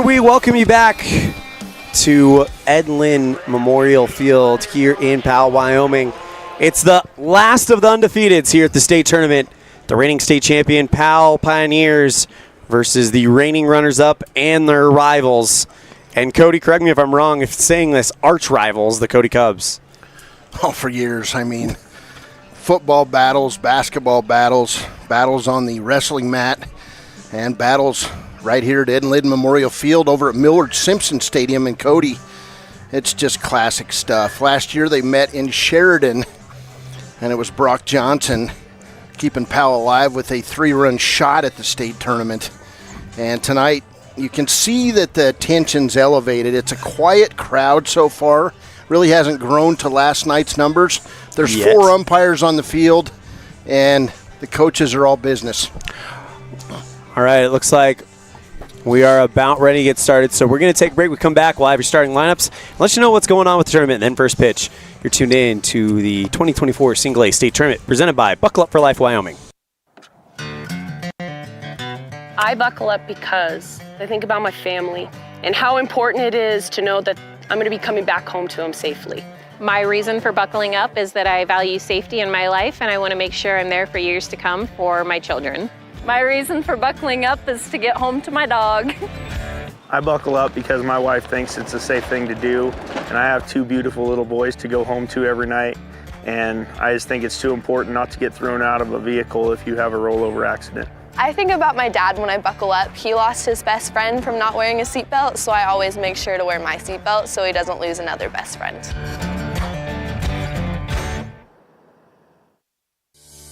And we welcome you back to Elan Memorial Field here in Powell, Wyoming. It's the last of the undefeateds here at the state tournament. The reigning state champion Powell Pioneers versus the reigning runners-up and their rivals. And Cody, correct me if I'm wrong if saying this, arch rivals, the Cody Cubs. Oh, for years. I mean, football battles, basketball battles, battles on the wrestling mat, and battles right here at Elan Memorial Field over at Millard Simpson Stadium in Cody. It's just classic stuff. Last year they met in Sheridan, and it was Brock Johnson keeping Powell alive with a 3-run shot at the state tournament. And tonight you can see that the tension's elevated. It's a quiet crowd so far. Really hasn't grown to last night's numbers. There's 4 umpires on the field, and the coaches are all business. All right, it looks like we are about ready to get started, so we're going to take a break. We come back, we'll have your starting lineups, let you know what's going on with the tournament, and then first pitch. You're tuned in to the 2024 Single A State Tournament presented by Buckle Up for Life Wyoming. I buckle up because I think about my family and how important it is to know that I'm going to be coming back home to them safely. My reason for buckling up is that I value safety in my life, and I want to make sure I'm there for years to come for my children. My reason for buckling up is to get home to my dog. I buckle up because my wife thinks it's a safe thing to do, and I have 2 beautiful little boys to go home to every night, and I just think it's too important not to get thrown out of a vehicle if you have a rollover accident. I think about my dad when I buckle up. He lost his best friend from not wearing a seatbelt, so I always make sure to wear my seatbelt so he doesn't lose another best friend.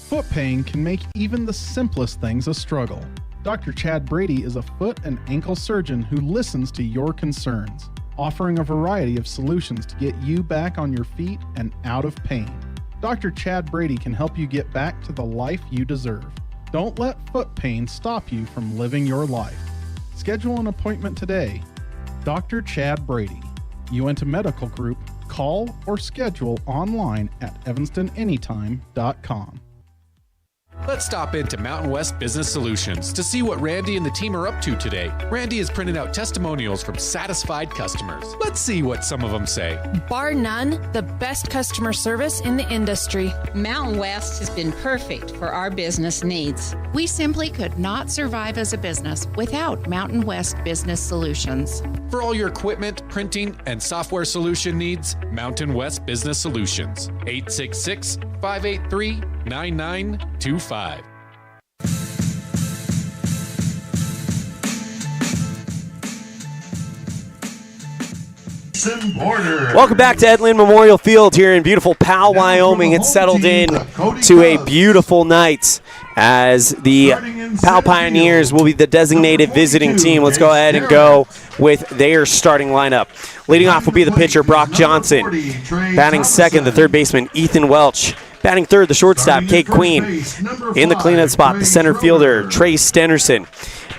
Foot pain can make even the simplest things a struggle. Dr. Chad Brady is a foot and ankle surgeon who listens to your concerns, offering a variety of solutions to get you back on your feet and out of pain. Dr. Chad Brady can help you get back to the life you deserve. Don't let foot pain stop you from living your life. Schedule an appointment today. Dr. Chad Brady, Uinta Medical Group. Call or schedule online at evanstonanytime.com. Let's stop into Mountain West Business Solutions to see what Randy and the team are up to today. Randy has printed out testimonials from satisfied customers. Let's see what some of them say. Bar none, the best customer service in the industry. Mountain West has been perfect for our business needs. We simply could not survive as a business without Mountain West Business Solutions. For all your equipment, printing, and software solution needs, Mountain West Business Solutions. 866-583-9925. Welcome back to Elan Memorial Field here in beautiful Powell, Wyoming. It's settled in to a beautiful night as the Powell Pioneers will be the designated visiting team. Let's go ahead and go with their starting lineup. Leading off will be the pitcher, Brock Johnson. Batting second, the third baseman, Ethan Welch. Batting third, the shortstop, Kate Queen. In the cleanup spot, the center fielder, Trace Stenerson.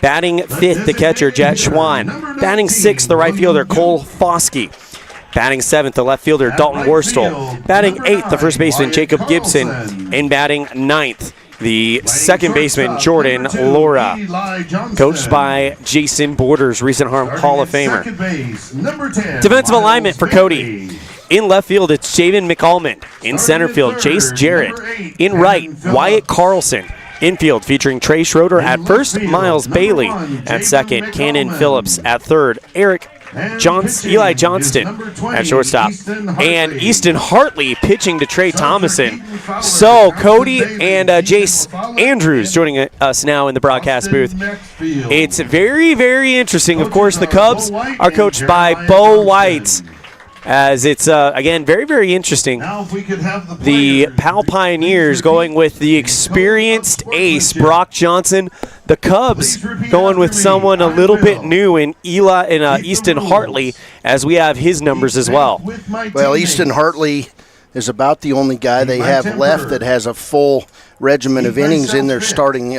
Batting fifth, the catcher, Jet Schwan. Batting sixth, the right fielder, Cole Foskey. Batting seventh, the left fielder, Dalton Worstel. Batting eighth, the first baseman, Jacob Gibson. And batting ninth, the second baseman, Jordan Laura. Coached by Jason Borders, recent Hall of Famer. Defensive alignment for Cody. In left field, it's Javen McAlmond. In center field, Jace Jarrett. In right, Wyatt Carlson. Infield featuring Trey Schroeder at first, Miles Bailey at second, Cannon Phillips at third, Eli Johnston at shortstop, and Easton Hartley pitching to Trey Thomason. So Cody and Jace Andrews joining us now in the broadcast booth. It's very, very interesting. Of course, the Cubs are coached by Bo White. As it's, again, very, very interesting. The Powell Pioneers going with the experienced ace, Brock Johnson. The Cubs going with someone a little bit new in Easton Hartley, as we have his numbers as well. Well, Easton Hartley is about the only guy they have left that has a full regimen of innings in their starting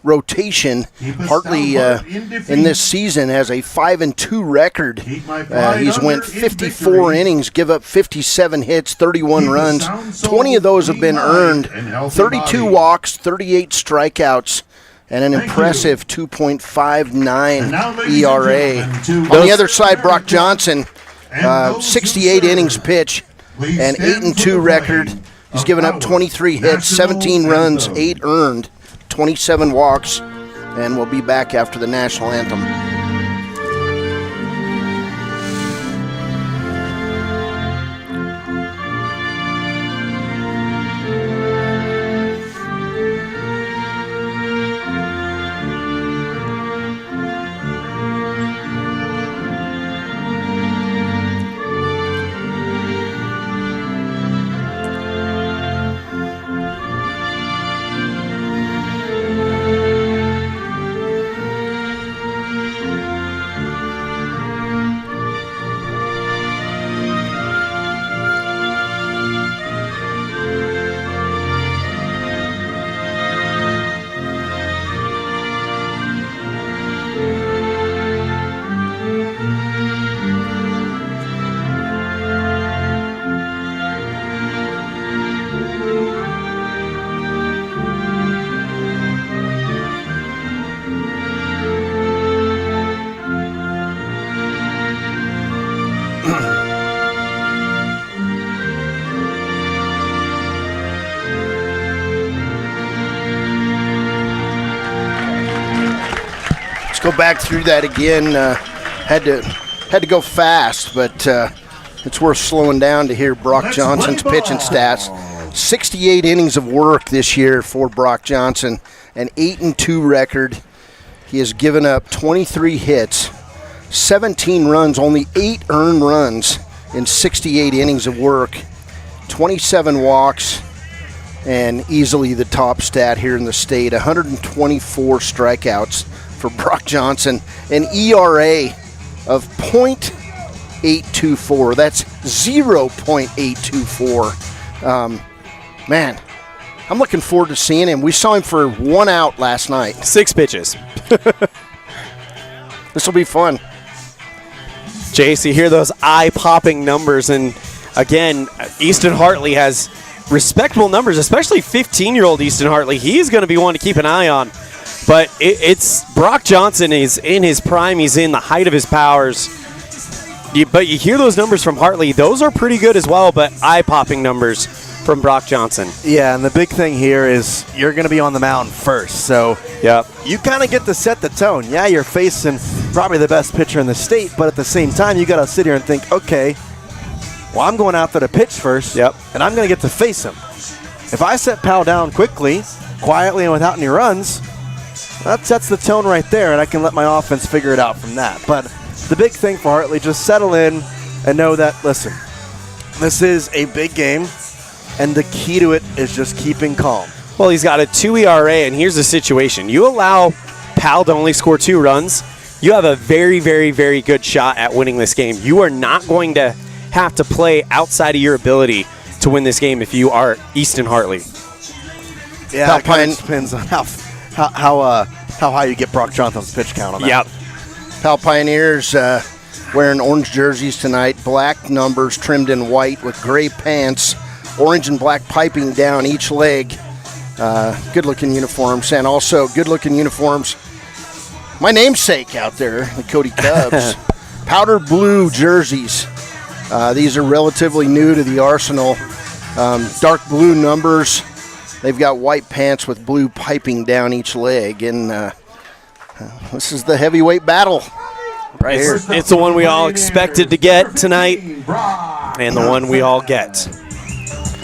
rotation. Hartley in this season has a 5-2 record. He's went 54 innings, give up 57 hits, 31 runs. 20 of those have been earned, 32 walks, 38 strikeouts. and an impressive 2.59 ERA. On the other side, Brock Johnson, 68 innings pitched, an 8-2 record. He's given up 23 hits, 17 runs, 8 earned, 27 walks, and we'll be back after the national anthem. Go back through that again. Had to go fast, but it's worth slowing down to hear Brock Johnson's pitching stats. 68 innings of work this year for Brock Johnson, an 8-2 record. He has given up 23 hits, 17 runs, only 8 earned runs in 68 innings of work, 27 walks, and easily the top stat here in the state, 124 strikeouts for Brock Johnson, an ERA of .824. That's 0.824. Man, I'm looking forward to seeing him. We saw him for 1 out last night. 6 pitches. This will be fun. Jace, you hear those eye-popping numbers, and again, Easton Hartley has respectable numbers, especially 15-year-old Easton Hartley. He's going to be one to keep an eye on. But it's Brock Johnson is in his prime. He's in the height of his powers. But you hear those numbers from Hartley. Those are pretty good as well, but eye-popping numbers from Brock Johnson. Yeah, and the big thing here is you're going to be on the mound first. So you kind of get to set the tone. Yeah, you're facing probably the best pitcher in the state, but at the same time, you got to sit here and think, okay, well, I'm going out there to pitch first, and I'm going to get to face him. If I set Powell down quickly, quietly, and without any runs, that sets the tone right there, and I can let my offense figure it out from that. But the big thing for Hartley, just settle in and know that, listen, this is a big game, and the key to it is just keeping calm. Well, he's got a 2 ERA, and here's the situation. You allow Powell to only score 2 runs, you have a very, very, very good shot at winning this game. You are not going to have to play outside of your ability to win this game if you are Easton Hartley. Yeah, it kind of depends on how high you get Brock Johnson's pitch count on that. Yep. Powell Pioneers wearing orange jerseys tonight, black numbers trimmed in white with gray pants, orange and black piping down each leg. Good-looking uniforms, and also good-looking uniforms. My namesake out there, the Cody Cubs. Powder blue jerseys. These are relatively new to the arsenal. Dark blue numbers. They've got white pants with blue piping down each leg, and this is the heavyweight battle right here. It's the one we all expected to get tonight, and the one we all get.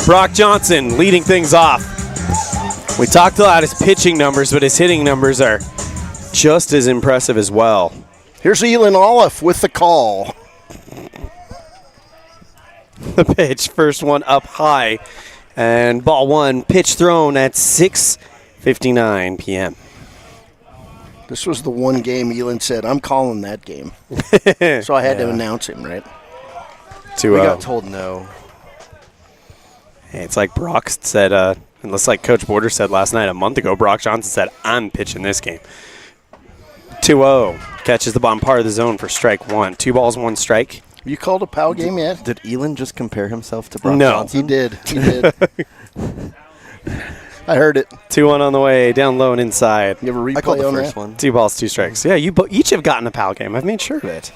Brock Johnson leading things off. We talked about his pitching numbers, but his hitting numbers are just as impressive as well. Here's Elan Ollif with the call. The pitch, first one up high. And ball 1, pitch thrown at 6:59 p.m. This was the one game Elan said, I'm calling that game. So I had to announce him, right? 2-0. We got told no. Hey, it's like Brock said, unless like Coach Border said last night, a month ago, Brock Johnson said, I'm pitching this game. 2-0. Catches the bottom part of the zone for strike 1. 2 balls, 1 strike. You called a Powell game yet? Did Elan just compare himself to Brock No. Johnson? He did. I heard it. 2-1 on the way, down low and inside. You have a replay I called the on first that? one. 2 balls, 2 strikes. Yeah, you each have gotten a Powell game. I've made sure of it.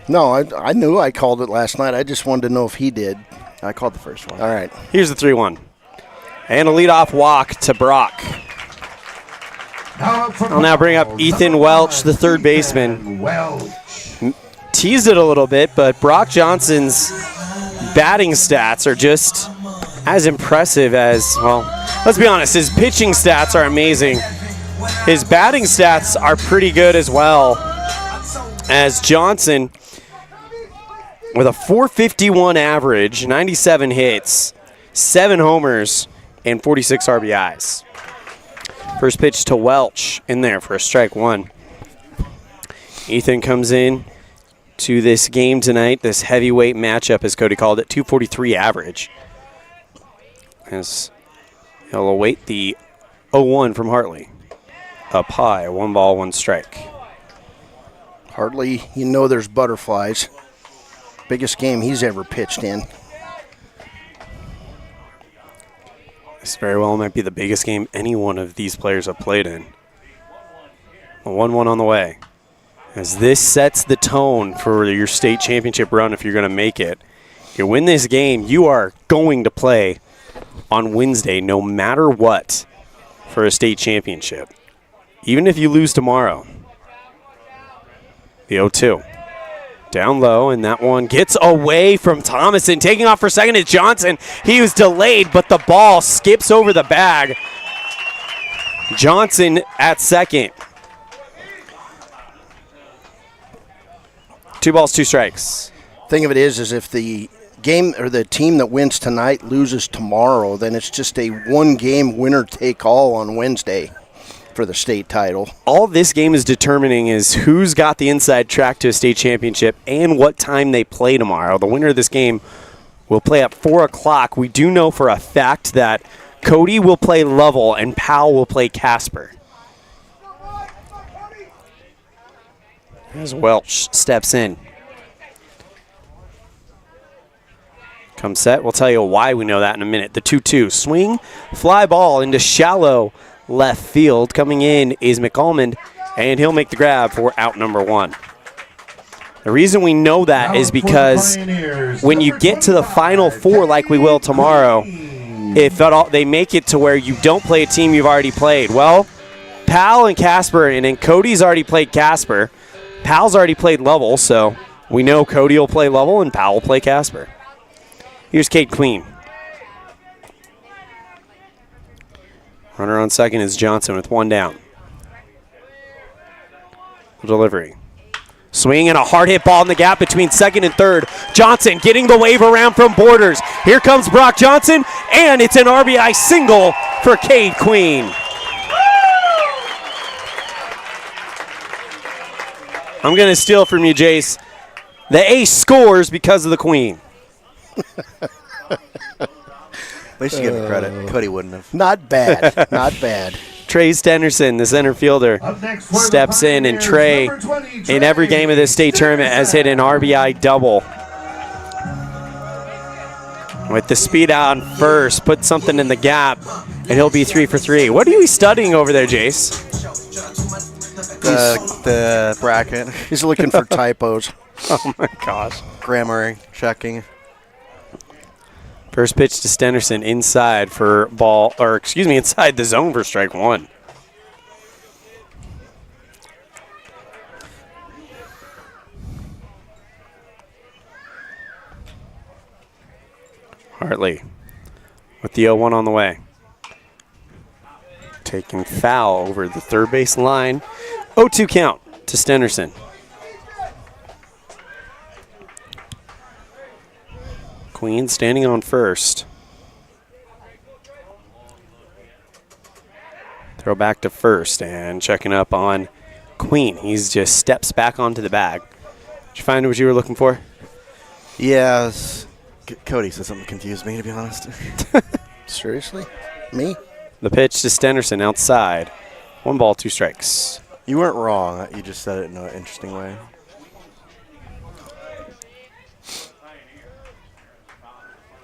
No, I knew I called it last night. I just wanted to know if he did. I called the first one. All right. Here's the 3-1. And a leadoff walk to Brock. I'll now bring up Ethan Welch, the third baseman. Teased it a little bit, but Brock Johnson's batting stats are just as impressive as, well, let's be honest, his pitching stats are amazing. His batting stats are pretty good as well, as Johnson, with a .451 average, 97 hits, 7 homers, and 46 RBIs. First pitch to Welch in there for a strike 1. Ethan comes in to this game tonight, this heavyweight matchup, as Cody called it, .243 average. As he'll await the 0-1 from Hartley. Up high, 1 ball, 1 strike. Hartley, you know there's butterflies. Biggest game he's ever pitched in. This very well might be the biggest game any one of these players have played in. A 1-1 on the way. As this sets the tone for your state championship run if you're going to make it. If you win this game, you are going to play on Wednesday no matter what for a state championship. Even if you lose tomorrow. The 0-2. Down low, and that one gets away from Thomason. Taking off for second is Johnson. He was delayed, but the ball skips over the bag. Johnson at second. 2 balls, 2 strikes. Thing of it is if the game or the team that wins tonight loses tomorrow, then it's just a one-game winner-take-all on Wednesday for the state title. All this game is determining is who's got the inside track to a state championship and what time they play tomorrow. The winner of this game will play at 4 o'clock. We do know for a fact that Cody will play Lovell and Powell will play Casper. As Welch steps in. Come set. We'll tell you why we know that in a minute. The 2-2. Swing, fly ball into shallow left field. Coming in is McAlmond, and he'll make the grab for out number 1. The reason we know that is because when you get to the Final Four like we will tomorrow, if at all they make it to where you don't play a team you've already played. Well, Powell and Casper, and then Cody's already played Casper. Powell's already played Lovell, so we know Cody will play Lovell and Powell will play Casper. Here's Cade Queen. Runner on second is Johnson with 1 down. Delivery. Swing and a hard hit ball in the gap between second and third. Johnson getting the wave around from Borders. Here comes Brock Johnson, and it's an RBI single for Cade Queen. I'm going to steal from you, Jace. The ace scores because of the Queen. They should give him credit. Cody wouldn't have. Not bad. Not bad. Trey Stenderson, the center fielder, steps in, and Trey, in every game of this state tournament, has hit an RBI double. With the speed out on first, put something in the gap, and he'll be 3 for 3. What are you studying over there, Jace? The bracket. He's looking for typos. Oh, my gosh. Grammar checking. First pitch to Stenderson inside for ball, or excuse me, inside the zone for strike 1. Hartley with the 0-1 on the way. Taking foul over the third base line. 0-2 count to Stenderson. Queen standing on first. Throw back to first and checking up on Queen. He's just steps back onto the bag. Did you find what you were looking for? Yeah, Cody said something confused me, to be honest. Seriously? Me? The pitch to Stenderson outside. 1 ball, 2 strikes. You weren't wrong. You just said it in an interesting way.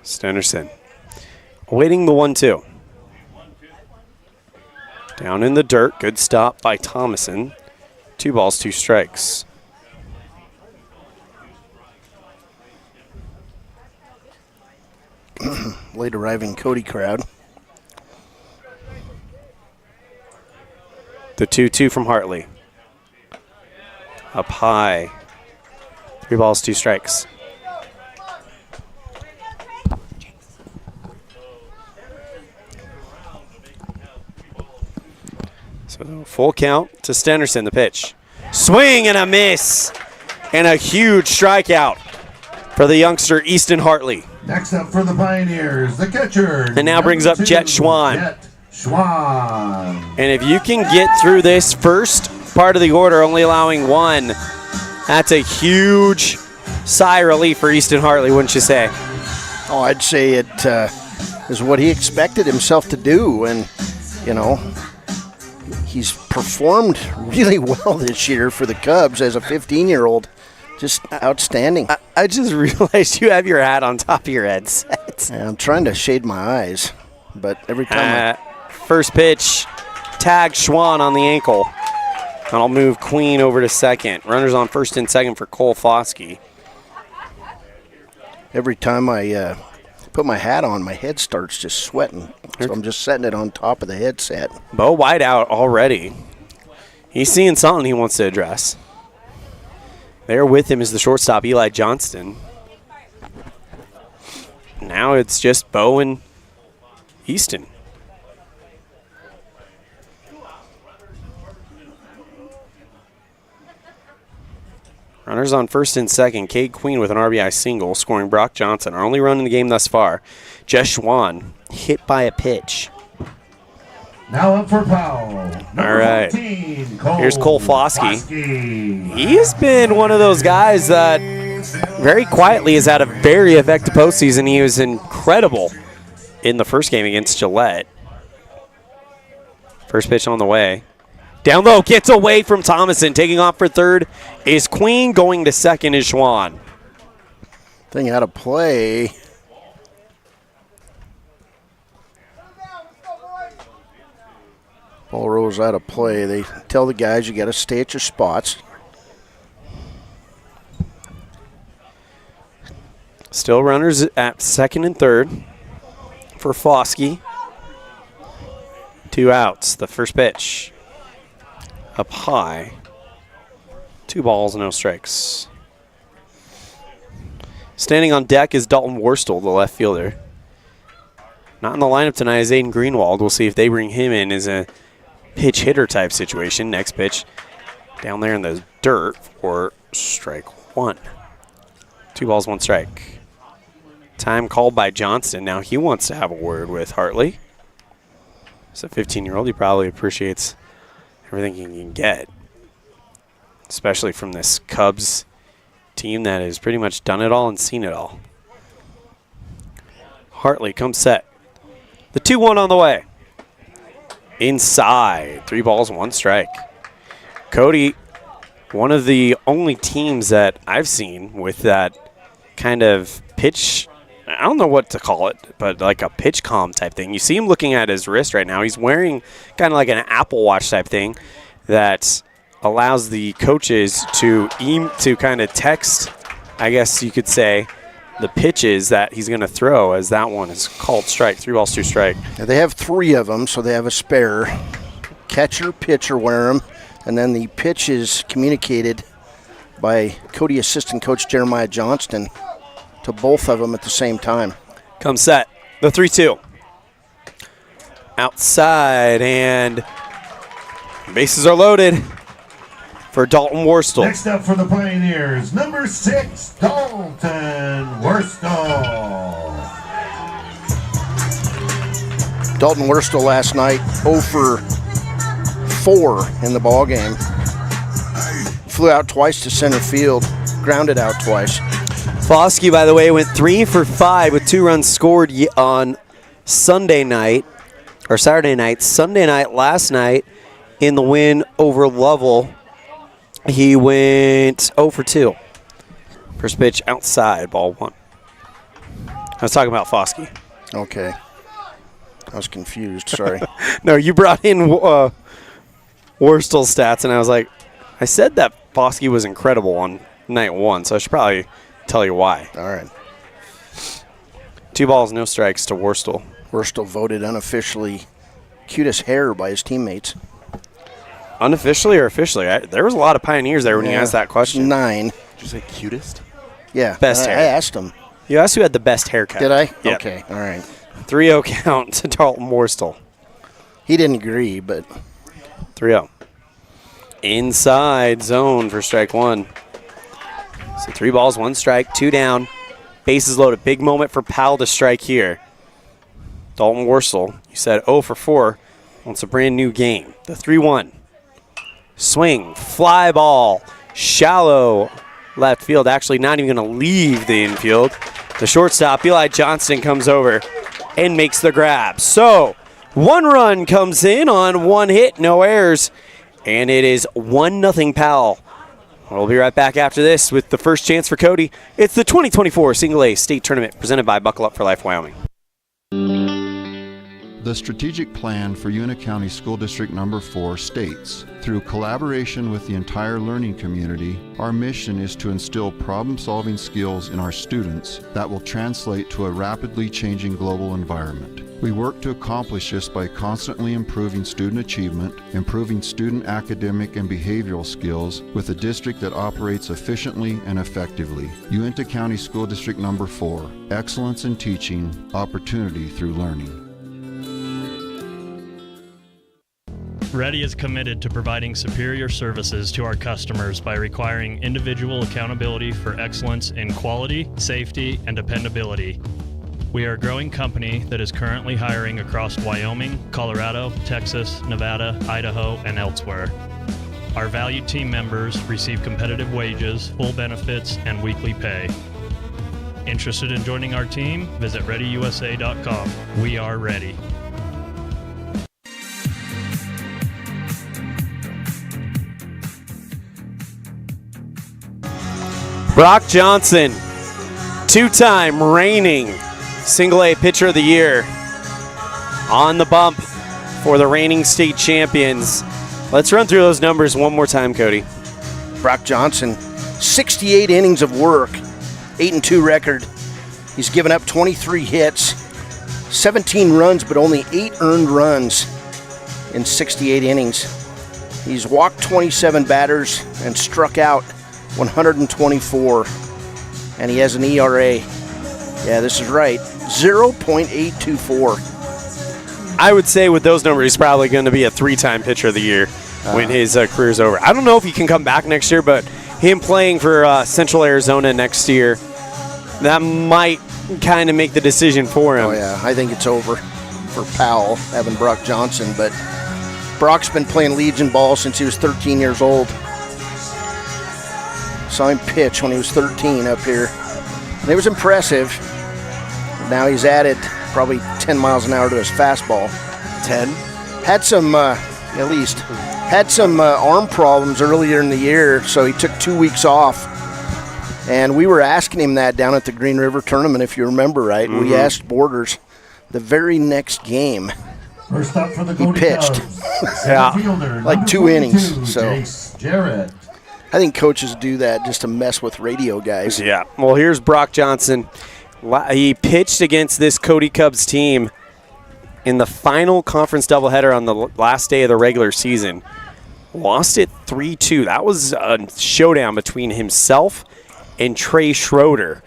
Stenderson awaiting the 1-2. Down in the dirt. Good stop by Thomason. 2 balls, 2 strikes. Late arriving Cody crowd. The 2-2 from Hartley. Up high. 3 balls, 2 strikes. So full count to Stenerson, the pitch. Swing and a miss. And a huge strikeout for the youngster Easton Hartley. Next up for the Pioneers, the catcher. And now brings up Jet Schwan. Jet Schwan. And if you can get through this first part of the order, only allowing 1, that's a huge sigh of relief for Easton Hartley, wouldn't you say? Oh, I'd say it is what he expected himself to do. And, you know, he's performed really well this year for the Cubs as a 15-year-old. Just outstanding. I just realized you have your hat on top of your headset. Yeah, I'm trying to shade my eyes, but every time first pitch, tag Schwan on the ankle. And I'll move Queen over to second. Runners on first and second for Cole Foskey. Every time I put my hat on, my head starts just sweating. So I'm just setting it on top of the headset. Bo White out already. He's seeing something he wants to address. There with him is the shortstop, Eli Johnston. Now it's just Bo and Easton. Runners on first and second. Cade Queen with an RBI single, scoring Brock Johnson. Our only run in the game thus far. Jess Schwan hit by a pitch. Now up for Powell. All right. Here's Cole Foskey. He's been one of those guys that very quietly has had a very effective postseason. He was incredible in the first game against Gillette. First pitch on the way. Down low, gets away from Thomason. Taking off for third is Queen. Going to second is Schwan. Thing out of play. Ball rolls out of play. They tell the guys you got to stay at your spots. Still runners at second and third for Foskey. 2 outs. The first pitch. Up high. 2 balls, no strikes. Standing on deck is Dalton Worstel, the left fielder. Not in the lineup tonight is Aiden Greenwald. We'll see if they bring him in as a pitch hitter type situation. Next pitch down there in the dirt for strike 1. 2 balls, 1 strike. Time called by Johnston. Now he wants to have a word with Hartley. As a 15-year-old, he probably appreciates everything he can get, especially from this Cubs team that has pretty much done it all and seen it all. Hartley comes set. The 2-1 on the way. Inside. 3 balls, 1 strike. Cody, one of the only teams that I've seen with that kind of pitch, I don't know what to call it, but like a pitch calm type thing. You see him looking at his wrist right now. He's wearing kind of like an Apple Watch type thing that allows the coaches to kind of text, I guess you could say, the pitches that he's going to throw, as that one is called strike. 3 balls, 2 strike. Now they have 3 of them, so they have a spare. Catcher, pitcher wear them, and then the pitch is communicated by Cody assistant coach Jeremiah Johnston to both of them at the same time. Come set. The 3-2. Outside, and bases are loaded for Dalton Worstel. Next up for the Pioneers, number 6, Dalton Worstel. Dalton Worstel last night 0 for 4 in the ball game. Flew out twice to center field, grounded out twice. Foskey, by the way, went 3 for 5 with 2 runs scored on Sunday night, or Saturday night. Sunday night, last night, in the win over Lovell, he went 0 for 2. First pitch outside, ball 1. I was talking about Foskey. Okay. I was confused. Sorry. No, you brought in Worstel stats, and I was like, I said that Bosky was incredible on night 1, so I should probably tell you why. All right. 2 balls, no strikes to Worstel. Worstel voted unofficially cutest hair by his teammates. Unofficially or officially? There was a lot of Pioneers there when you asked that question. 9. Did you say cutest? Yeah. Best hair. I asked him. You asked who had the best haircut. Did I? Yep. Okay. All right. 3-0 count to Dalton Worstel. He didn't agree, but 3-0. Inside zone for strike 1. So 3 balls, 1 strike, 2 down. Bases loaded. Big moment for Powell to strike here. Dalton Worstel, you said 0 for 4. Wants a brand new game. The 3-1. Swing, fly ball, shallow left field. Actually not even going to leave the infield. The shortstop, Eli Johnston, comes over and makes the grab. So 1 run comes in on 1 hit, no errors. And it is 1-0 Powell. We'll be right back after this with the first chance for Cody. It's the 2024 Single A State Tournament presented by Buckle Up for Life Wyoming. The strategic plan for Una County School District Number 4 states, through collaboration with the entire learning community, our mission is to instill problem-solving skills in our students that will translate to a rapidly changing global environment. We work to accomplish this by constantly improving student achievement, improving student academic and behavioral skills with a district that operates efficiently and effectively. Uinta County School District Number 4, excellence in teaching, opportunity through learning. Ready is committed to providing superior services to our customers by requiring individual accountability for excellence in quality, safety, and dependability. We are a growing company that is currently hiring across Wyoming, Colorado, Texas, Nevada, Idaho, and elsewhere. Our valued team members receive competitive wages, full benefits, and weekly pay. Interested in joining our team? Visit ReadyUSA.com. We are ready. Brock Johnson, 2-time reigning Single A Pitcher of the Year, on the bump for the reigning state champions. Let's run through those numbers one more time, Cody. Brock Johnson, 68 innings of work, 8-2 record. He's given up 23 hits, 17 runs, but only 8 earned runs in 68 innings. He's walked 27 batters and struck out 124, and he has an ERA. Yeah, this is right, 0.824. I would say with those numbers, he's probably going to be a 3-time Pitcher of the Year when his career's over. I don't know if he can come back next year, but him playing for Central Arizona next year, that might kind of make the decision for him. Oh, yeah, I think it's over for Powell having Brock Johnson, but Brock's been playing Legion ball since he was 13 years old. Saw him pitch when he was 13 up here. And it was impressive. Now he's added probably 10 miles an hour to his fastball. 10? Had some, at least, had some arm problems earlier in the year, so he took 2 weeks off. And we were asking him that down at the Green River tournament, if you remember right. Mm-hmm. We asked Borders the very next game. First up for the he pitched. Like 2 innings. So Jace I think coaches do that just to mess with radio guys. Yeah. Well, here's Brock Johnson. He pitched against this Cody Cubs team in the final conference doubleheader on the last day of the regular season. Lost it 3-2. That was a showdown between himself and Trey Schroeder.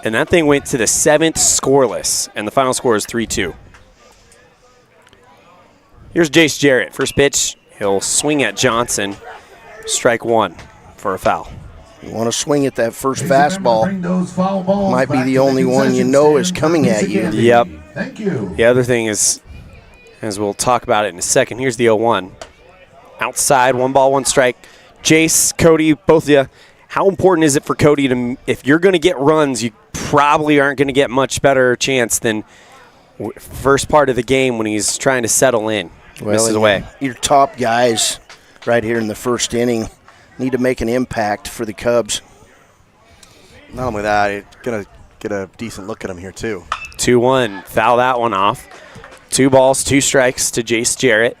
And that thing went to the 7th scoreless, and the final score is 3-2. Here's Jace Jarrett. First pitch, he'll swing at Johnson. Strike 1 for a foul. You want to swing at that first fastball. Might be the only one you know is coming at you. Yep. Thank you. The other thing is, as we'll talk about it in a second, here's the 0-1. Outside, 1 ball, 1 strike. Jace, Cody, both of you, how important is it for Cody to, if you're going to get runs, you probably aren't going to get much better chance than first part of the game when he's trying to settle in. Misses away. Your top guys right here in the first inning need to make an impact for the Cubs. Not only that, you're going to get a decent look at him here, too. 2-1. Foul that one off. 2 balls, 2 strikes to Jace Jarrett.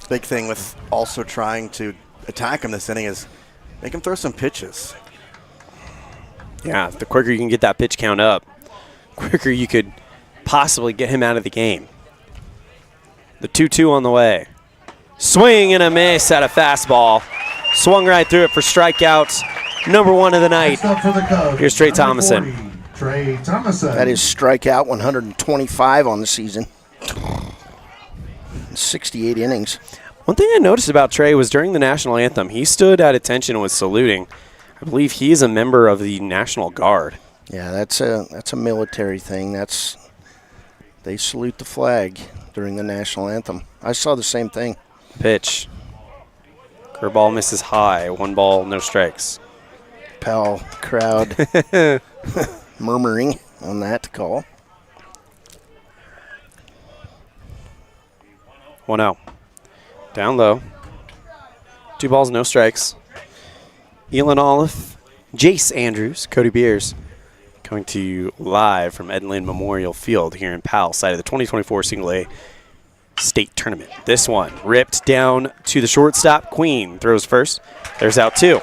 Big thing with also trying to attack him this inning is make him throw some pitches. Yeah, the quicker you can get that pitch count up, quicker you could possibly get him out of the game. The 2-2 on the way. Swing and a miss at a fastball. Swung right through it for strikeouts. Number 1 of the night. Here's Trey Thomason. Trey Thomason. That is strikeout 125 on the season. 68 innings. One thing I noticed about Trey was during the national anthem, he stood at attention and was saluting. I believe he is a member of the National Guard. Yeah, that's a military thing. They salute the flag during the national anthem. I saw the same thing. Pitch. Curveball misses high. 1 ball, no strikes. Powell crowd murmuring on that call. 1-0. Down low. 2 balls, no strikes. Elan Ollif, Jace Andrews, Cody Beers, coming to you live from Elan Memorial Field here in Powell, site of the 2024 Single A State Tournament. This one ripped down to the shortstop. Queen throws first. There's out 2.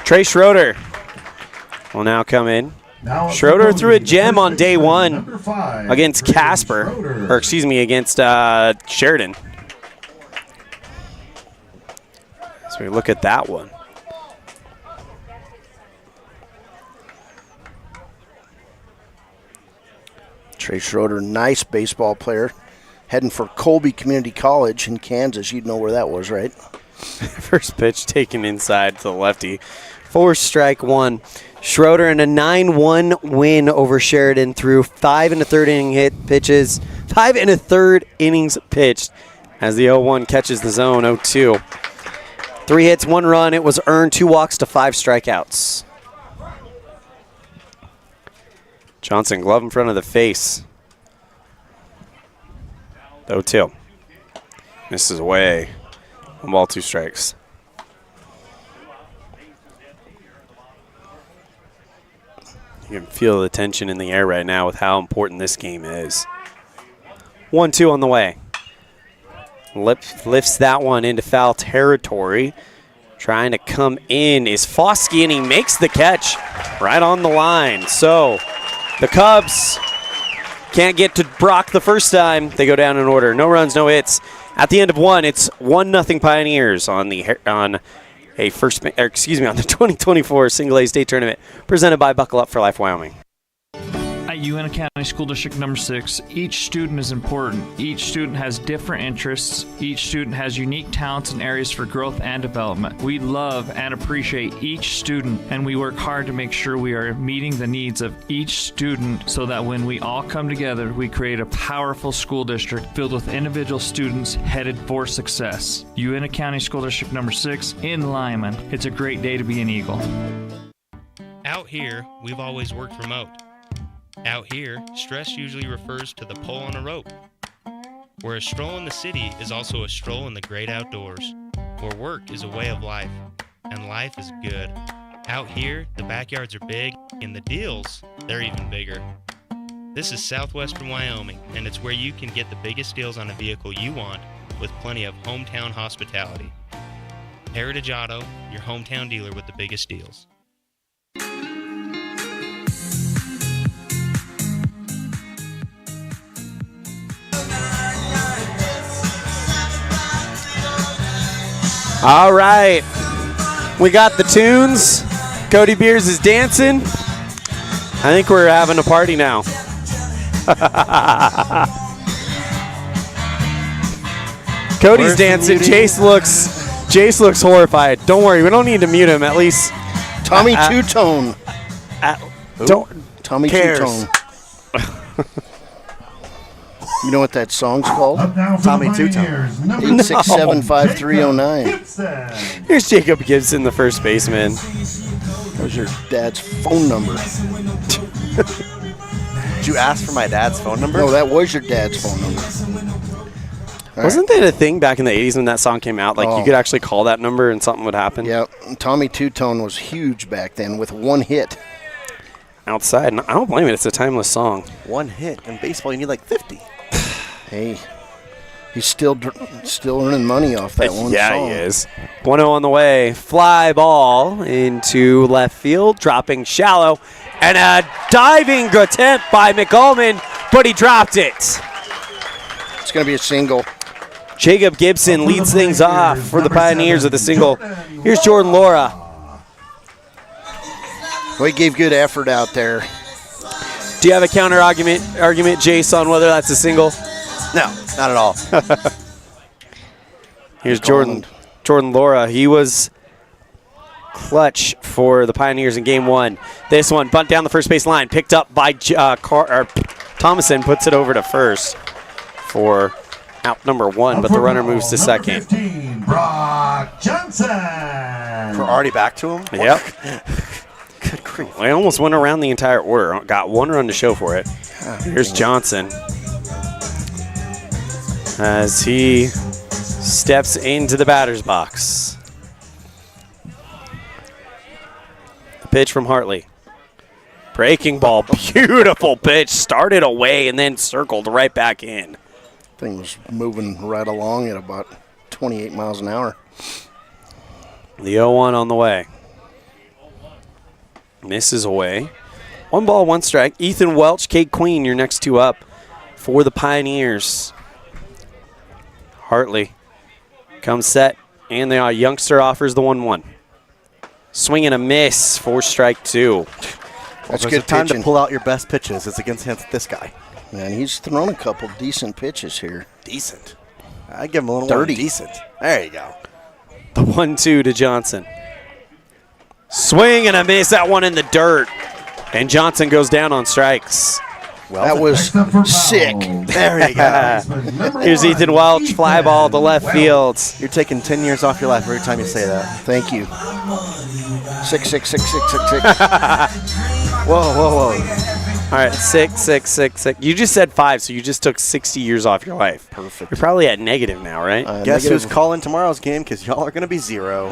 Trey Schroeder will now come in. Schroeder threw a gem on day 1 against Casper, or excuse me, against Sheridan. So we look at that one. Trey Schroeder, nice baseball player. Heading for Colby Community College in Kansas. You'd know where that was, right? First pitch taken inside to the lefty. 4 strike 1. Schroeder in a 9-1 win over Sheridan through 5 1/3 inning hit pitches. 5 1/3 innings pitched as the 0-1 catches the zone. 0-2. 3 hits, 1 run. It was earned, 2 walks to 5 strikeouts. Johnson glove in front of the face. 0-2. Misses away. 1 ball, 2 strikes. You can feel the tension in the air right now with how important this game is. 1-2 on the way. Lifts that one into foul territory. Trying to come in is Foskey, and he makes the catch right on the line. So the Cubs can't get to Brock the first time. They go down in order. No runs, no hits. At the end of 1, it's 1-0 Pioneers on the 2024 Single A State Tournament presented by Buckle Up for Life Wyoming. At Uintah County School District number 6, each student is important. Each student has different interests. Each student has unique talents and areas for growth and development. We love and appreciate each student, and we work hard to make sure we are meeting the needs of each student so that when we all come together, we create a powerful school district filled with individual students headed for success. Uintah County School District number 6 in Lyman. It's a great day to be an Eagle. Out here, we've always worked remote. Out here, stress usually refers to the pull on a rope. Where a stroll in the city is also a stroll in the great outdoors. Where work is a way of life, and life is good. Out here, the backyards are big, and the deals, they're even bigger. This is southwestern Wyoming, and it's where you can get the biggest deals on a vehicle you want with plenty of hometown hospitality. Heritage Auto, your hometown dealer with the biggest deals. All right, we got the tunes. Cody Beers is dancing. I think we're having a party now. Cody's dancing. Jace looks horrified. Don't worry, we don't need to mute him. At least Tommy Two-Tone. Tommy cares? Two-Tone. You know what that song's called? Tommy Two-Tone. 867-5309. Here's Jacob Gibson, the first baseman. That was your dad's phone number. Did you ask for my dad's phone number? No, that was your dad's phone number. Wasn't that a thing back in the 80s when that song came out? Like, you could actually call that number and something would happen? Yeah, Tommy Two-Tone was huge back then with 1 hit. outside. And I don't blame it. It's a timeless song. One hit. In baseball, you need like 50. Hey, he's still earning money off that one yeah, song. he is. 1-0 on the way. Fly ball into left field, dropping shallow. And a diving attempt by McAlmond, but he dropped it. It's going to be a single. Jacob Gibson leads things off for the Pioneers with a single. Here's Jordan Laura. Well, he gave good effort out there. Do you have a counter argument, Jace, on whether that's a single? No, not at all. Here's Jordan Laura. He was clutch for the Pioneers in game one. This one, bunt down the first base line, picked up by Thomason, puts it over to first for out number one, but the runner moves to second. 15, Brock Johnson. We're already back to him? Yep. Good grief. I almost went around the entire order. Got one run to show for it. Here's Johnson as he steps into the batter's box. The pitch from Hartley. Breaking ball, beautiful pitch. Started away and then circled right back in. Thing was moving right along at about 28 miles an hour. The 0-1 on the way. Misses away. 1 ball, 1 strike. Ethan Welch, Kate Queen, your next two up for the Pioneers. Hartley comes set, and the youngster offers the 1-1. Swing and a miss for strike 2. That's good good time pitching. to pull out your best pitches. It's against this guy. Man, he's thrown a couple decent pitches here. Decent. I give him a little Dirty. more decent. There you go. The 1-2 to Johnson. Swing and a miss, that one in the dirt. And Johnson goes down on strikes. Well, that was sick. There you go. Here's Ethan Welch, fly ball to left field. You're taking 10 years off your life every time you say that. Thank you. 6, 6, 6, 6, 6, 6. Whoa. All right, 6, 6, 6, 6. You just said 5, so you just took 60 years off your life. Perfect. You're probably at negative now, right? Guess who's calling tomorrow's game? Because y'all are going to be 0.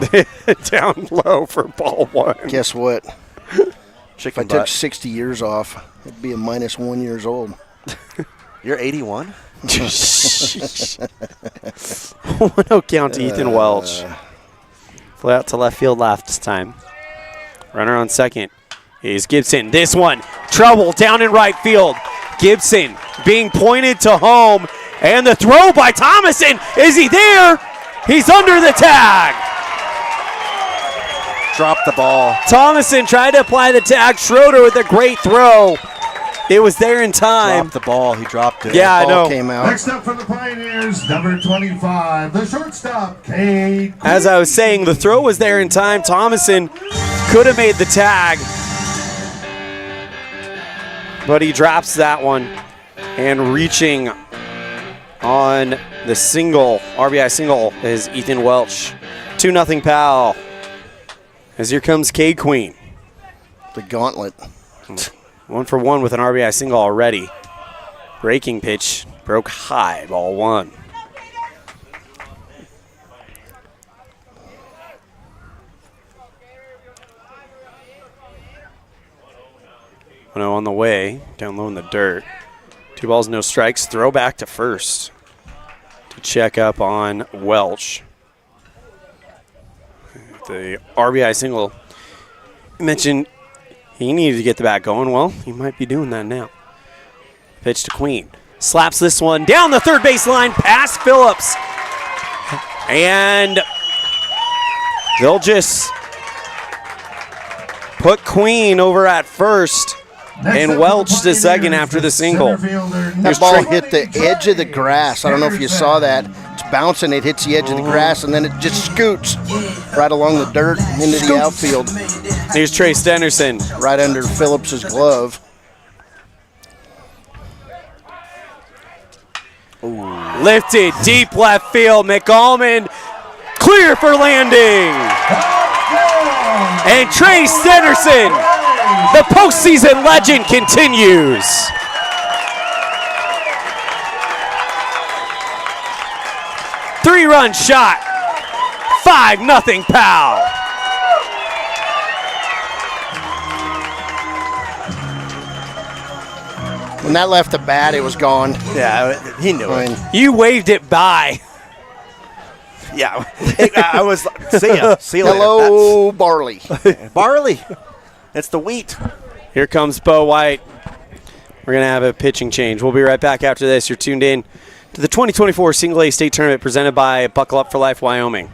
Down low for ball 1. Guess what? Chicken if I took 60 years off, it'd be a minus 1 years old. You're 81? 1-0 count to Ethan Welch. Fly out to left field last time. Runner on second is Gibson. This one, trouble down in right field. Gibson being pointed to home, and the throw by Thomason. Is he there? He's under the tag. Dropped the ball. Thomason tried to apply the tag. Schroeder with a great throw. It was there in time. Dropped the ball. He dropped it. Yeah, I know. Came out. Next up for the Pioneers, number 25, the shortstop, Kate. As I was saying, the throw was there in time. Thomason could have made the tag, but he drops that one. And reaching on the single, RBI single, is Ethan Welch. 2-0 Powell. As here comes K Queen. The gauntlet. 1 for 1 with an RBI single already. Breaking pitch broke high, ball 1. On the way, down low in the dirt. 2 balls, no strikes. Throw back to first to check up on Welch. The RBI single. You mentioned he needed to get the bat going. Well, he might be doing that now. Pitch to Queen. Slaps this one down the third base line past Phillips. And they'll just put Queen over at first. And Welch to second after the single. That ball hit the edge of the grass. I don't know if you saw that. It's bouncing. It hits the edge of the grass, and then it just scoots right along the dirt into the outfield. Here's Trey Stenderson. Right under Phillips's glove. Ooh. Lifted deep left field. McAlmond clear for landing. And Trey Stenderson, the postseason legend, continues. Three-run shot. 5-0 Powell. When that left the bat, it was gone. Yeah, he knew it. You waved it by. Yeah, I was, see ya. See you later. Hello, barley. Barley. It's the wheat. Here comes Bo White. We're going to have a pitching change. We'll be right back after this. You're tuned in to the 2024 Single A State Tournament presented by Buckle Up for Life Wyoming.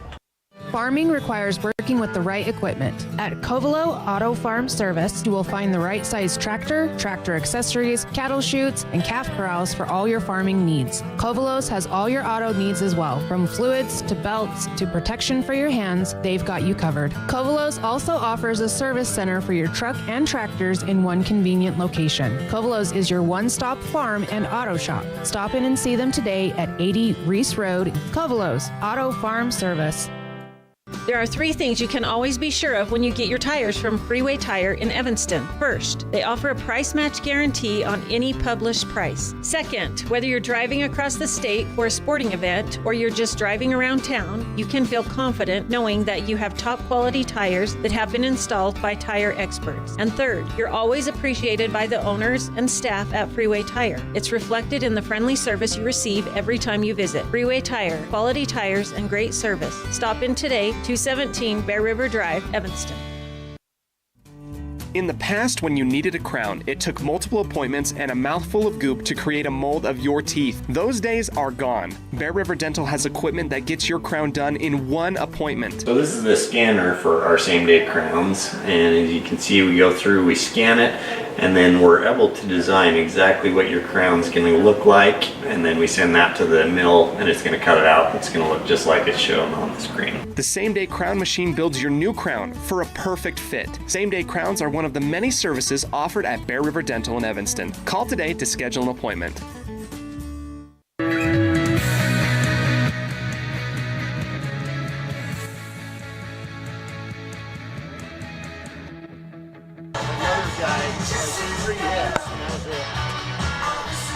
Farming requires working with the right equipment. At Covelo Auto Farm Service, you will find the right size tractor, tractor accessories, cattle chutes, and calf corrals for all your farming needs. Covelos has all your auto needs as well. From fluids to belts to protection for your hands, they've got you covered. Covelos also offers a service center for your truck and tractors in one convenient location. Covelos is your one-stop farm and auto shop. Stop in and see them today at 80 Reese Road. Covelos Auto Farm Service. There are 3 things you can always be sure of when you get your tires from Freeway Tire in Evanston. First, they offer a price match guarantee on any published price. Second, whether you're driving across the state for a sporting event or you're just driving around town, you can feel confident knowing that you have top quality tires that have been installed by tire experts. And third, you're always appreciated by the owners and staff at Freeway Tire. It's reflected in the friendly service you receive every time you visit. Freeway Tire, quality tires and great service. Stop in today, 217 Bear River Drive, Evanston. In the past, when you needed a crown, it took multiple appointments and a mouthful of goop to create a mold of your teeth. Those days are gone. Bear River Dental has equipment that gets your crown done in one appointment. So this is the scanner for our same-day crowns, and as you can see, we go through, we scan it, and then we're able to design exactly what your crown's going to look like, and then we send that to the mill, and it's going to cut it out. It's going to look just like it's shown on the screen. The same-day crown machine builds your new crown for a perfect fit. Same-day crowns are one of the many services offered at Bear River Dental in Evanston. Call today to schedule an appointment.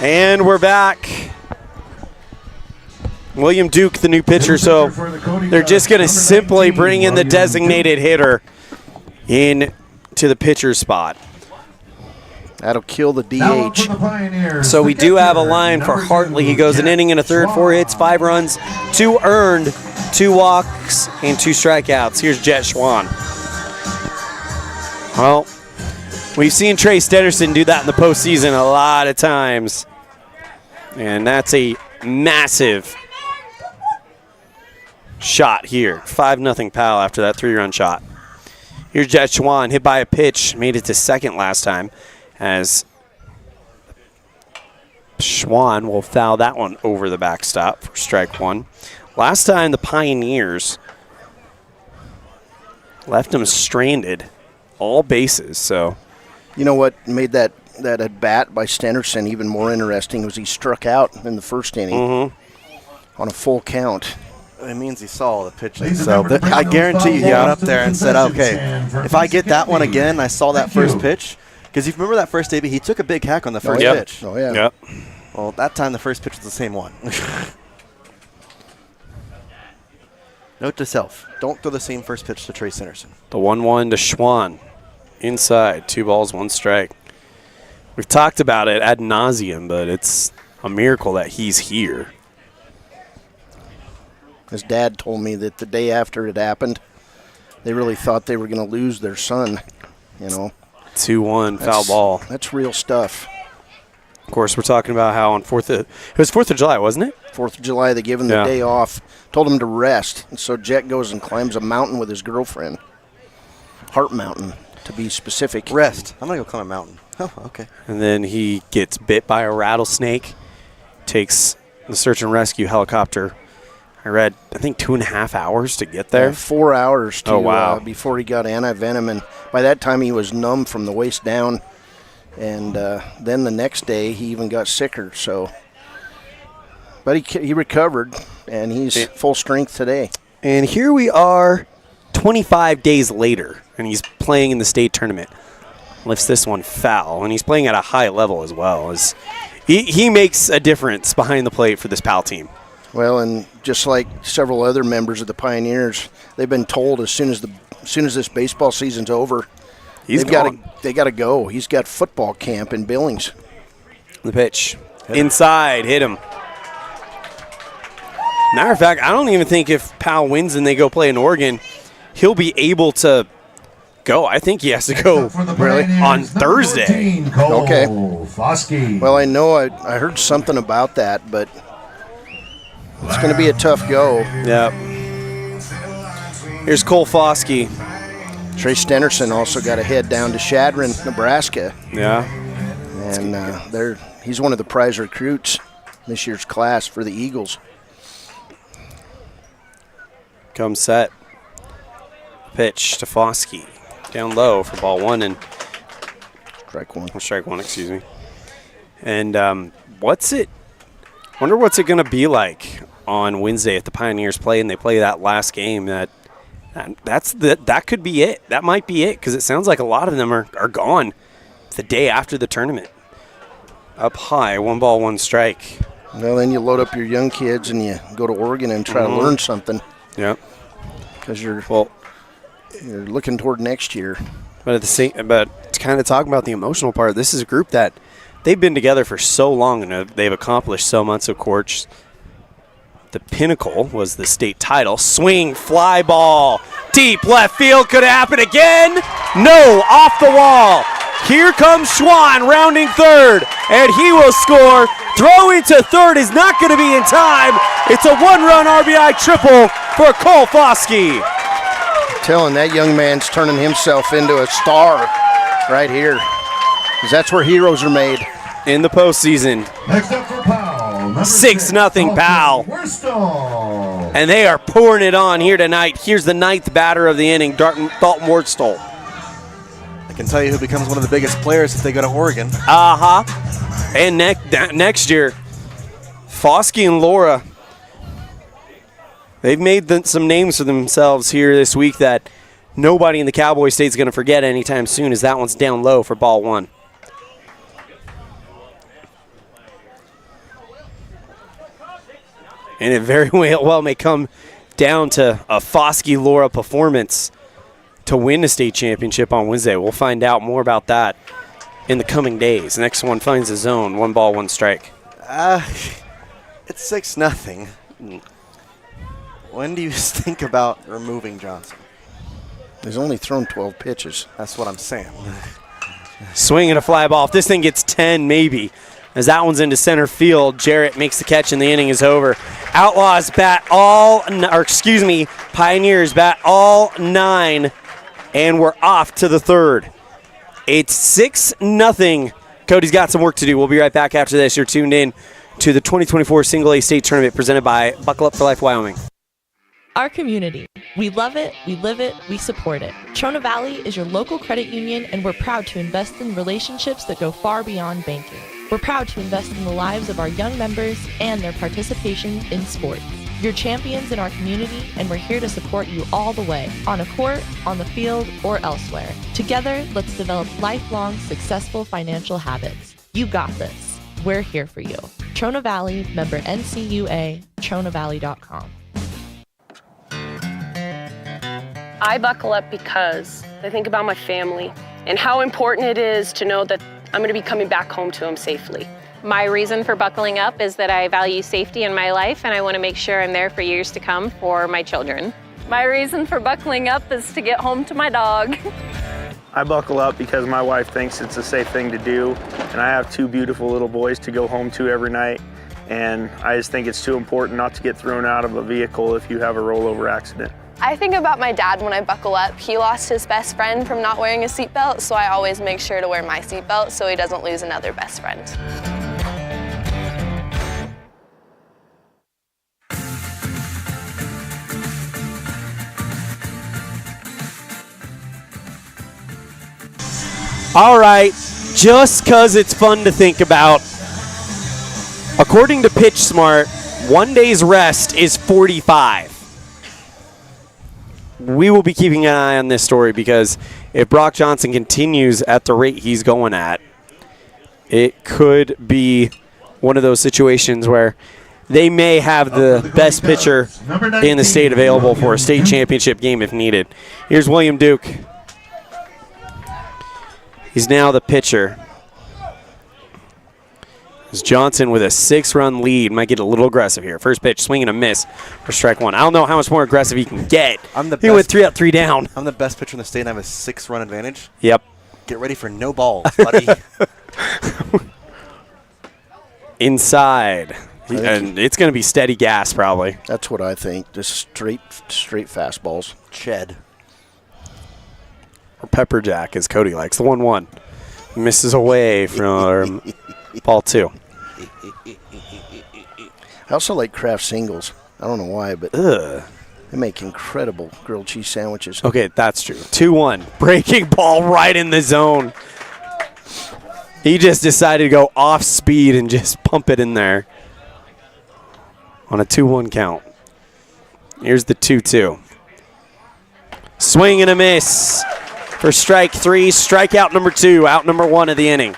And we're back. William Duke, the new pitcher, so they're just going to simply bring in the designated hitter in to the pitcher spot. That'll kill the DH. So we do have a line for Hartley. He goes an inning and a third, 4 hits, 5 runs, 2 earned, 2 walks, and 2 strikeouts. Here's Jet Schwan. Well, we've seen Trey Stederson do that in the postseason a lot of times. And that's a massive shot here. 5-0 Powell after that 3-run shot. Here's Jet Schwan, hit by a pitch, made it to second last time, as Schwan will foul that one over the backstop for strike 1. Last time the Pioneers left him stranded, all bases. So, you know what made that at bat by Stenderson even more interesting was he struck out in the first inning on a full count. It means he saw the pitch. So I guarantee you he went up there and said, okay, if I get that one again, I saw that first pitch. Because if you remember that first debut, he took a big hack on the first pitch. Oh, yeah. Yep. Well, that time the first pitch was the same one. Note to self, don't throw the same first pitch to Trey Stenderson. The 1-1 to Schwan. Inside, 2 balls, 1 strike. We've talked about it ad nauseum, but it's a miracle that he's here. His dad told me that the day after it happened, they really thought they were going to lose their son, you know. 2-1 foul ball. That's real stuff. Of course, we're talking about how on it was 4th of July, wasn't it? 4th of July, they gave him the day off, told him to rest. And so Jet goes and climbs a mountain with his girlfriend. Heart Mountain, to be specific. Rest. I'm going to go climb a mountain. Oh, okay. And then he gets bit by a rattlesnake, takes the search and rescue helicopter. I read, I think 2.5 hours to get there. 4 hours before he got anti-venom. And by that time, he was numb from the waist down. And then the next day, he even got sicker. So, but he recovered, and he's full strength today. And here we are 25 days later, and he's playing in the state tournament. Lifts this one foul, and he's playing at a high level as well. He makes a difference behind the plate for this PAL team. Well, and just like several other members of the Pioneers, they've been told as soon as this baseball season's over, they got to go. He's got football camp in Billings. The pitch. Inside. Hit him. Matter of fact, I don't even think if Powell wins and they go play in Oregon, he'll be able to go. I think he has to go on Thursday. Okay. Well, I know I heard something about that, but it's going to be a tough go. Yeah. Here's Cole Foskey. Trey Stenerson also got to head down to Chadron, Nebraska. Yeah. And he's one of the prize recruits this year's class for the Eagles. Come set. Pitch to Foskey. Down low for ball one and strike one, excuse me. And wonder what's it going to be like on Wednesday if the Pioneers play and they play that last game. That could be it. That might be it because it sounds like a lot of them are gone the day after the tournament. Up high, 1 ball, 1 strike. Well, then you load up your young kids and you go to Oregon and try to learn something. Yeah. Because you're looking toward next year. But to kind of talk about the emotional part, this is a group that they've been together for so long and they've accomplished so much. Of course, the pinnacle was the state title. Swing, fly ball, deep left field. Could it happen again? No, off the wall. Here comes Schwann rounding third, and he will score. Throw into third is not going to be in time. It's a 1-run RBI triple for Cole Foskey. Telling that young man's turning himself into a star right here, because that's where heroes are made. In the postseason. Next up for Powell. 6-0 Powell. And they are pouring it on here tonight. Here's the 9th batter of the inning, Dalton Wardstall. I can tell you who becomes one of the biggest players if they go to Oregon. And next year, Foskey and Laura, they've made some names for themselves here this week that nobody in the Cowboy State is going to forget anytime soon, as that one's down low for ball 1. And it very well may come down to a Foskey-Laura performance to win the state championship on Wednesday. We'll find out more about that in the coming days. Next one finds a zone, 1 ball, 1 strike. It's 6-0. When do you think about removing Johnson? He's only thrown 12 pitches. That's what I'm saying. Swing and a fly ball. If this thing gets 10, maybe. As that one's into center field, Jarrett makes the catch and the inning is over. Pioneers bat all 9, and we're off to the 3rd. It's 6-0. Cody's got some work to do. We'll be right back after this. You're tuned in to the 2024 Single A State Tournament presented by Buckle Up for Life Wyoming. Our community. We love it, we live it, we support it. Trona Valley is your local credit union, and we're proud to invest in relationships that go far beyond banking. We're proud to invest in the lives of our young members and their participation in sports. You're champions in our community, and we're here to support you all the way, on a court, on the field, or elsewhere. Together, let's develop lifelong, successful financial habits. You got this. We're here for you. Trona Valley, member NCUA, TronaValley.com. I buckle up because I think about my family and how important it is to know that I'm going to be coming back home to them safely. My reason for buckling up is that I value safety in my life, and I want to make sure I'm there for years to come for my children. My reason for buckling up is to get home to my dog. I buckle up because my wife thinks it's a safe thing to do, and I have 2 beautiful little boys to go home to every night, and I just think it's too important not to get thrown out of a vehicle if you have a rollover accident. I think about my dad when I buckle up. He lost his best friend from not wearing a seatbelt, so I always make sure to wear my seatbelt so he doesn't lose another best friend. All right, just because it's fun to think about, according to PitchSmart, 1 day's rest is 45. We will be keeping an eye on this story because if Brock Johnson continues at the rate he's going at, it could be one of those situations where they may have the best pitcher in the state available for a state championship game if needed. Here's William Duke. He's now the pitcher. As Johnson with a 6-run lead might get a little aggressive here. First pitch, swing and a miss for strike one. I don't know how much more aggressive he can get. He went 3 up, 3 down. I'm the best pitcher in the state, and I have a 6-run advantage. Yep. Get ready for no balls, buddy. Inside. And it's going to be steady gas, probably. That's what I think. Just straight fastballs. Ched. Or pepper jack, as Cody likes. The 1-1. Misses away from ball 2. I also like Kraft singles. I don't know why, but they make incredible grilled cheese sandwiches. Okay, that's true. 2-1. Breaking ball right in the zone. He just decided to go off speed and just pump it in there on a 2-1 count. Here's the 2-2. Swing and a miss for strike 3. Strikeout number 2. Out number 1 of the inning.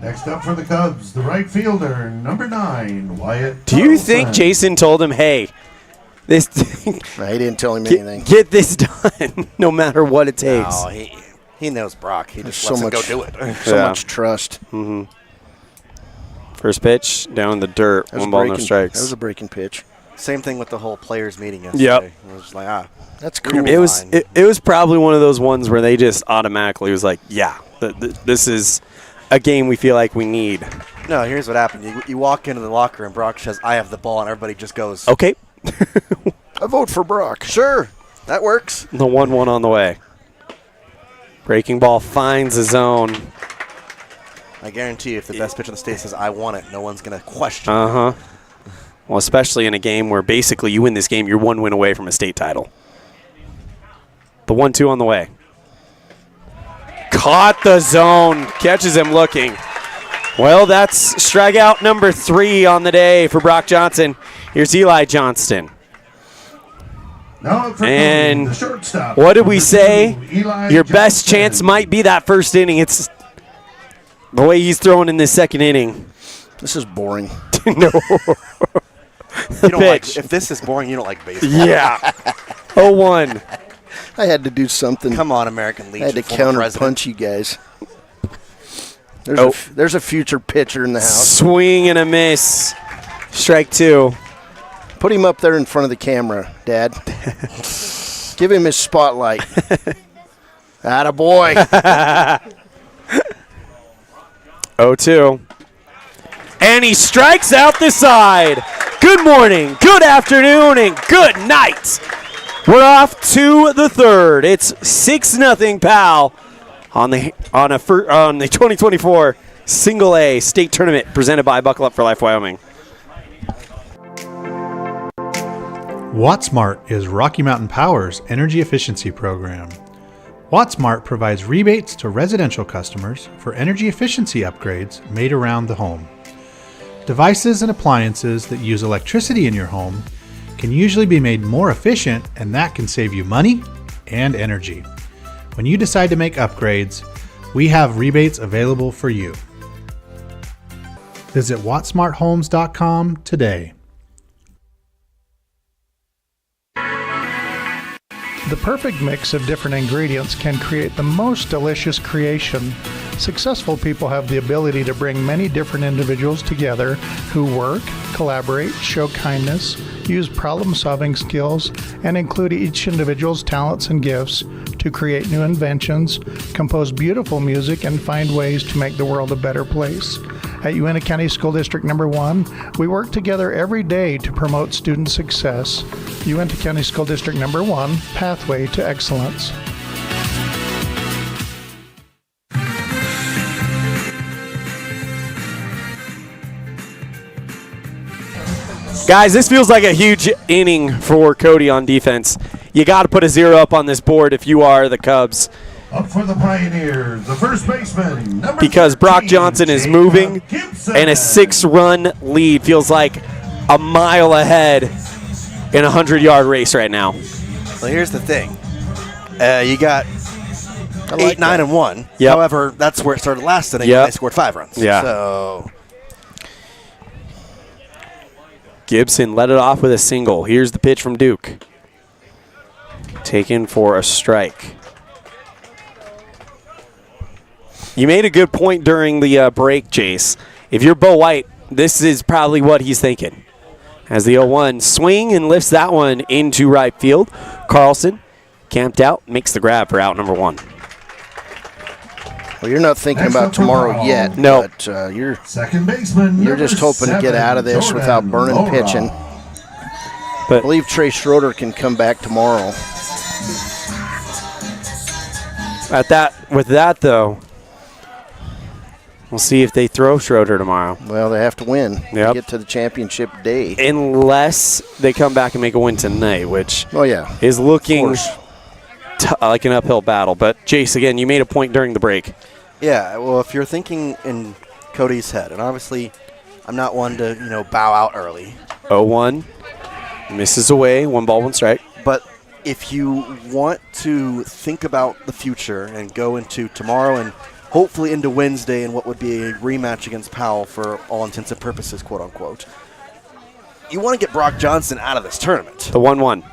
Next up for the Cubs, the right fielder, number 9, Wyatt. Do you think Jason told him, hey, this thing, he didn't tell him anything. Get this done, no matter what it takes. No, he knows Brock. He just so lets him much, go do it. So much trust. Mm-hmm. First pitch, down in the dirt. 1 ball, no strikes. That was a breaking pitch. Same thing with the whole players meeting yesterday. Yep. It was like, that's cool. It was probably one of those ones where they just automatically was like, yeah, this is a game we feel like we need. No, here's what happened. You walk into the locker and Brock says, I have the ball, and everybody just goes, okay. I vote for Brock. Sure, that works. The 1-1 on the way. Breaking ball finds the zone. I guarantee you, if the best pitcher in the state says, I want it, no one's going to question it. Uh-huh. Well, especially in a game where basically you win this game, you're 1 win away from a state title. The 1-2 on the way. Caught the zone. Catches him looking. Well, that's strikeout number 3 on the day for Brock Johnson. Here's Eli Johnston. And what did we say? Your best chance might be that first inning. It's the way he's throwing in this second inning. This is boring. No. You don't like, if this is boring, you don't like baseball. Yeah. 0-1. I had to do something. Come on, American Legion. I had to counter-punch you guys. There's a future pitcher in the house. Swing and a miss. Strike 2. Put him up there in front of the camera, Dad. Give him his spotlight. Attaboy. 0-2. And he strikes out the side. Good morning, good afternoon, and good night. We're off to the third. It's 6-0 Powell on the 2024 Single A State Tournament presented by Buckle Up for Life Wyoming. WattSmart is Rocky Mountain Power's energy efficiency program. WattSmart provides rebates to residential customers for energy efficiency upgrades made around the home. Devices and appliances that use electricity in your home can usually be made more efficient, and that can save you money and energy. When you decide to make upgrades, we have rebates available for you. Visit wattsmarthomes.com today. The perfect mix of different ingredients can create the most delicious creation. Successful people have the ability to bring many different individuals together who work, collaborate, show kindness, use problem-solving skills, and include each individual's talents and gifts to create new inventions, compose beautiful music, and find ways to make the world a better place. At Uintah County School District No. 1, we work together every day to promote student success. Uintah County School District No. 1, Pathway to Excellence. Guys, this feels like a huge inning for Cody on defense. You got to put a 0 up on this board if you are the Cubs. Up for the Pioneers, the first baseman, number Because 13, Brock Johnson is moving, and a 6-run lead feels like a mile ahead in a 100-yard race right now. Well, here's the thing. You got 8, 9, and 1. Yep. However, that's where it started last inning, and they scored 5 runs. Yeah. So Gibson let it off with a single. Here's the pitch from Duke. Taken for a strike. You made a good point during the break, Jace. If you're Bo White, this is probably what he's thinking. As the 0-1 swing and lifts that one into right field. Carlson, camped out, makes the grab for out number 1. Well, you're not thinking about tomorrow yet. No. But you're second baseman. You're just hoping to get out of this without burning pitching. But I believe Trey Schroeder can come back tomorrow. With that, though, we'll see if they throw Schroeder tomorrow. Well, they have to win to get to the championship day. Unless they come back and make a win tonight, which is looking like an uphill battle. But, Jace, again, you made a point during the break. Yeah, well, if you're thinking in Cody's head, and obviously I'm not one to, bow out early. 0-1, misses away, 1 ball, 1 strike. But if you want to think about the future and go into tomorrow and hopefully into Wednesday and what would be a rematch against Powell for all intents and purposes, quote unquote, you want to get Brock Johnson out of this tournament. The 1-1.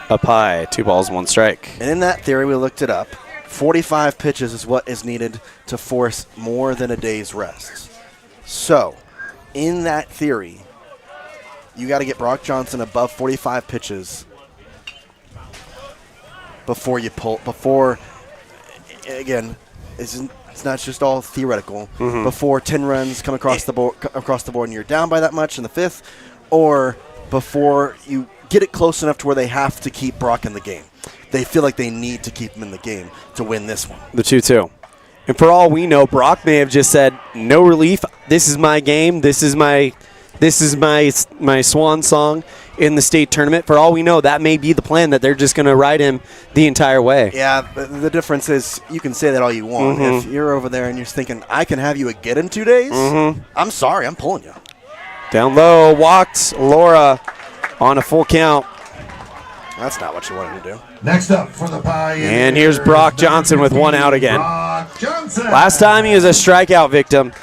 Up high, 2 balls, 1 strike. And in that theory, we looked it up. 45 pitches is what is needed to force more than a day's rest. So, in that theory, you got to get Brock Johnson above 45 pitches before, again, it's not just all theoretical, before 10 runs come across the board and you're down by that much in the 5th, or before you get it close enough to where they have to keep Brock in the game. They feel like they need to keep him in the game to win this one. The 2-2. And for all we know, Brock may have just said, no relief, this is my game, this is my swan song in the state tournament. For all we know, that may be the plan, that they're just going to ride him the entire way. Yeah, but the difference is you can say that all you want. If you're over there and you're thinking, I can have you again in 2 days, I'm sorry, I'm pulling you. Down low, walked Laura on a full count. That's not what you wanted to do. Next up for the Pioneers. And here's Brock Johnson with 1 out again. Last time he was a strikeout victim.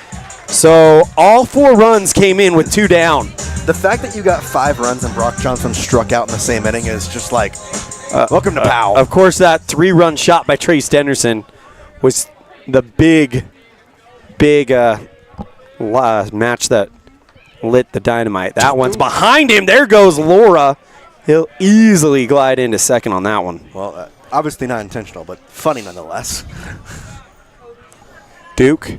So all 4 runs came in with 2 down. The fact that you got 5 runs and Brock Johnson struck out in the same inning is just like, welcome to Powell. Of course, that 3-run shot by Trace Denderson was the big match that lit the dynamite. That one's behind him. There goes Laura. He'll easily glide into second on that one. Well, obviously not intentional, but funny nonetheless. Duke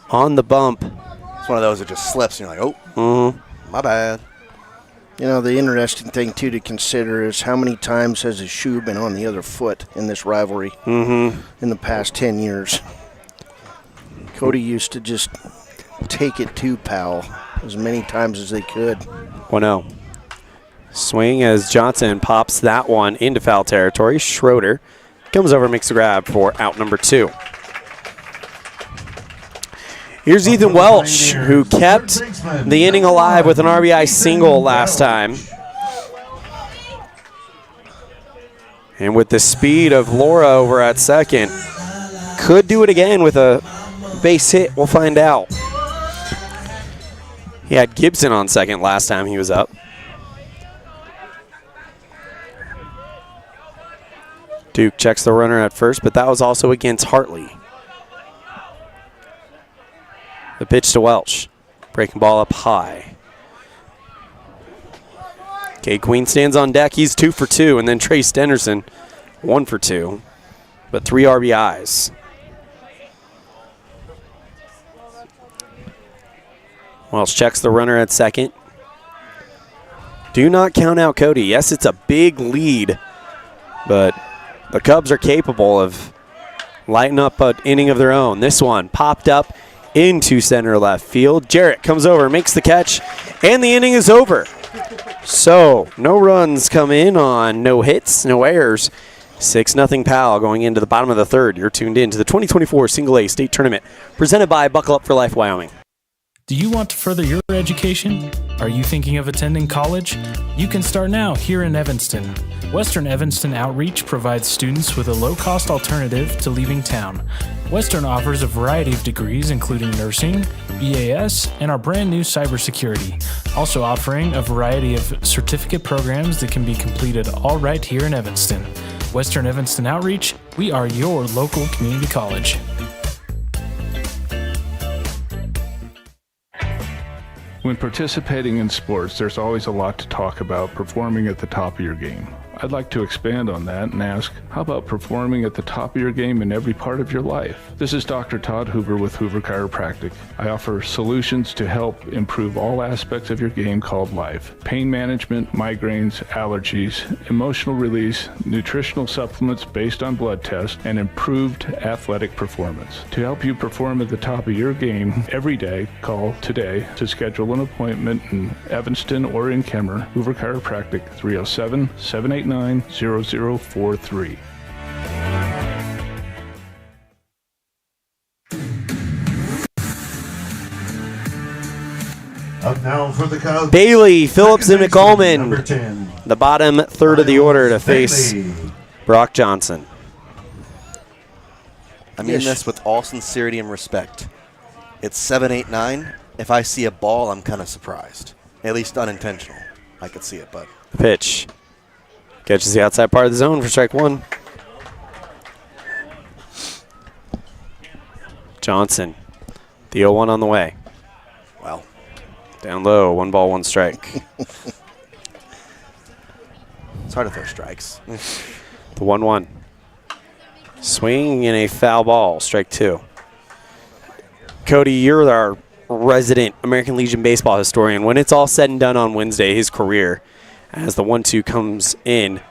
on the bump. It's one of those that just slips, and you're like, my bad. The interesting thing, too, to consider is how many times has his shoe been on the other foot in this rivalry in the past 10 years. Cody used to just take it to Powell as many times as they could. 1-0. Swing as Johnson pops that one into foul territory. Schroeder comes over and makes the grab for out number 2. Here's Ethan Welch, who kept the inning alive with an RBI single last time. And with the speed of Laura over at second, could do it again with a base hit. We'll find out. He had Gibson on second last time he was up. Duke checks the runner at first, but that was also against Hartley. The pitch to Welch. Breaking ball up high. Okay, Queen stands on deck. He's 2 for 2. And then Trace Denderson, 1 for 2. But 3 RBIs. Welch checks the runner at second. Do not count out Cody. Yes, it's a big lead, but the Cubs are capable of lighting up an inning of their own. This one popped up into center left field. Jarrett comes over, makes the catch, and the inning is over. So no runs come in on no hits, no errors. 6-0 Powell going into the bottom of the third. You're tuned in to the 2024 Single A State Tournament presented by Buckle Up for Life Wyoming. Do you want to further your education? Are you thinking of attending college? You can start now here in Evanston. Western Evanston Outreach provides students with a low-cost alternative to leaving town. Western offers a variety of degrees including nursing, EAS, and our brand new cybersecurity. Also offering a variety of certificate programs that can be completed all right here in Evanston. Western Evanston Outreach, we are your local community college. When participating in sports, there's always a lot to talk about performing at the top of your game. I'd like to expand on that and ask, how about performing at the top of your game in every part of your life? This is Dr. Todd Hoover with Hoover Chiropractic. I offer solutions to help improve all aspects of your game called life. Pain management, migraines, allergies, emotional release, nutritional supplements based on blood tests, and improved athletic performance. To help you perform at the top of your game every day, call today to schedule an appointment in Evanston or in Kemmer. Hoover Chiropractic, 307-789-0043. Up now for the Cubs. Bailey, Phillips, and Number McCollman, 10. the bottom third of the order to face Brock Johnson. I mean this with all sincerity and respect. It's 7-8-9. If I see a ball, I'm kind of surprised. At least unintentional. I could see it, but. Pitch. Catches the outside part of the zone for strike one. Johnson. The 0-1 on the way. Well. Down low, 1 ball, 1 strike. It's hard to throw strikes. The 1-1. Swinging in a foul ball, strike 2. Cody, you're our resident American Legion baseball historian. When it's all said and done on Wednesday, his career, as the 1-2 comes in,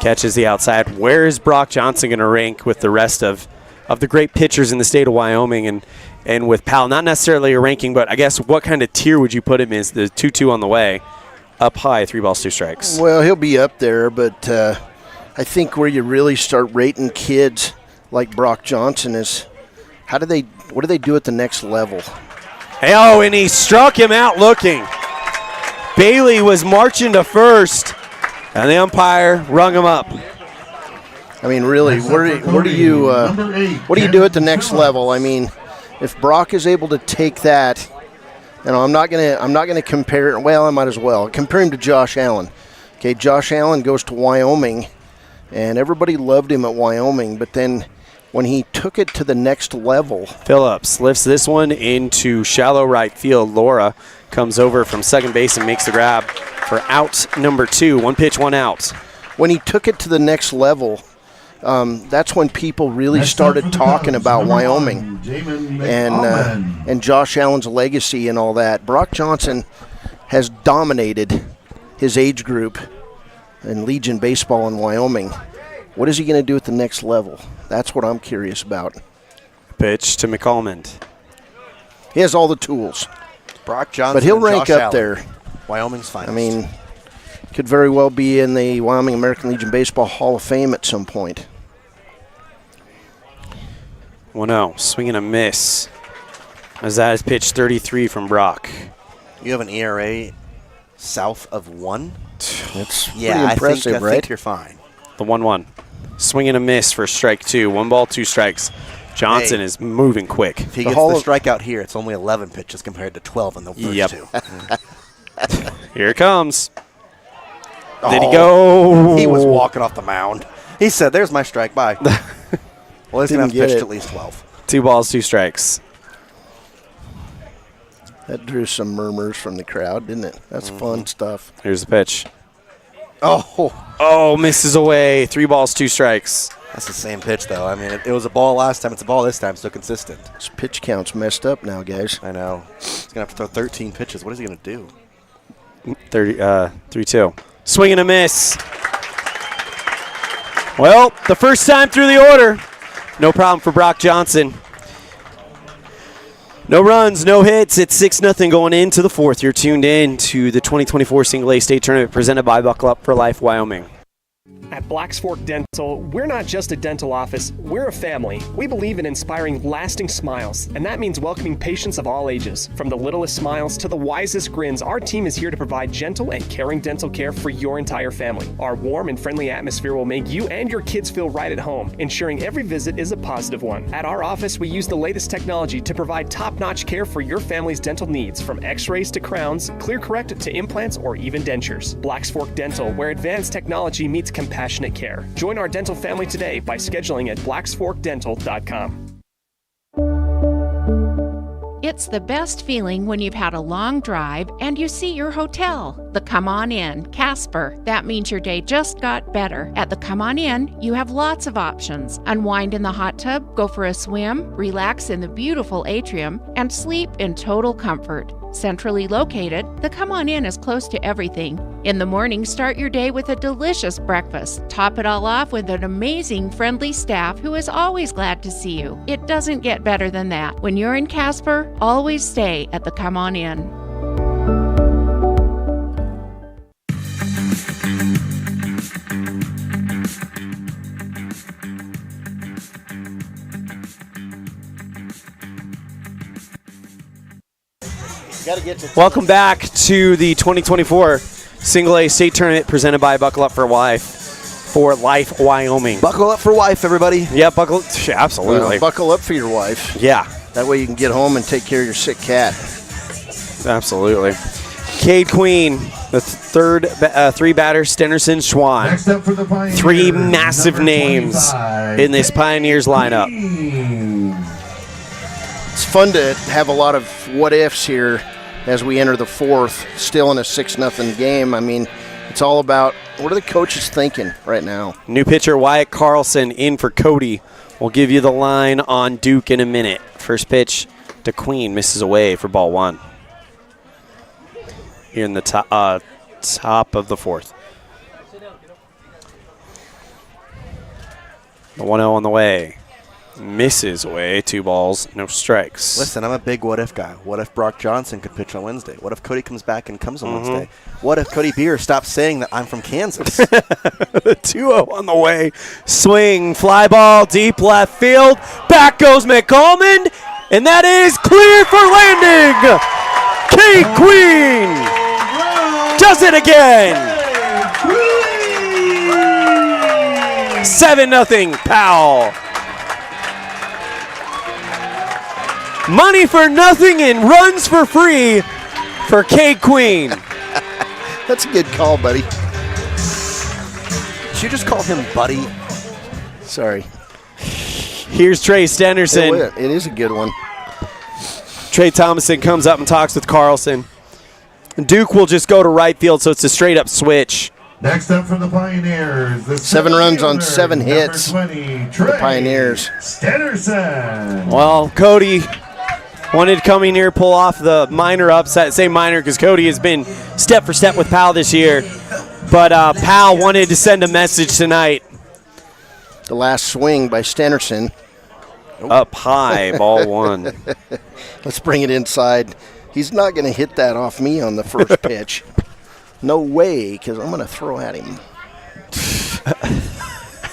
catches the outside. Where is Brock Johnson going to rank with the rest of the great pitchers in the state of Wyoming and with Powell? Not necessarily a ranking, but I guess what kind of tier would you put him in? Is the 2-2 on the way up high, 3 balls, 2 strikes? Well, he'll be up there, but I think where you really start rating kids like Brock Johnson is what do they do at the next level? Oh, and he struck him out looking. Bailey was marching to first, and the umpire rung him up. I mean, really, what do you do at the next level? I mean, if Brock is able to take that, I'm not gonna compare it. Well, I might as well compare him to Josh Allen. Okay, Josh Allen goes to Wyoming, and everybody loved him at Wyoming, but then when he took it to the next level. Phillips lifts this one into shallow right field. Laura comes over from second base and makes the grab for out number 2. 1 pitch, 1 out. When he took it to the next level, that's when people really started talking about Wyoming and Josh Allen's legacy and all that. Brock Johnson has dominated his age group in Legion baseball in Wyoming. What is he going to do at the next level? That's what I'm curious about. Pitch to McCallman. He has all the tools. Brock Johnson, but he'll rank Josh up Allen, there. Wyoming's finest. I mean, could very well be in the Wyoming American Legion Baseball Hall of Fame at some point. 1-0, swing and a miss. As that is pitch 33 from Brock. You have an ERA south of 1? That's yeah, pretty impressive, I think you're fine. The 1-1. Swing and a miss for strike 2. 1 ball, 2 strikes. Johnson is moving quick. If he gets the strikeout here, it's only 11 pitches compared to 12 in the first 2. Here it comes. Did he go? He was walking off the mound. He said, there's my strike, bye. Well, he's going to have pitched at least 12. 2 balls, 2 strikes. That drew some murmurs from the crowd, didn't it? That's fun stuff. Here's the pitch. Oh, misses away. 3 balls, 2 strikes. That's the same pitch, though. I mean, it was a ball last time. It's a ball this time, so consistent. His pitch count's messed up now, guys. I know. He's going to have to throw 13 pitches. What is he going to do? 3-2. Swing and a miss. Well, the first time through the order. No problem for Brock Johnson. No runs, no hits. It's 6-0 going into the 4th. You're tuned in to the 2024 Single A State Tournament presented by Buckle Up for Life Wyoming. At Blacks Fork Dental, we're not just a dental office, we're a family. We believe in inspiring lasting smiles, and that means welcoming patients of all ages. From the littlest smiles to the wisest grins, our team is here to provide gentle and caring dental care for your entire family. Our warm and friendly atmosphere will make you and your kids feel right at home, ensuring every visit is a positive one. At our office, we use the latest technology to provide top-notch care for your family's dental needs, from x-rays to crowns, clear correct to implants, or even dentures. Blacks Fork Dental, where advanced technology meets compassionate care. Join our dental family today by scheduling at blacksforkdental.com. It's the best feeling when you've had a long drive and you see your hotel, the Come On Inn, Casper. That means your day just got better. At the Come On Inn, you have lots of options. Unwind in the hot tub, go for a swim, relax in the beautiful atrium, and sleep in total comfort. Centrally located, the Come On Inn is close to everything. In the morning, start your day with a delicious breakfast. Top it all off with an amazing, friendly staff who is always glad to see you. It doesn't get better than that. When you're in Casper, always stay at the Come On Inn. Welcome back to the 2024 Single A State Tournament presented by Buckle Up for Life Wyoming. Buckle up for wife, everybody. Yeah, buckle. Absolutely. Well, buckle up for your wife. Yeah. That way you can get home and take care of your sick cat. Absolutely. Cade Queen, the third, three batters, Stenderson, Schwann. Next up for the Pioneers, three massive names in this Pioneers lineup. It's fun to have a lot of what ifs here as we enter the fourth, still in a 6-0 game. I mean, it's all about what are the coaches thinking right now. New pitcher Wyatt Carlson in for Cody. We'll give you the line on Duke in a minute. First pitch to Queen, misses away for ball one. Here in the top of the fourth. The 1-0 on the way. Misses away, 2 balls, no strikes. Listen, I'm a big what-if guy. What if Brock Johnson could pitch on Wednesday? What if Cody comes back and comes on Wednesday? What if Cody Beer stops saying that I'm from Kansas? 2-0 on the way. Swing, fly ball, deep left field. Back goes McCollman, and that is clear for landing. Cade Queen does it again. 7-0 Powell. Money for nothing and runs for free for Cade Queen. That's a good call, buddy. Did you just call him buddy? Sorry. Here's Trey Stenderson. It is a good one. Trey Thomason comes up and talks with Carlson. Duke will just go to right field, so it's a straight-up switch. Next up for the Pioneers, the 7 runs on 7 hits 20, for the Pioneers. Stenderson. Well, Cody wanted to come in here, pull off the minor upset. Say minor because Cody has been step for step with Powell this year. But Powell wanted to send a message tonight. The last swing by Stenderson. Up high, ball one. Let's bring it inside. He's not going to hit that off me on the first pitch. No way, because I'm going to throw at him.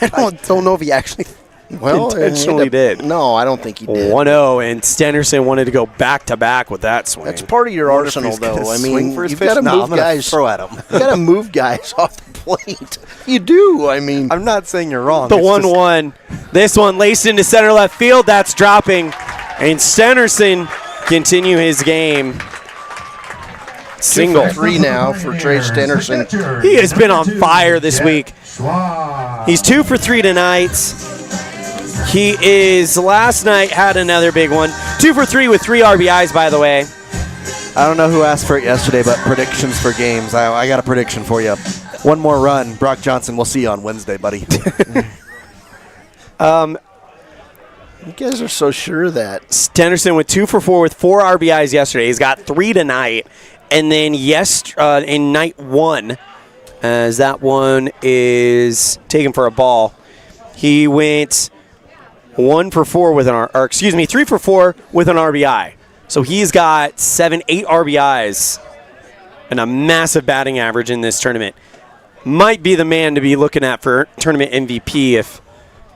I don't know if he actually intentionally did. No, I don't think he did. 1-0, and Stenderson wanted to go back-to-back with that swing. That's part of your arsenal, though. I mean, you've got to move guys. Throw at him. You got to move guys off the plate. You do. I mean, I'm not saying you're wrong. The 1-1. This one laced into center left field. That's dropping. And Stenderson continue his game. Single. 3 now for Trey Stenderson. He has been on fire this week. He's 2 for 3 tonight. He is, last night, had another big one. 2 for 3 with 3 RBIs, by the way. I don't know who asked for it yesterday, but predictions for games. I got a prediction for you. One more run. Brock Johnson, we'll see you on Wednesday, buddy. You guys are so sure of that. Stenderson with 2 for 4 with 4 RBIs yesterday. He's got 3 tonight. And then in night 1, as that one is taken for a ball, he went 3 for 4 with an RBI. So he's got 8 RBIs and a massive batting average in this tournament. Might be the man to be looking at for tournament MVP if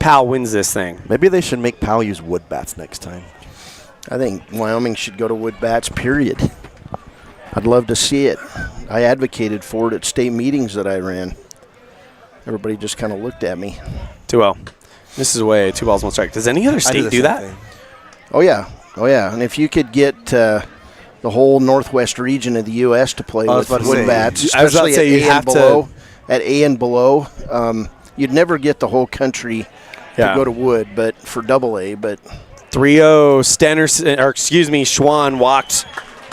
Powell wins this thing. Maybe they should make Powell use wood bats next time. I think Wyoming should go to wood bats, period. I'd love to see it. I advocated for it at state meetings that I ran. Everybody just kind of looked at me. 2-0. This is away, 2 balls, 1 strike. Does any other state do that? Oh, yeah. And if you could get the whole northwest region of the U.S. to play with wood bats, especially at A and below, at A and below, you'd never get the whole country to go to Wood, but for AA. But 3-0 Schwann walked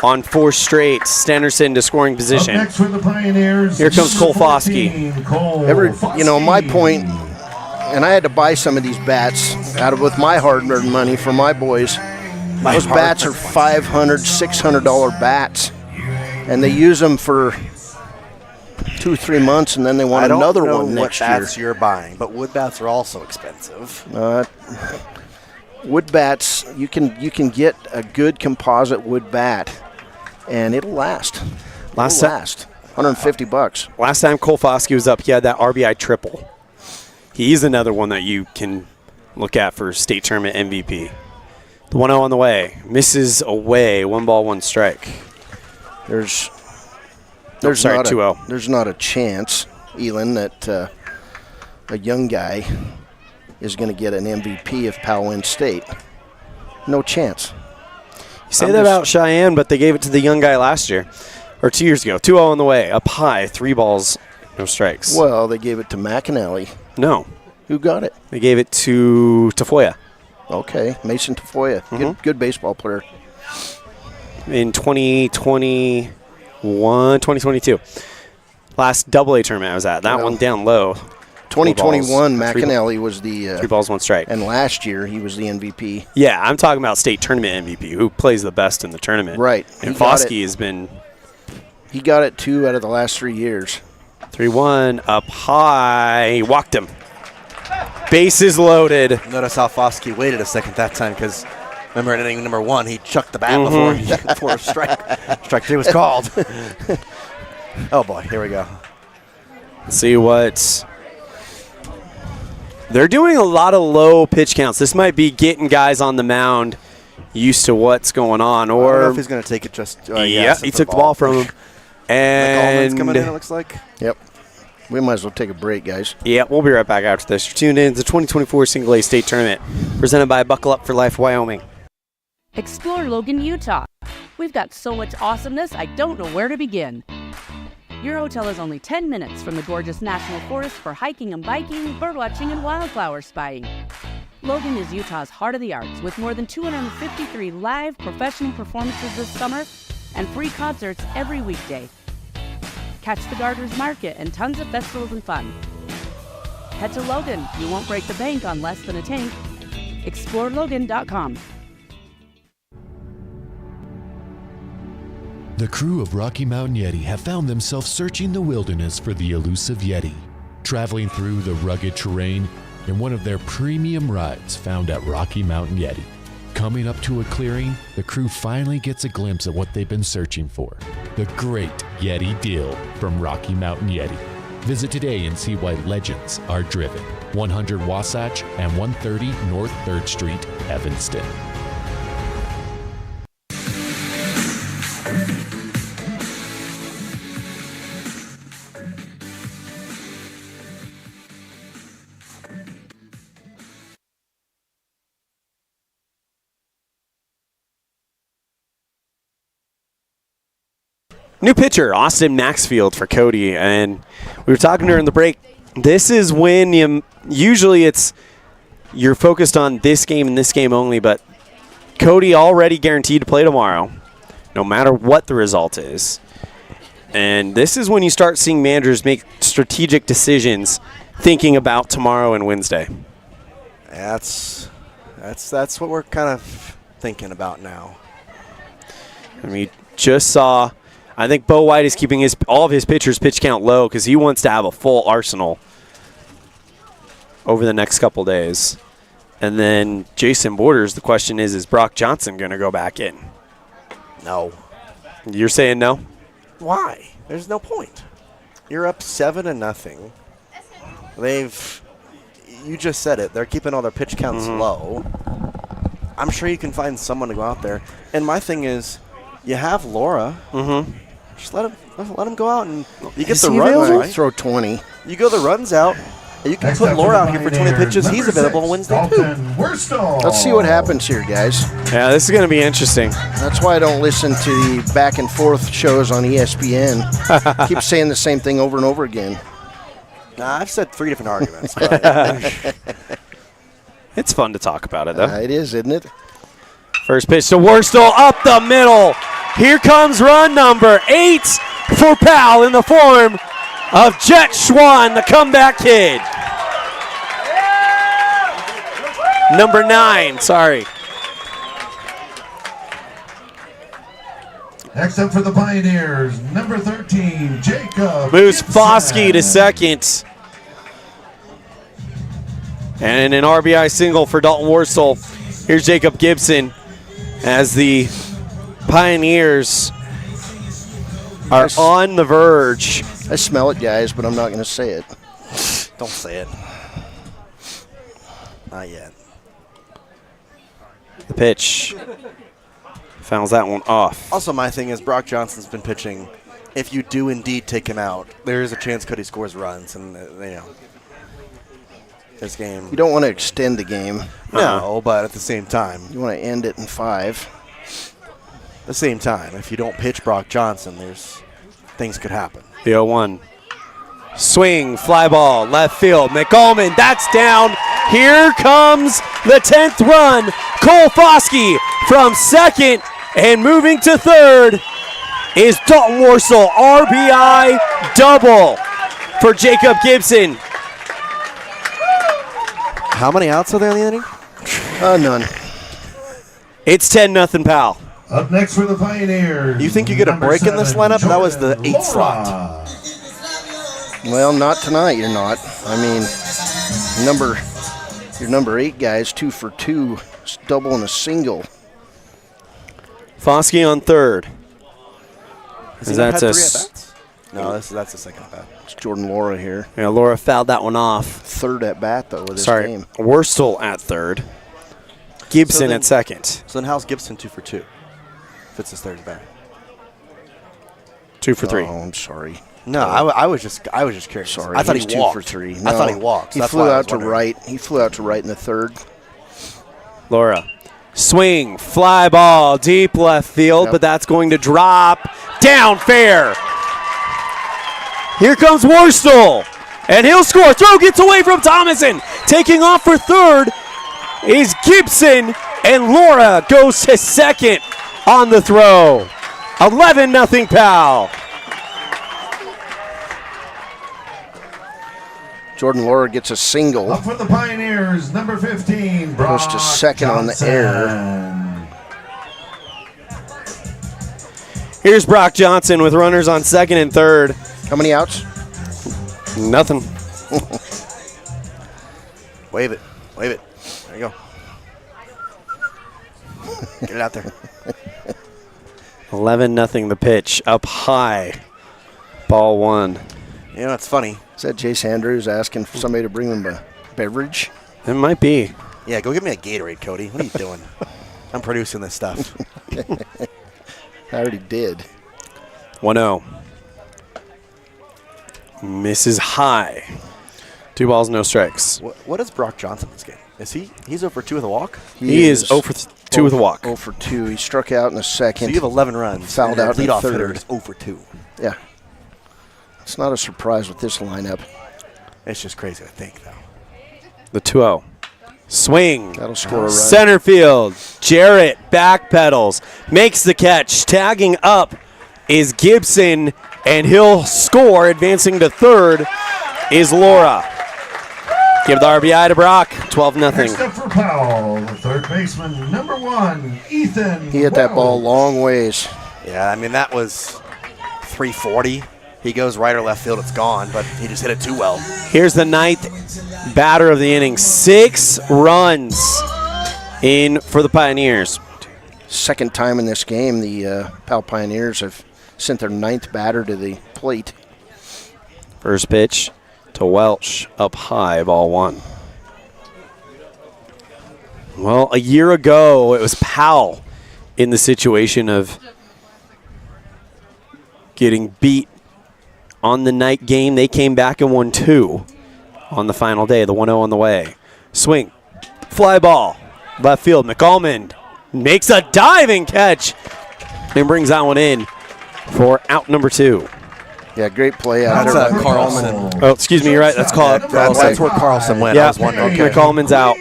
on 4 straight. Stennerson to scoring position. Up next for the Pioneers. Here comes Cole Foskey. My point, and I had to buy some of these bats with my hard-earned money for my boys. Those bats are $500, $600 bats, and they use them for 2-3 months, and then they want another one next year. I don't know what bats you're buying, but wood bats are also expensive. Wood bats, you can get a good composite wood bat, and it'll last. Last $150. Last time Cole Foskey was up, he had that RBI triple. He's another one that you can look at for state tournament MVP. The 1-0 on the way. Misses away. 1 ball, 1 strike. There's 2-0. There's not a chance, Elan, that a young guy is going to get an MVP if Powell wins state. No chance. You say that about Cheyenne, but they gave it to the young guy last year, or 2 years ago. 2-0 on the way. Up high. 3 balls, no strikes. Well, they gave it to McAnally. No. Who got it? They gave it to Tafoya. Okay, Mason Tafoya. Good baseball player. In 2022. Last AA tournament I was at. That one down low. 2021, McAnally was the 3 balls, 1 strike. And last year he was the MVP. Yeah, I'm talking about state tournament MVP, who plays the best in the tournament. Right. And Foskey has been. He got it 2 out of the last 3 years. 3-1 up high. He walked him. Bases loaded. Notice how Foskey waited a second that time because remember in inning number 1 he chucked the bat before strike 3 was called. Oh boy, here we go. Let's see what. They're doing a lot of low pitch counts. This might be getting guys on the mound used to what's going on. Or I don't know if he's going to take it just. He took the ball from him. And coming in, it looks like. Yep. We might as well take a break, guys. Yeah, we'll be right back after this. You're tuned in to the 2024 Single A State Tournament, presented by Buckle Up for Life Wyoming. Explore Logan, Utah. We've got so much awesomeness, I don't know where to begin. Your hotel is only 10 minutes from the gorgeous National Forest for hiking and biking, birdwatching, and wildflower spying. Logan is Utah's heart of the arts, with more than 253 live professional performances this summer and free concerts every weekday. Catch the Gardeners Market and tons of festivals and fun. Head to Logan. You won't break the bank on less than a tank. ExploreLogan.com. The crew of Rocky Mountain Yeti have found themselves searching the wilderness for the elusive Yeti, traveling through the rugged terrain in one of their premium rides found at Rocky Mountain Yeti. Coming up to a clearing, the crew finally gets a glimpse at what they've been searching for, the great Yeti deal from Rocky Mountain Yeti. Visit today and see why legends are driven. 100 Wasatch and 130 North 3rd Street, Evanston. New pitcher, Austin Maxfield for Cody, and we were talking during the break. This is when you're focused on this game and this game only, but Cody already guaranteed to play tomorrow, no matter what the result is. And this is when you start seeing managers make strategic decisions thinking about tomorrow and Wednesday. That's what we're kind of thinking about now. I mean, just saw. I think Bo White is keeping all of his pitchers' pitch count low because he wants to have a full arsenal over the next couple days. And then Jason Borders, the question is Brock Johnson going to go back in? No. You're saying no? Why? There's no point. You're up 7-0. You just said it. They're keeping all their pitch counts low. I'm sure you can find someone to go out there. And my thing is, you have Laura. Just let him go out and you get the runs right. Throw 20. You go the runs out. You can put Laura out here for 20 pitches. He's available on Wednesday too. Let's see what happens here, guys. Yeah, this is going to be interesting. That's why I don't listen to the back and forth shows on ESPN. Keep saying the same thing over and over again. Nah, I've said 3 different arguments. But It's fun to talk about it, though. It is, isn't it? First pitch to Worstel up the middle. Here comes run number 8 for Powell in the form of Jet Schwan, the comeback kid. Number 9, sorry. Next up for the Pioneers, number 13, Jacob Moves Gibson. Foskey to second. And an RBI single for Dalton Worstel. Here's Jacob Gibson as the Pioneers are on the verge. I smell it, guys, but I'm not going to say it. don't say it. Not yet. The pitch fouls that one off. Also, my thing is Brock Johnson's been pitching. If you do indeed take him out, there is a chance Cody scores runs, and this game. You don't want to extend the game. No, but at the same time, you want to end it in 5. At the same time, if you don't pitch Brock Johnson, there's things could happen. The 0-1. Swing, fly ball, left field. McCollman, that's down. Here comes the 10th run. Cole Foskey from second, and moving to third is Dalton Worstel. RBI double for Jacob Gibson. How many outs are there in the inning? None. It's 10-0 Powell. Up next for the Pioneers. You think you get a break in this lineup? That was the 8th slot. Well, not tonight. You're not. I mean, your number 8 guys 2 for 2, double and a single. Foskey on third. Has he not had 3 at-bats? No, that's the second at bat. It's Jordan Laura here. Yeah, Laura fouled that one off. Third at bat though with this game. Worstel at third. Gibson at second. So then how's Gibson 2 for 2? If it's his third at bat. 2 for 3. Oh, I'm sorry. No, I was just curious. Sorry, I thought he was he walked. 2 for 3. I thought he walked. He That's flew why I out was to wondering. right. He flew out to right in the third. Laura. Swing, fly ball, deep left field, but that's going to drop down fair. Here comes Worstel, and he'll score. Throw gets away from Thomason. Taking off for third is Gibson, and Laura goes to second on the throw. 11-0 Powell. Jordan Laura gets a single. Up for the Pioneers, number 15, Brock Goes to second Johnson. on the air. Here's Brock Johnson with runners on second and third. How many outs? Nothing. Wave it. Wave it. There you go. Get it out there. 11-0 the pitch. Up high. Ball 1. You know, it's funny. Is that Jace Andrews asking for somebody to bring them a beverage? It might be. Yeah, go give me a Gatorade, Cody. What are you doing? I'm producing this stuff. I already did. 1-0. Misses high. 2 balls, no strikes. What is Brock Johnson this game? He's 0 for 2 with a walk? He is 0 for 2 with a walk. 0 for 2. He struck out in the second. So you have 11 runs. Fouled out in the leadoff third. hitter is 0 for 2. Yeah. It's not a surprise with this lineup. It's just crazy to think, though. The 2-0. Swing. That'll score a run. Center field. Jarrett backpedals. Makes the catch. Tagging up is Gibson, and he'll score. Advancing to third is Laura. Give the RBI to Brock. 12-0. Next up for Powell, the third baseman, number 1, Ethan. He hit that ball long ways. Yeah, I mean, that was 340. He goes right or left field, it's gone, but he just hit it too well. Here's the 9th batter of the inning. 6 runs in for the Pioneers. Second time in this game, the Powell Pioneers have sent their 9th batter to the plate. First pitch to Welch, up high, ball 1. Well, a year ago, it was Powell in the situation of getting beat on the night game. They came back and won 2 on the final day, the 1-0 on the way. Swing, fly ball, left field. McCallman makes a diving catch and brings that one in for out number 2. Yeah, great play out That's there. Carlson. Oh, excuse me, you're right. That's Carlson. That's where Carlson went. Yeah, I was wondering. okay. Coleman's out.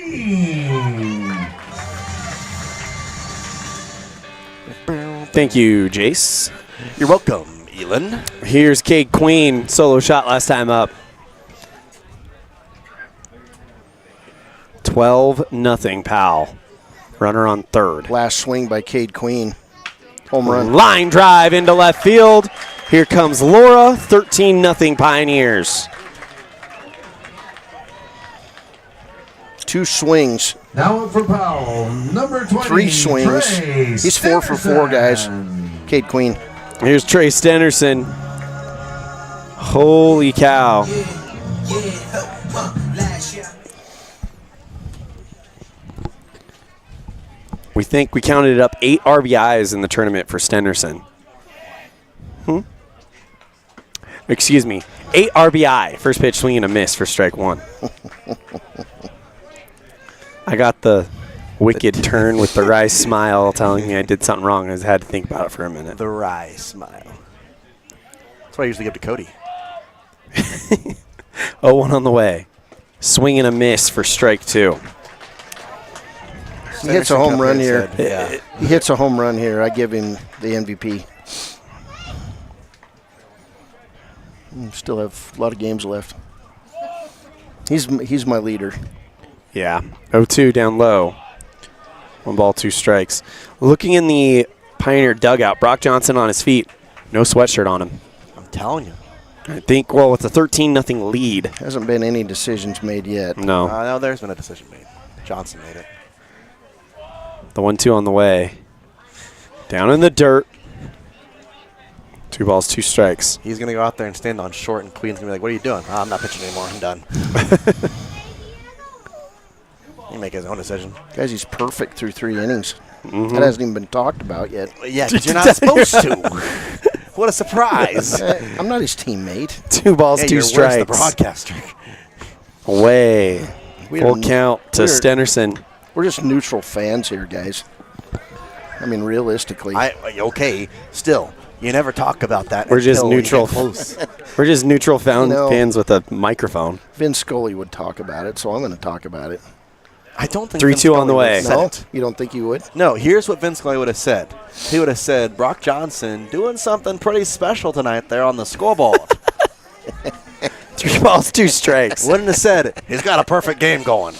Thank you, Jace. You're welcome, Elan. Here's Cade Queen. Solo shot last time up. 12-0 Powell. Runner on third. Last swing by Cade Queen. Home run. Line drive into left field. Here comes Laura. 13-0 Pioneers. 2 swings. Now up for Powell, number 20. 3 swings. Trey He's 4 for 4, guys. Cade Queen. Here's Trey Stenderson. Holy cow. We think we counted up 8 RBIs in the tournament for Stenderson. Excuse me. 8 RBI. First pitch swing and a miss for strike 1. I got the wicked turn with the wry smile telling me I did something wrong. I had to think about it for a minute. The wry smile. That's what I usually give to Cody. 0-1 on the way. Swing and a miss for strike 2. He hits a home run here. Yeah. He hits a home run here. I give him the MVP. Still have a lot of games left. He's my leader. Yeah. 0-2 down low. 1 ball, 2 strikes. Looking in the Pioneer dugout, Brock Johnson on his feet. No sweatshirt on him. I'm telling you. I think, well, it's a 13-0 lead. Hasn't been any decisions made yet. No. No, there's been a decision made. Johnson made it. The 1-2 on the way. Down in the dirt. 2 balls, 2 strikes. He's going to go out there and stand on short, and Queen's going to be like, what are you doing? Oh, I'm not pitching anymore. I'm done. He make his own decision. Guys, he's perfect through 3 innings. That hasn't even been talked about yet. Yeah, because you're not supposed to. What a surprise. I'm not his teammate. 2 balls, hey, 2 you're strikes. Worse, the broadcaster. Away. Full count to Stenderson. We're just neutral fans here, guys. I mean, realistically. Okay, still. You never talk about that. We're just neutral. Close. We're just neutral fans with a microphone. Vince Scully would talk about it, so I'm going to talk about it. I don't think 3-2 on the way. No, you don't think you would? No, here's what Vince Scully would have said. He would have said, Brock Johnson doing something pretty special tonight there on the scoreboard. 3 balls, 2 strikes. Wouldn't have said, he's got a perfect game going.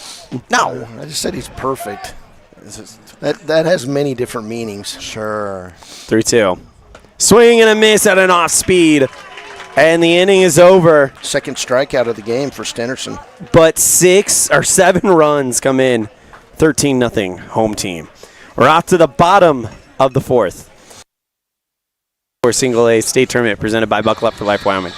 No. I just said he's perfect. That has many different meanings. Sure. 3-2. Swing and a miss at an off speed. And the inning is over. Second strikeout of the game for Stenderson. But 6 or 7 runs come in. 13-0 home team. We're off to the bottom of the 4th. For Single A State Tournament presented by Buckle Up for Life Wyoming.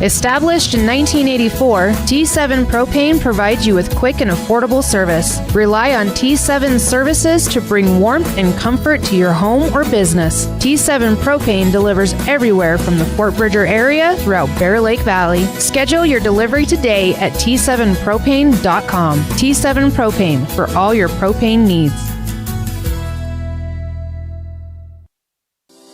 Established in 1984, T7 Propane provides you with quick and affordable service. Rely on T7 services to bring warmth and comfort to your home or business. T7 Propane delivers everywhere from the Fort Bridger area throughout Bear Lake Valley. Schedule your delivery today at T7propane.com. T7 Propane for all your propane needs.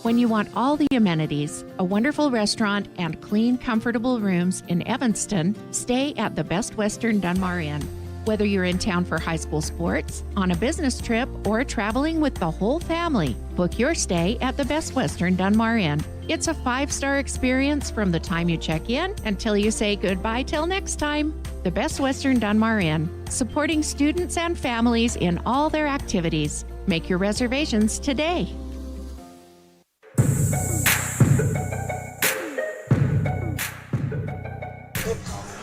When you want all the amenities, a wonderful restaurant, and clean, comfortable rooms in Evanston, stay at the Best Western Dunmar Inn. Whether you're in town for high school sports, on a business trip, or traveling with the whole family, book your stay at the Best Western Dunmar Inn. It's a 5-star experience from the time you check in until you say goodbye till next time. The Best Western Dunmar Inn, supporting students and families in all their activities. Make your reservations today.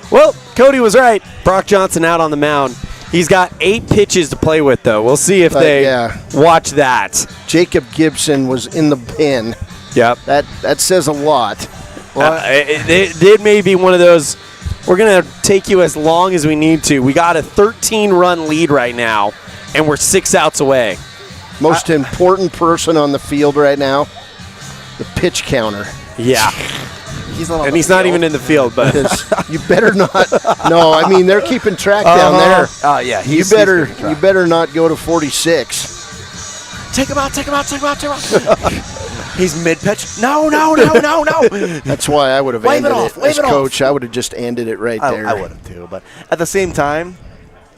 Well, Cody was right. Brock Johnson out on the mound. He's got 8 pitches to play with, though. We'll see if they watch that. Jacob Gibson was in the pen. Yep. That says a lot. Well, it may be one of those, we're going to take you as long as we need to. We got a 13-run lead right now, and we're 6 outs away. Most important person on the field right now, the pitch counter. Yeah. He's not even in the field, but you better not. No, I mean they're keeping track down there. Yeah, you better not go to 46. Take him out. He's mid-pitch. No. That's why I would have ended it. As coach, I would have just ended it right there. I would have too, but at the same time,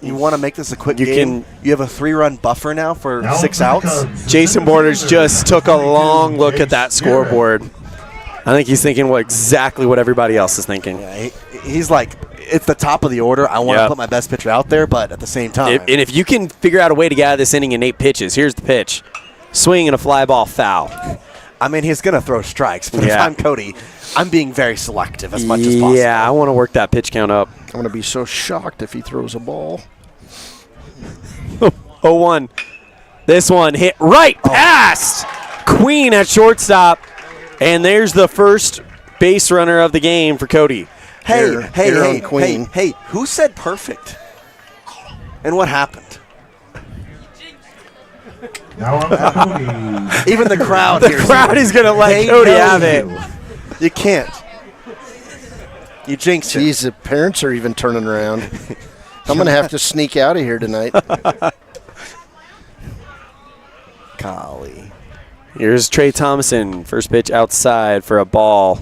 you want to make this a quick game. You have a 3-run buffer now for 6 outs. Jason Borders just took a long look at that scoreboard. I think he's thinking exactly what everybody else is thinking. Yeah, he's like, it's the top of the order. I want to put my best pitcher out there, but at the same time. And if you can figure out a way to get out of this inning in 8 pitches, here's the pitch. Swing and a fly ball foul. I mean, he's going to throw strikes, but if I'm Cody, I'm being very selective as much as possible. Yeah, I want to work that pitch count up. I'm going to be so shocked if he throws a ball. 0-1. This one hit right past Queen at shortstop. And there's the first base runner of the game for Cody. Hey, who said perfect? And what happened? Even the crowd The crowd is going to let Cody have it. You can't. You jinxed it. Jeez, the parents are even turning around. I'm going to have to sneak out of here tonight. Golly. Here's Trey Thomason. First pitch outside for a ball.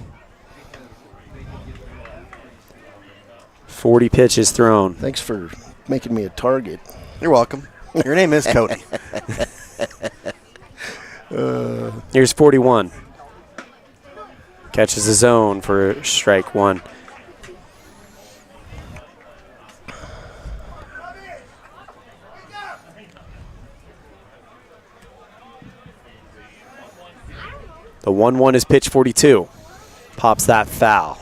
40 pitches thrown. Thanks for making me a target. You're welcome. Your name is Cody. Here's 41. Catches the zone for strike 1. The 1-1 is pitch 42. Pops that foul.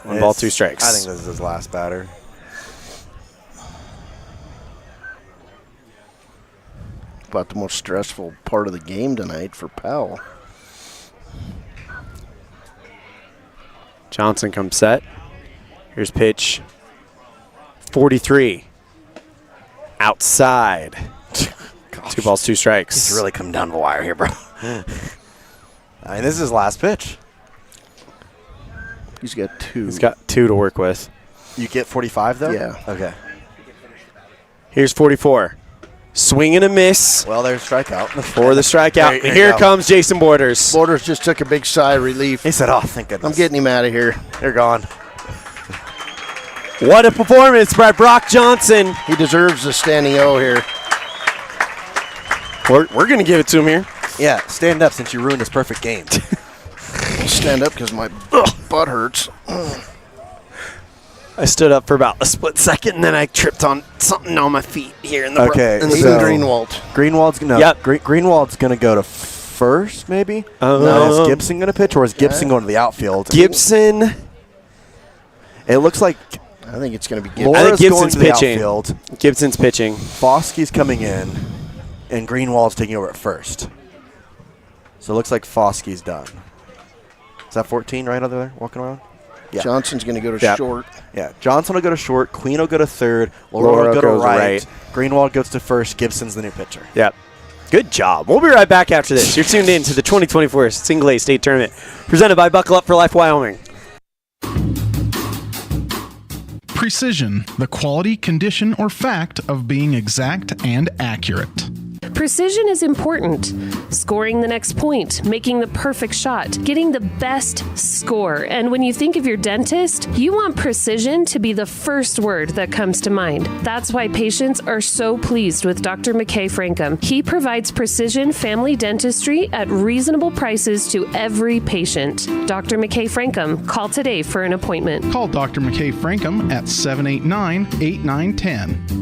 1 ball, 2 strikes. I think this is his last batter. About the most stressful part of the game tonight for Powell. Johnson comes set. Here's pitch 43. Outside. 2 balls, 2 strikes. He's really come down the wire here, bro. I mean, this is his last pitch. He's got 2. He's got 2 to work with. You get 45, though? Yeah. Okay. Here's 44. Swing and a miss. Well, there's strikeout. For the strikeout. And here comes Jason Borders. Borders just took a big sigh of relief. He said, oh, thank goodness. I'm getting him out of here. They're gone. What a performance by Brock Johnson. He deserves a standing O here. We're going to give it to him here. Yeah, stand up since you ruined his perfect game. Stand up because my butt hurts. I stood up for about a split second, and then I tripped on something on my feet here in the Greenwald. Greenwald's Greenwald's going to go to first, maybe? Is Gibson going to pitch, or is Gibson going to the outfield? Gibson. It looks like I think it's going to be Gibson. I think Gibson's going to pitching. The outfield. Gibson's pitching. Foskey's coming in, and Greenwald's taking over at first. So it looks like Foskey's done. Is that 14 right over there, walking around? Yeah. Johnson's going to go to short. Yeah, Johnson will go to short. Queen will go to third. Laura will go to right. Greenwald goes to first. Gibson's the new pitcher. Yep. Good job. We'll be right back after this. You're tuned in to the 2024 Single A State Tournament presented by Buckle Up for Life Wyoming. Precision, the quality, condition, or fact of being exact and accurate. Precision is important. Scoring the next point, making the perfect shot, getting the best score. And when you think of your dentist, you want precision to be the first word that comes to mind. That's why patients are so pleased with Dr. McKay Frankum. He provides precision family dentistry at reasonable prices to every patient. Dr. McKay Frankum, call today for an appointment. Call Dr. McKay Frankum at 789-8910.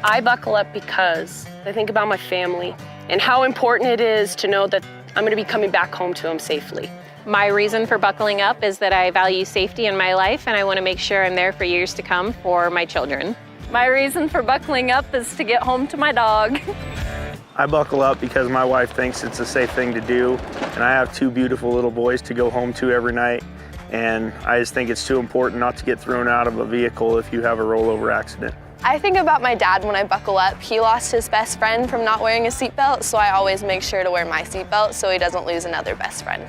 I buckle up because I think about my family and how important it is to know that I'm going to be coming back home to them safely. My reason for buckling up is that I value safety in my life and I want to make sure I'm there for years to come for my children. My reason for buckling up is to get home to my dog. I buckle up because my wife thinks it's a safe thing to do, and I have 2 beautiful little boys to go home to every night, and I just think it's too important not to get thrown out of a vehicle if you have a rollover accident. I think about my dad when I buckle up. He lost his best friend from not wearing a seatbelt, so I always make sure to wear my seatbelt so he doesn't lose another best friend.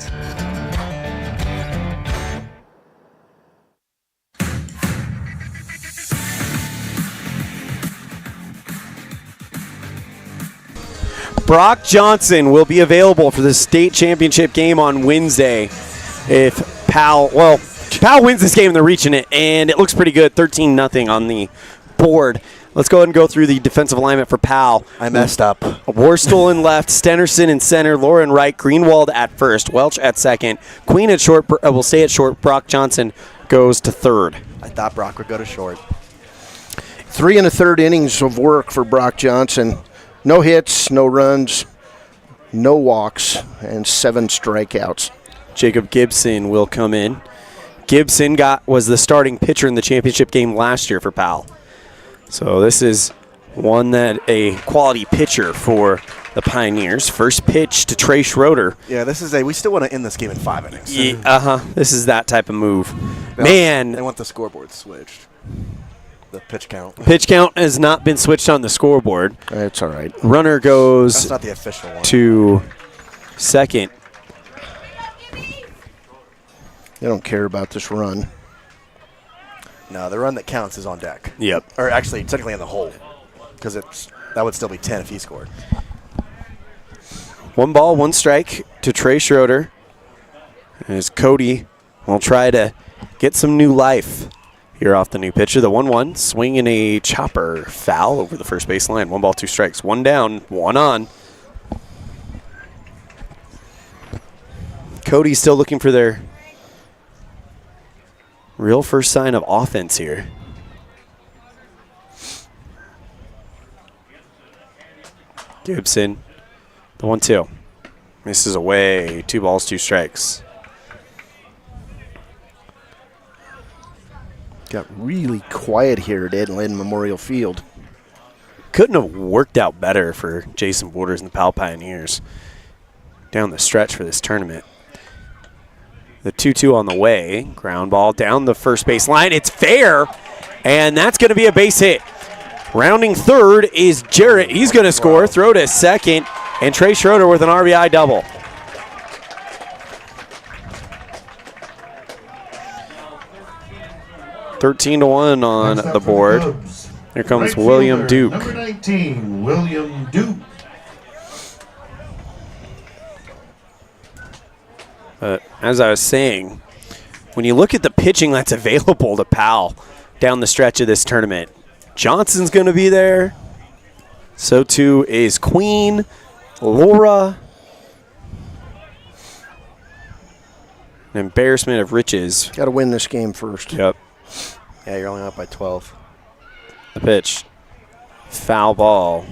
Brock Johnson will be available for the state championship game on Wednesday. If Powell wins this game, they're reaching it, and it looks pretty good, 13-0 on the board. Let's go ahead and go through the defensive alignment for Powell. I messed up. Worstel in left, Stenerson in center, Laura in right, Greenwald at first, Welch at second, Queen at short, will stay at short, Brock Johnson goes to third. I thought Brock would go to short. 3 1/3 innings of work for Brock Johnson. No hits, no runs, no walks, and 7 strikeouts. Jacob Gibson will come in. Gibson was the starting pitcher in the championship game last year for Powell. So this is a quality pitcher for the Pioneers. First pitch to Trey Schroeder. Yeah, we still want to end this game in 5 innings. Yeah, This is that type of move. They want the scoreboard switched. The pitch count. Pitch count has not been switched on the scoreboard. That's all right. Runner goes That's not the official one. to second. They don't care about this run. No, the run that counts is on deck. Yep. Or actually, technically in the hole, because that would still be 10 if he scored. 1 ball, 1 strike to Trey Schroeder. As Cody will try to get some new life here off the new pitcher. The 1-1, swinging a chopper foul over the first base line. 1 ball, 2 strikes. 1 down, 1 on. Cody's still looking for their real first sign of offense here. Gibson, the 1-2. Misses away. 2 balls, 2 strikes. Got really quiet here at Elan Memorial Field. Couldn't have worked out better for Jason Borders and the Powell Pioneers down the stretch for this tournament. The 2-2 on the way. Ground ball down the first base line. It's fair, and that's going to be a base hit. Rounding third is Jarrett. He's going to score. Throw to second, and Trey Schroeder with an RBI double. $13-1 on the board. Here comes William Duke. Number 19, William Duke. As I was saying, when you look at the pitching that's available to Powell down the stretch of this tournament, Johnson's going to be there. So too is Queen, Laura. An embarrassment of riches. Got to win this game first. Yep. Yeah, you're only up by 12. The pitch. Foul ball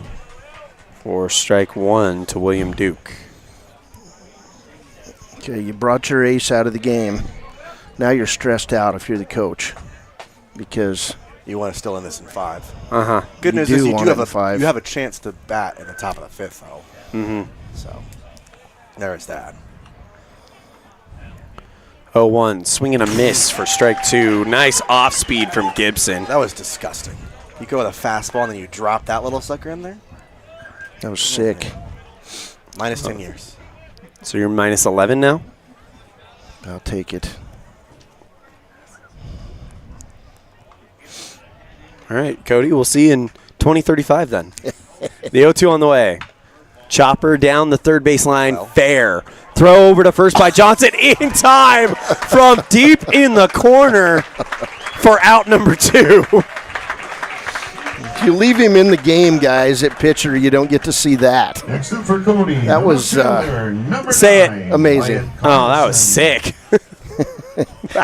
for strike 1 to William Duke. Okay, you brought your ace out of the game. Now you're stressed out if you're the coach because you want to still end this in 5. Uh-huh. Good news is you have a chance to bat in the top of the 5th, though. Mm-hmm. So there's that. 0-1, swing and a miss for strike 2. Nice off speed from Gibson. That was disgusting. You go with a fastball and then you drop that little sucker in there? That was sick. Minus 10 years. So you're minus 11 now? I'll take it. All right, Cody, we'll see you in 2035 then. The 0-2 on the way. Chopper down the third base line, fair. Throw over to first by Johnson in time from deep in the corner for out number 2. If you leave him in the game, guys, at pitcher, you don't get to see that. Next up for Cody. That was say it. Amazing. Oh, that was sick.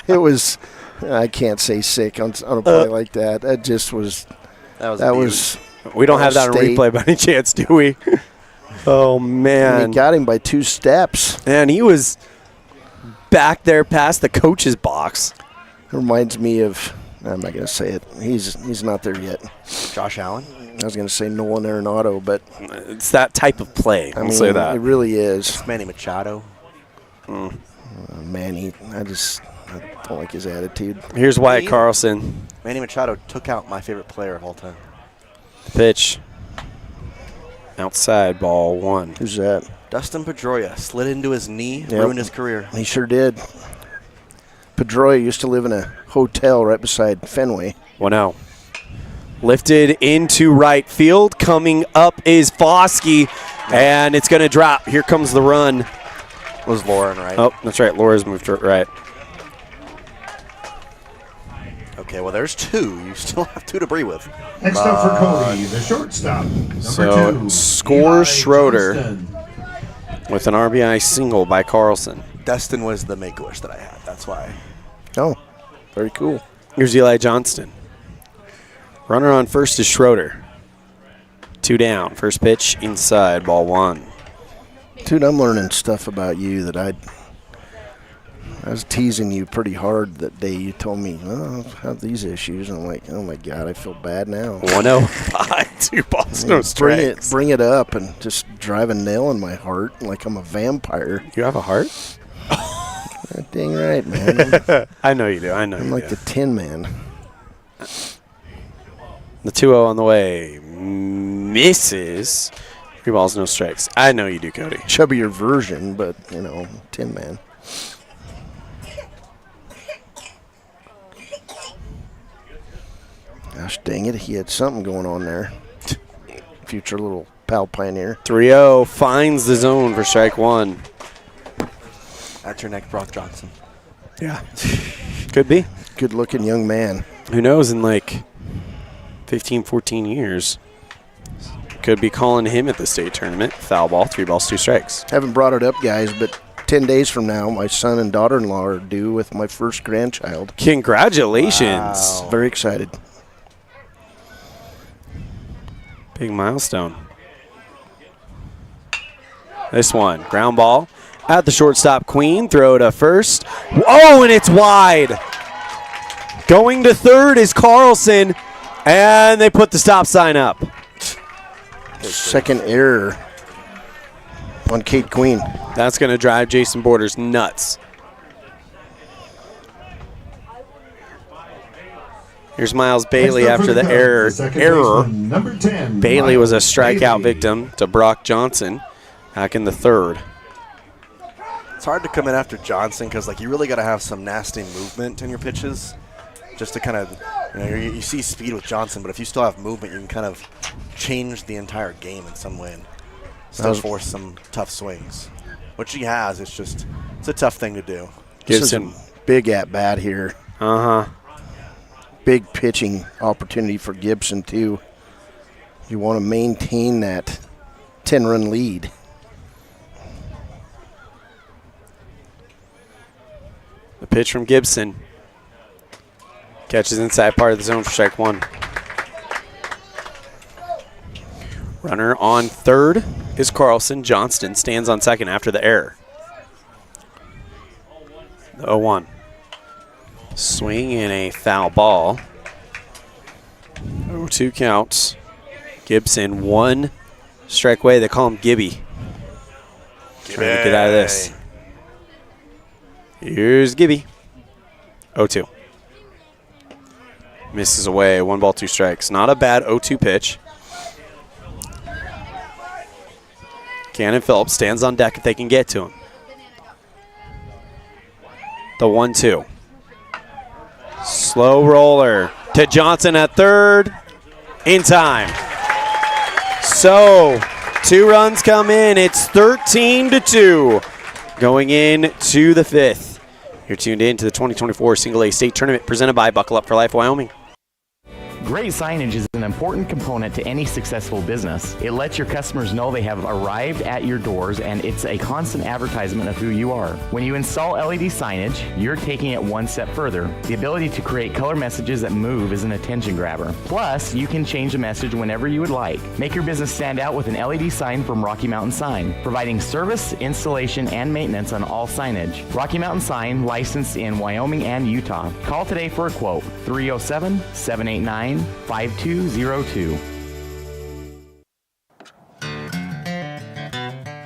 It was. I can't say sick on a play like that. That just was. That was. We don't have that on replay by any chance, do we? Oh man! And he got him by 2 steps. And he was back there past the coach's box. It reminds me of. I'm not going to say it. He's not there yet. Josh Allen? I was going to say Nolan Arenado, but it's that type of play. I'll say that. It really is. It's Manny Machado. Manny, I don't like his attitude. Here's Wyatt Carlson. Manny Machado took out my favorite player of all time. Pitch. Outside, ball 1. Who's that? Dustin Pedroia slid into his knee, ruined his career. He sure did. Pedroia used to live in a hotel right beside Fenway. 1-0. Lifted into right field. Coming up is Foskey. And it's going to drop. Here comes the run. Was Lauren right? Oh, that's right. Laura's moved to right. Okay, well, there's 2. You still have 2 to breathe with. Next up for Cody, the shortstop. So Number 2. scores Eli Schroeder Johnston. with an RBI single by Carlson. Destin was the Make-A-Wish that I had. That's why. Oh, very cool. Here's Eli Johnston. Runner on first is Schroeder. 2 down. First pitch inside, ball 1. Dude, I'm learning stuff about you that I was teasing you pretty hard that day. You told me, oh, I have these issues. And I'm like, oh my God, I feel bad now. 105, 2 balls, no strikes. Bring it up and just drive a nail in my heart like I'm a vampire. You have a heart? Dang right, man. I know you do. I know I'm you like do. the Tin Man. The 2-0 on the way. Misses. 3 balls, no strikes. I know you do, Cody. Chubbier version, but, Tin Man. Gosh dang it, he had something going on there. Future little Powell Pioneer. 3-0 finds the zone for strike 1. At your neck, Brock Johnson. Yeah. Could be. Good looking young man. Who knows, in like 15, 14 years. Could be calling him at the state tournament. Foul ball, 3 balls, 2 strikes. Haven't brought it up, guys, but 10 days from now, my son and daughter-in-law are due with my first grandchild. Congratulations. Wow. Very excited. Big milestone. This one, ground ball at the shortstop queen. Throw to first. Oh, and it's wide. Going to third is Carlson, and they put the stop sign up. Second error on Kate Queen. That's going to drive Jason Borders nuts. Here's Miles Bailey after the error. Number 10. Bailey was a Miles strikeout Bailey. victim to Brock Johnson back in the 3rd. It's hard to come in after Johnson because, you really got to have some nasty movement in your pitches just to kind of, you see speed with Johnson, but if you still have movement, you can kind of change the entire game in some way and still force some tough swings. Which he has, it's a tough thing to do. This is a big at-bat here. Uh-huh. Big pitching opportunity for Gibson, too. You want to maintain that 10-run lead. The pitch from Gibson. Catches inside part of the zone for strike 1. Runner on third is Carlson. Johnston stands on second after the error. The 0-1. Swing and a foul ball. 0-2 counts. Gibson 1 strike away. They call him Gibby. Trying to get out of this. Here's Gibby. 0-2. Misses away. 1 ball, 2 strikes. Not a bad 0-2 pitch. Cannon Phillips stands on deck if they can get to him. The 1-2. Slow roller to Johnson at third. In time. So, 2 runs come in. It's 13-2 going in to the 5th. You're tuned in to the 2024 Single A State Tournament presented by Buckle Up for Life Wyoming. Great signage is an important component to any successful business. It lets your customers know they have arrived at your doors, and it's a constant advertisement of who you are. When you install LED signage, you're taking it one step further. The ability to create color messages that move is an attention grabber. Plus, you can change the message whenever you would like. Make your business stand out with an LED sign from Rocky Mountain Sign, providing service, installation, and maintenance on all signage. Rocky Mountain Sign, licensed in Wyoming and Utah. Call today for a quote, 307-789-5202.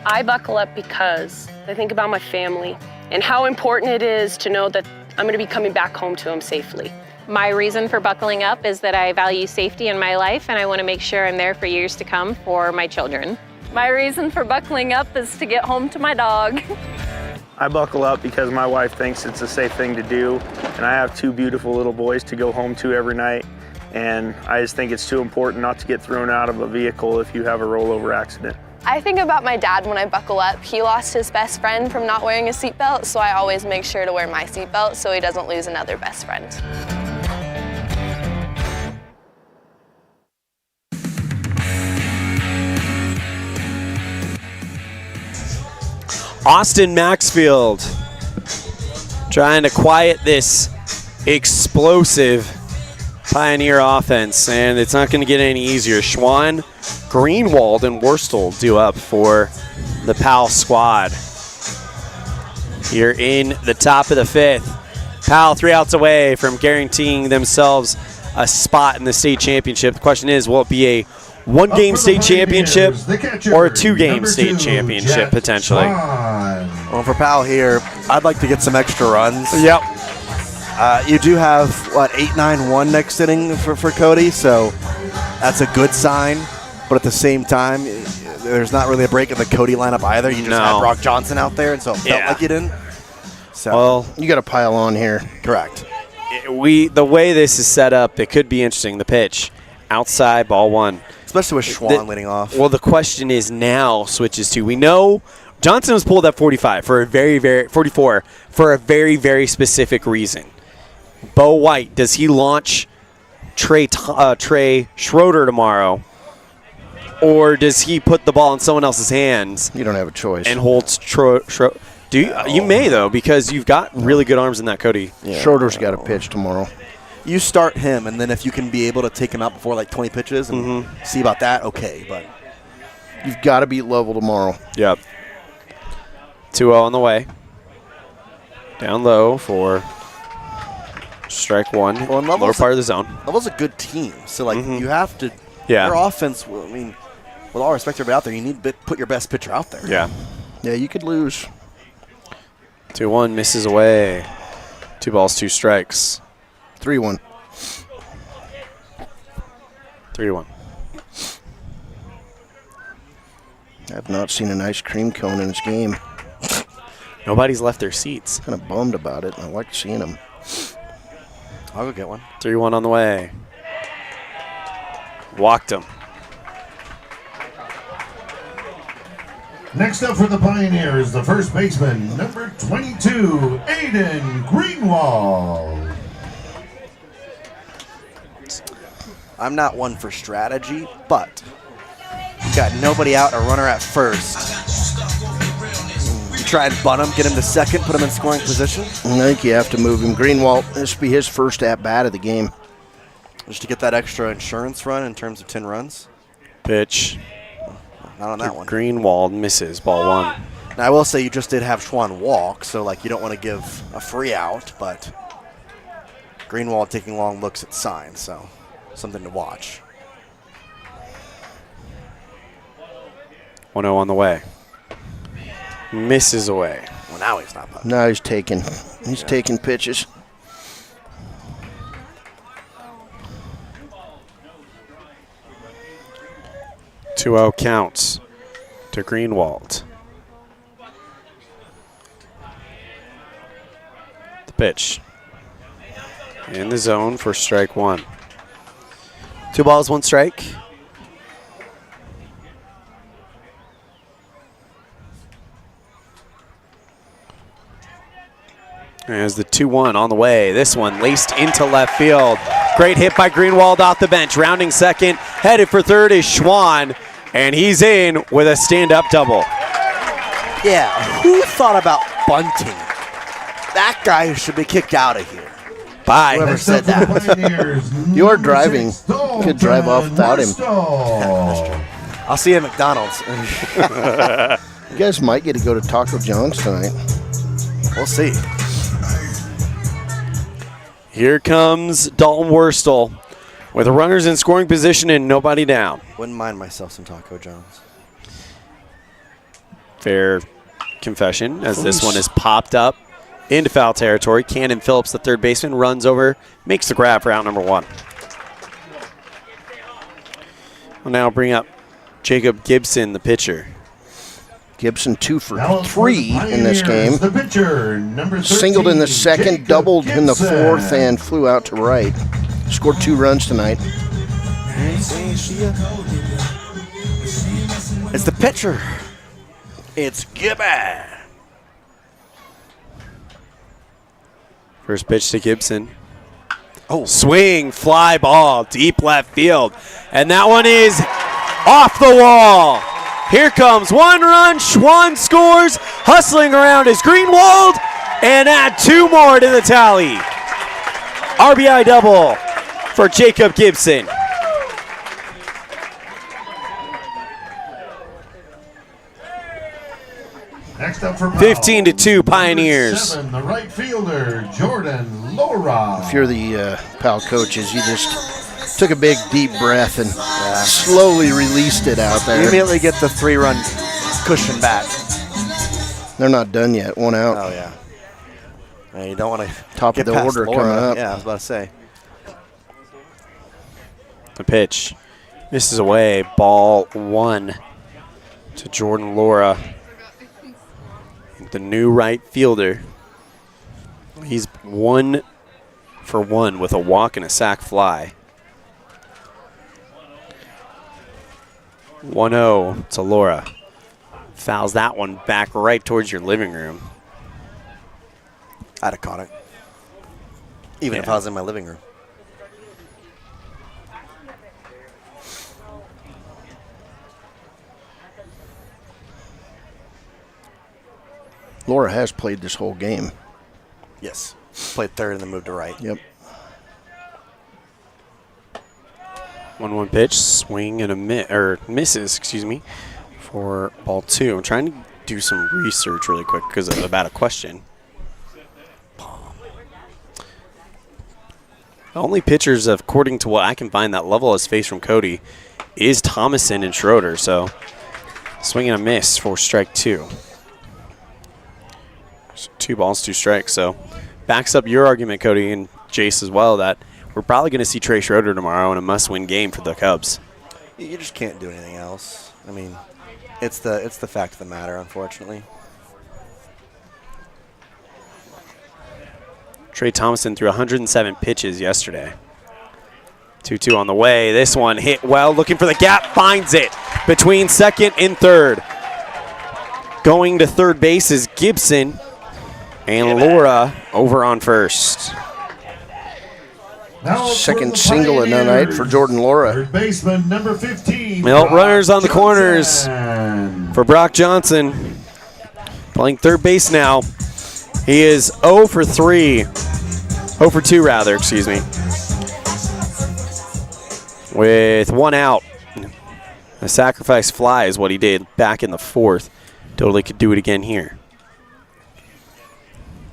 I buckle up because I think about my family and how important it is to know that I'm going to be coming back home to them safely. My reason for buckling up is that I value safety in my life and I want to make sure I'm there for years to come for my children. My reason for buckling up is to get home to my dog. I buckle up because my wife thinks it's a safe thing to do, and I have 2 beautiful little boys to go home to every night, and I just think it's too important not to get thrown out of a vehicle if you have a rollover accident. I think about my dad when I buckle up. He lost his best friend from not wearing a seatbelt, so I always make sure to wear my seatbelt so he doesn't lose another best friend. Austin Maxfield trying to quiet this explosive Pioneer offense, and it's not going to get any easier. Schwann, Greenwald, and Worstel due up for the Powell squad. Here in the top of the 5th. Powell 3 outs away from guaranteeing themselves a spot in the state championship. The question is, will it be a one-game state championship or a 2-game state championship potentially? Well, for Powell here, I'd like to get some extra runs. Yep. You do have, 8-9-1 next inning for Cody, so that's a good sign. But at the same time, there's not really a break in the Cody lineup either. You just had Brock Johnson out there, and so it felt like you didn't. So well, you got to pile on here. Correct. The way this is set up, it could be interesting. The pitch, outside, ball 1. Especially with Schwann leading off. Well, the question is now switches to, we know Johnson was pulled at 45 for a very, very 44 for a very, very specific reason. Bo White, does he launch Trey Schroeder tomorrow, or does he put the ball in someone else's hands? You don't have a choice. And holds Schroeder. You may though, because you've got really good arms in that Cody. Yeah. Schroeder's got a pitch tomorrow. You start him, and then if you can be able to take him out before 20 pitches and see about that, okay. But you've got to beat Level tomorrow. Yep. 2-0 on the way. Down low for strike 1. Well, lower part of the zone. Level's a good team, so you have to. Yeah. Your offense. I mean, with all respect to everybody out there, you need to put your best pitcher out there. Yeah. Yeah, you could lose. 2-1 misses away. 2 balls, 2 strikes. 3-1. 3-1. I have not seen an ice cream cone in this game. Nobody's left their seats. Kind of bummed about it. I like seeing them. I'll go get one. 3-1 on the way. Walked him. Next up for the Pioneers, the first baseman, number 22, Aiden Greenwald. I'm not one for strategy, but you got nobody out, a runner at first. You try and bunt him, get him to second, put him in scoring position. I think you have to move him. Greenwald, this will be his first at-bat of the game. Just to get that extra insurance run in terms of 10 runs. Pitch. Not on that one. Greenwald misses, ball 1. Now, I will say you just did have Schwann walk, so you don't want to give a free out, but Greenwald taking long looks at signs, so something to watch. 1-0 on the way. Misses away. Well, now he's not putting. Now he's taking pitches. Two-0 counts to Greenwald. The pitch. In the zone for strike 1. 2 balls, 1 strike. There's the 2-1 on the way. This one laced into left field. Great hit by Greenwald off the bench. Rounding second, headed for third is Schwann, and he's in with a stand-up double. Yeah, who thought about bunting? That guy should be kicked out of here. Bye. Whoever said that. You're driving. You could drive off without him. I'll see you at McDonald's. You guys might get to go to Taco John's tonight. We'll see. Here comes Dalton Worstel with the runners in scoring position and nobody down. Wouldn't mind myself some Taco John's. Fair confession, as this one is popped up into foul territory. Cannon Phillips, the third baseman, runs over, makes the grab for out number 1. We'll now bring up Jacob Gibson, the pitcher. Gibson 2 for 3 in this game. The pitcher, number 13, singled in the second, Jacob doubled in the Gibson. fourth, and flew out to right. Scored 2 runs tonight. It's the pitcher. It's Gibby. First pitch to Gibson. Oh, swing, fly ball, deep left field. And that one is off the wall. Here comes one run. Schwann scores. Hustling around is Greenwald. And add 2 more to the tally. RBI double for Jacob Gibson. Next up for Powell, 15-2 Pioneers. 7, the right fielder, Jordan Laura. If you're the Powell coaches, you just took a big deep breath and slowly released it out there. You immediately get the 3-run cushion back. They're not done yet. 1 out. Oh, yeah. And you don't want to top of the order coming up. Yeah, I was about to say. The pitch misses away. Ball 1 to Jordan Laura. The new right fielder. He's 1 for 1 with a walk and a sac fly. 1-0 to Laura. Fouls that one back right towards your living room. I'd have caught it. Even if I was in my living room. Laura has played this whole game. Yes. Played third and then moved to right. Yep. 1-1 pitch, swing and a misses, excuse me, for ball 2. I'm trying to do some research really quick because about a question. The only pitchers, according to what I can find, that level his face from Cody is Thomason and Schroeder. So swing and a miss for strike 2. 2 balls, 2 strikes. So backs up your argument, Cody, and Jace as well, that we're probably going to see Trey Schroeder tomorrow in a must-win game for the Cubs. You just can't do anything else. I mean, it's the fact of the matter, unfortunately. Trey Thomason threw 107 pitches yesterday. 2-2 on the way. This one hit well, looking for the gap, finds it between second and third. Going to third base is Gibson, and Laura over on first. Second single of the night for Jordan Laura. Third baseman, number 15. Well, runners on the corners for Brock Johnson. Playing third base now. He is 0 for 3. 0 for 2, rather, excuse me. With 1 out. A sacrifice fly is what he did back in the 4th. Totally could do it again here.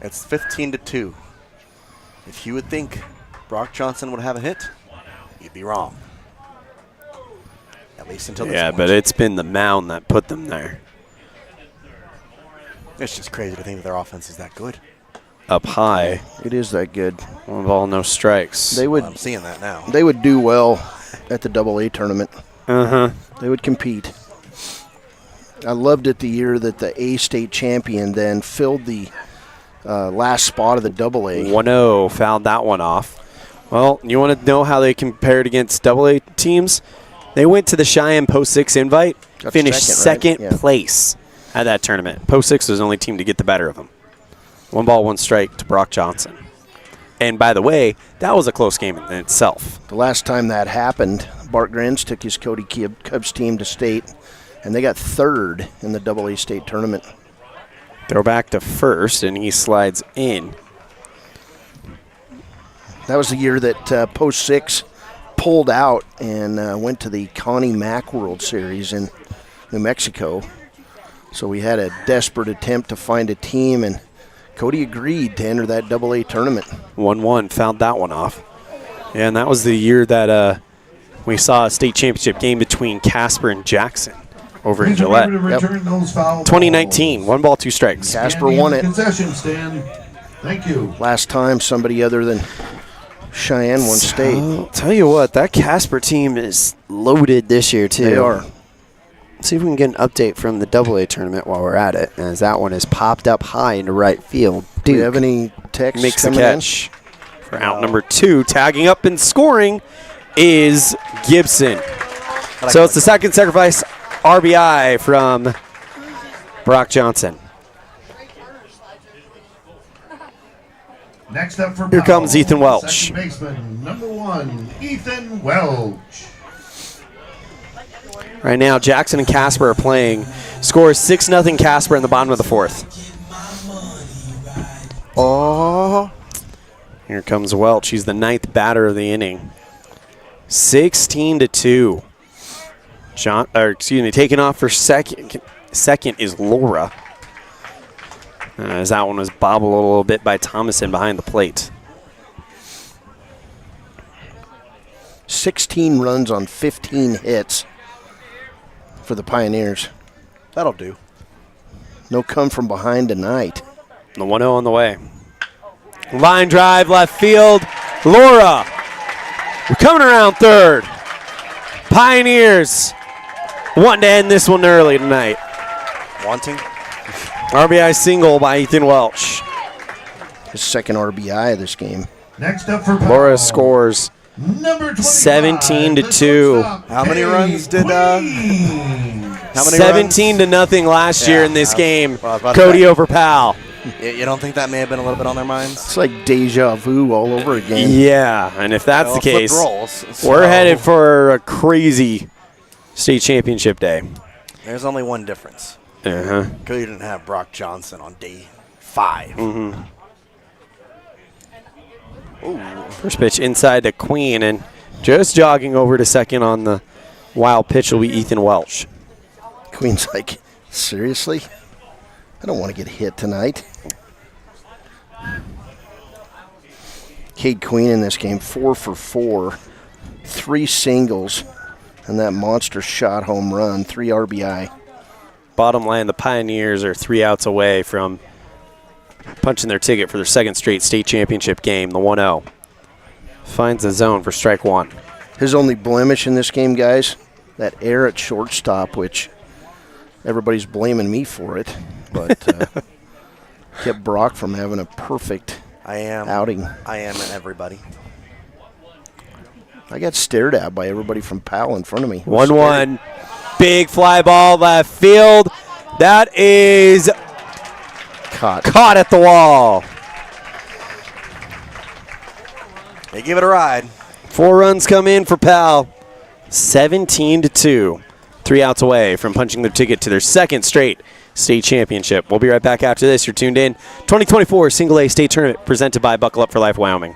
It's 15-2. If you would think Brock Johnson would have a hit, you'd be wrong. At least until this point. But it's been the mound that put them there. It's just crazy to think that their offense is that good. Up high. It is that good. 1 ball, no strikes. I'm seeing that now. They would do well at the AA tournament. They would compete. I loved it the year that the A state champion then filled the last spot of the AA. 1-0, fouled that one off. Well, you want to know how they compared against AA teams? They went to the Cheyenne Post 6 invite, finished second place at that tournament. Post 6 was the only team to get the better of them. 1 ball, 1 strike to Brock Johnson. And by the way, that was a close game in itself. The last time that happened, Bart Grins took his Cody Cubs team to state, and they got 3rd in the AA state tournament. Throw back to first, and he slides in. That was the year that Post 6 pulled out and went to the Connie Mack World Series in New Mexico. So we had a desperate attempt to find a team, and Cody agreed to enter that AA tournament. 1-1, fouled that one off. Yeah, and that was the year that we saw a state championship game between Casper and Jackson over in Gillette. 2019, 1 ball, 2 strikes. Casper won it. Concession stand. Thank you. Last time somebody other than Cheyenne won state. I'll tell you what, that Casper team is loaded this year, too. They are. See if we can get an update from the AA tournament while we're at it, as that one is popped up high into right field. Do you have any texts makes the coming catch for out number 2. Tagging up and scoring is Gibson. So it's the second sacrifice RBI from Brock Johnson. Next up for Here comes Powell, Ethan Welch. second baseman, number 1, Ethan Welch. Right now, Jackson and Casper are playing. Score is 6-0 Casper in the bottom of the 4th. Oh. Here comes Welch. He's the 9th batter of the inning. 16-2. Taking off for second. Second is Laura. As that one was bobbled a little bit by Thomason behind the plate. 16 runs on 15 hits for the Pioneers. That'll do. No come from behind tonight. The 1-0 on the way. Line drive, left field. Laura. We're coming around third. Pioneers wanting to end this one early tonight. Wanting? RBI single by Ethan Welch. His second RBI of this game. Next up for Powell, Laura scores number 17-2. How many runs did? How many 17-0 last year in this game. Cody over Powell. You don't think that may have been a little bit on their minds? It's like deja vu all over again. Yeah, and if that's the case, rolls, we're headed for a crazy state championship day. There's only one difference. Uh-huh. Cody didn't have Brock Johnson on day 5. Mm-hmm. First pitch inside to Queen, and just jogging over to second on the wild pitch will be Ethan Welch. Queen's like, seriously? I don't want to get hit tonight. Cade Queen in this game, 4 for 4, 3 singles, and that monster shot home run, 3 RBI. Bottom line, the Pioneers are 3 outs away from punching their ticket for their second straight state championship game, the 1-0. Finds the zone for strike 1. His only blemish in this game, guys, that error at shortstop, which everybody's blaming me for it, but kept Brock from having a perfect outing. I am and everybody. I got stared at by everybody from Powell in front of me. 1-1. Big fly ball left field. That is caught at the wall. They give it a ride. 4 runs come in for Powell. 17-2. 3 outs away from punching their ticket to their second straight state championship. We'll be right back after this. You're tuned in. 2024 Single A State Tournament presented by Buckle Up for Life Wyoming.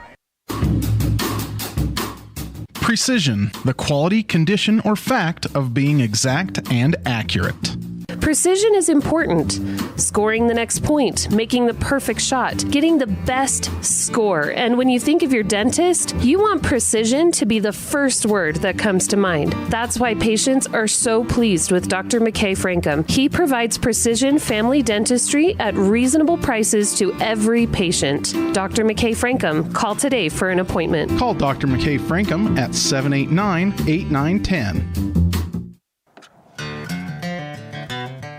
Precision, the quality, condition, or fact of being exact and accurate. Precision is important. Scoring the next point, making the perfect shot, getting the best score. And when you think of your dentist, you want precision to be the first word that comes to mind. That's why patients are so pleased with Dr. McKay Frankum. He provides precision family dentistry at reasonable prices to every patient. Dr. McKay Frankum, call today for an appointment. Call Dr. McKay Frankum at 789-8910.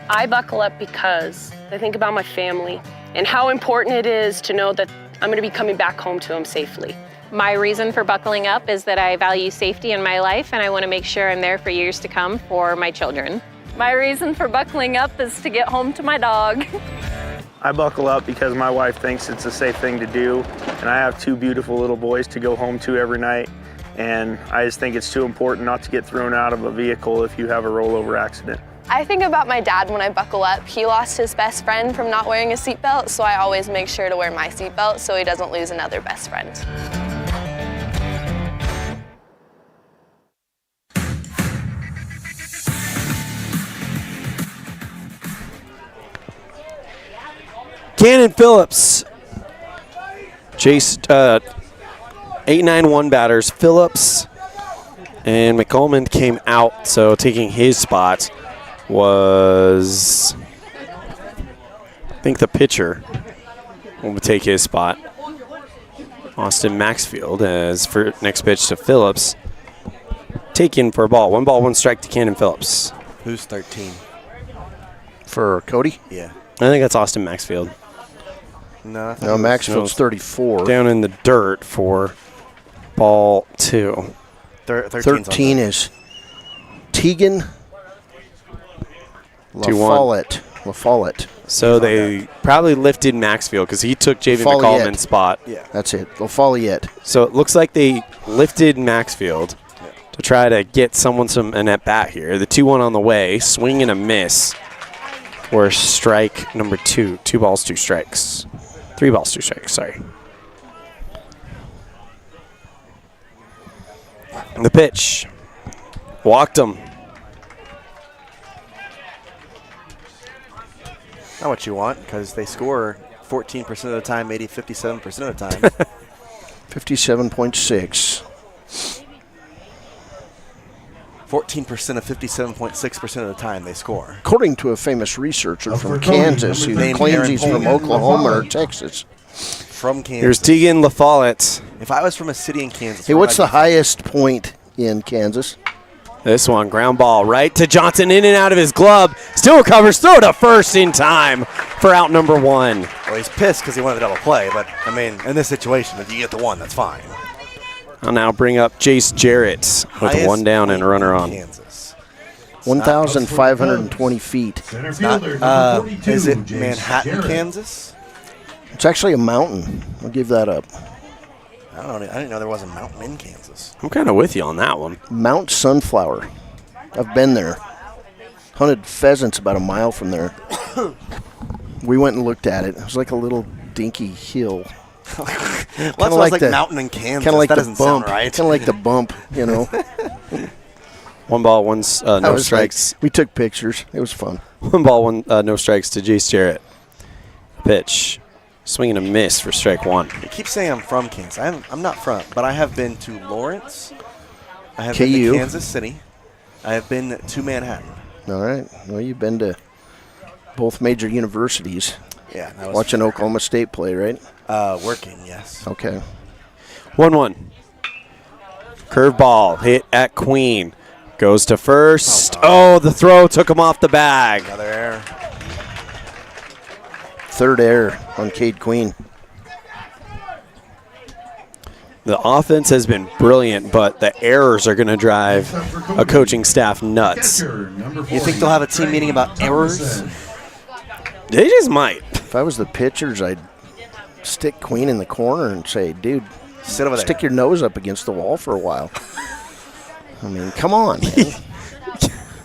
I buckle up because I think about my family and how important it is to know that I'm going to be coming back home to them safely. My reason for buckling up is that I value safety in my life and I want to make sure I'm there for years to come for my children. My reason for buckling up is to get home to my dog. I buckle up because my wife thinks it's a safe thing to do, and I have 2 beautiful little boys to go home to every night, and I just think it's too important not to get thrown out of a vehicle if you have a rollover accident. I think about my dad when I buckle up. He lost his best friend from not wearing a seatbelt, so I always make sure to wear my seatbelt so he doesn't lose another best friend. Cannon Phillips. Jace, 8-9-1 batters. Phillips and McColeman came out, so taking his spot was, I think, the pitcher will take his spot. Austin Maxfield as for next pitch to Phillips. Taken for a ball. 1 strike to Cannon Phillips. Who's 13? For Cody? Yeah. I think that's Austin Maxfield. No, Maxfield's 34. Down in the dirt for ball 2. 13 is Tegan 2-1. La Follette. So they probably lifted Maxfield because he took Javen McCallman's spot. Yeah, that's it. La Follette. So it looks like they lifted Maxfield to try to get an at-bat here. The 2-1 on the way. Swing and a miss for strike number 2. 2 balls, 2 strikes. 3 balls, 2 strikes, sorry. The pitch. Walked him. Not what you want, because they score 14% of the time, maybe 57% of the time. 57.6. 14% of 57.6% of the time they score. According to a famous researcher from Kansas who claims he's from Oklahoma or Texas. From Kansas. Here's Tegan La Follette. If I was from a city in Kansas. Hey, what's the highest point in Kansas? This one, ground ball right to Johnson, in and out of his glove. Still recovers, throw to first in time for out number 1. Well, he's pissed because he wanted a double play, but, I mean, in this situation, if you get the 1, that's fine. I'll now bring up Jace Jarrett with 1 down and a runner on. Kansas. 1,520 feet. It's not, is it Manhattan, Kansas? It's actually a mountain. I'll give that up. I didn't know there was a mountain in Kansas. I'm kind of with you on that one. Mount Sunflower. I've been there. Hunted pheasants about a mile from there. We went and looked at it. It was like a little dinky hill. Well, that's like the mountain in Kansas. Kind of like that the doesn't bump. sound right. Kind of like the bump, you know. 1 ball, 1 no strikes. We took pictures. It was fun. 1 ball, 1 no strikes to Jace Jarrett. Pitch. Swing and a miss for strike 1. You keep saying I'm from Kansas. I'm not from, but I have been to Lawrence. I have KU. been to Kansas City. I have been to Manhattan. All right. Well, you've been to both major universities. Yeah. Watching Oklahoma State play, right? Working, yes. Okay. 1-1. Curveball hit at Queen. Goes to first. Oh, the throw took him off the bag. Another error. Third error on Cade Queen. The offense has been brilliant, but the errors are going to drive a coaching staff nuts. You think they'll have a team meeting about errors? They just might. If I was the pitchers, I'd stick Queen in the corner and say, dude, sit over there. Stick your nose up against the wall for a while. I mean, come on, man.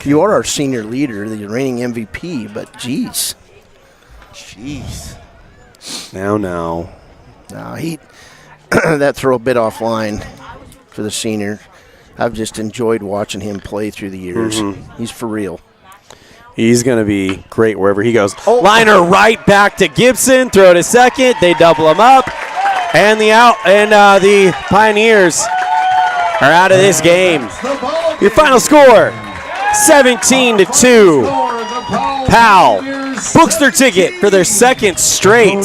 You are our senior leader, the reigning MVP, but geez. Jeez. Now. No, that throw a bit offline for the senior. I've just enjoyed watching him play through the years. Mm-hmm. He's for real. He's going to be great wherever he goes. Liner right back to Gibson. Throw to second. They double him up. And the out. And the Pioneers are out of this game. Your final score, 17-2. Powell books their ticket for their second straight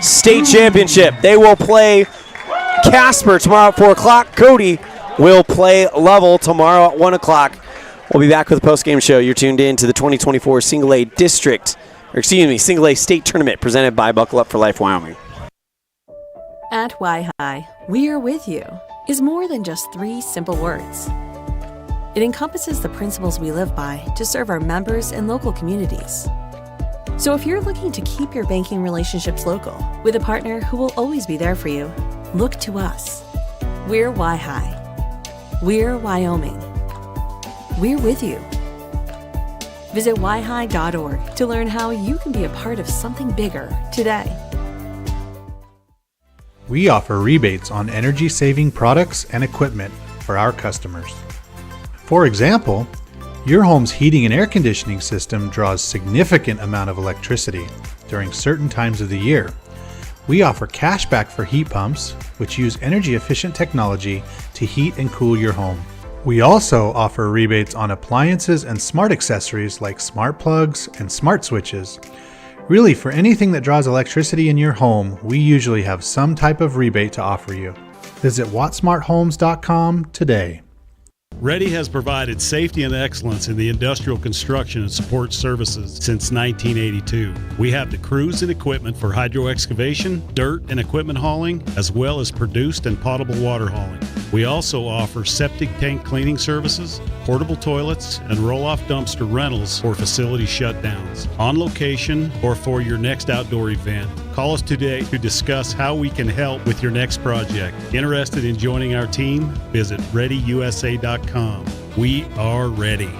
state championship. They will play Casper tomorrow at 4 o'clock. Cody will play Level tomorrow at 1 o'clock. We'll be back with a post-game show. You're tuned in to the 2024 Single A Single A State Tournament presented by Buckle Up for Life Wyoming. At Y-High, we're with you is more than just 3 simple words. It encompasses the principles we live by to serve our members and local communities. So if you're looking to keep your banking relationships local with a partner who will always be there for you, look to us. We're Y-High. We're Wyoming. We're with you. Visit yhigh.org to learn how you can be a part of something bigger today. We offer rebates on energy-saving products and equipment for our customers. For example, your home's heating and air conditioning system draws significant amount of electricity during certain times of the year. We offer cash back for heat pumps, which use energy-efficient technology to heat and cool your home. We also offer rebates on appliances and smart accessories like smart plugs and smart switches. Really, for anything that draws electricity in your home, we usually have some type of rebate to offer you. Visit wattsmarthomes.com today. Ready has provided safety and excellence in the industrial construction and support services since 1982. We have the crews and equipment for hydro excavation, dirt and equipment hauling, as well as produced and potable water hauling. We also offer septic tank cleaning services, portable toilets, and roll-off dumpster rentals for facility shutdowns, on location or for your next outdoor event. Call us today to discuss how we can help with your next project. Interested in joining our team? Visit ReadyUSA.com. We are ready.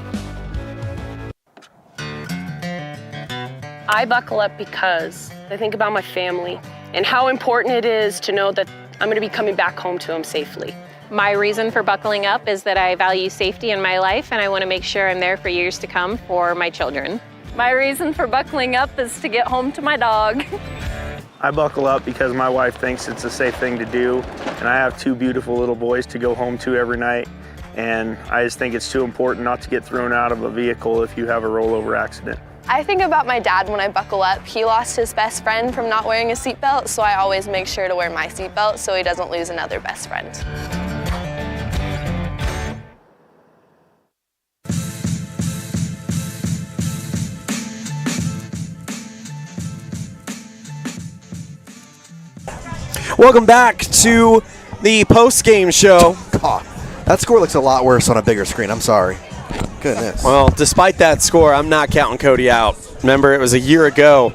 I buckle up because I think about my family and how important it is to know that I'm going to be coming back home to them safely. My reason for buckling up is that I value safety in my life and I want to make sure I'm there for years to come for my children. My reason for buckling up is to get home to my dog. I buckle up because my wife thinks it's a safe thing to do, and I have two beautiful little boys to go home to every night, and I just think it's too important not to get thrown out of a vehicle if you have a rollover accident. I think about my dad when I buckle up. He lost his best friend from not wearing a seatbelt, so I always make sure to wear my seatbelt so he doesn't lose another best friend. Welcome back to the post-game show. God, that score looks a lot worse on a bigger screen. I'm sorry. Goodness. Well, despite that score, I'm not counting Cody out. Remember, it was a year ago.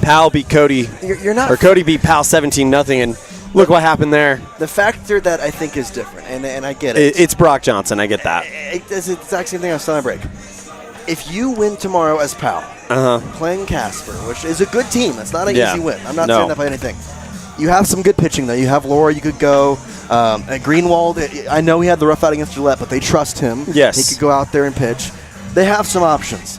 Powell beat Cody. You're not. Or Cody beat Powell 17-0, and look what happened there. The factor that I think is different, and I get it. It's Brock Johnson. I get that. It's the exact same thing I was telling break. If you win tomorrow as Powell, playing Casper, which is a good team, it's not an easy win. I'm not saying that by anything. You have some good pitching, though. You have Laura, you could go. Greenwald, I know he had the rough out against Gillette, but they trust him. Yes. He could go out there and pitch. They have some options.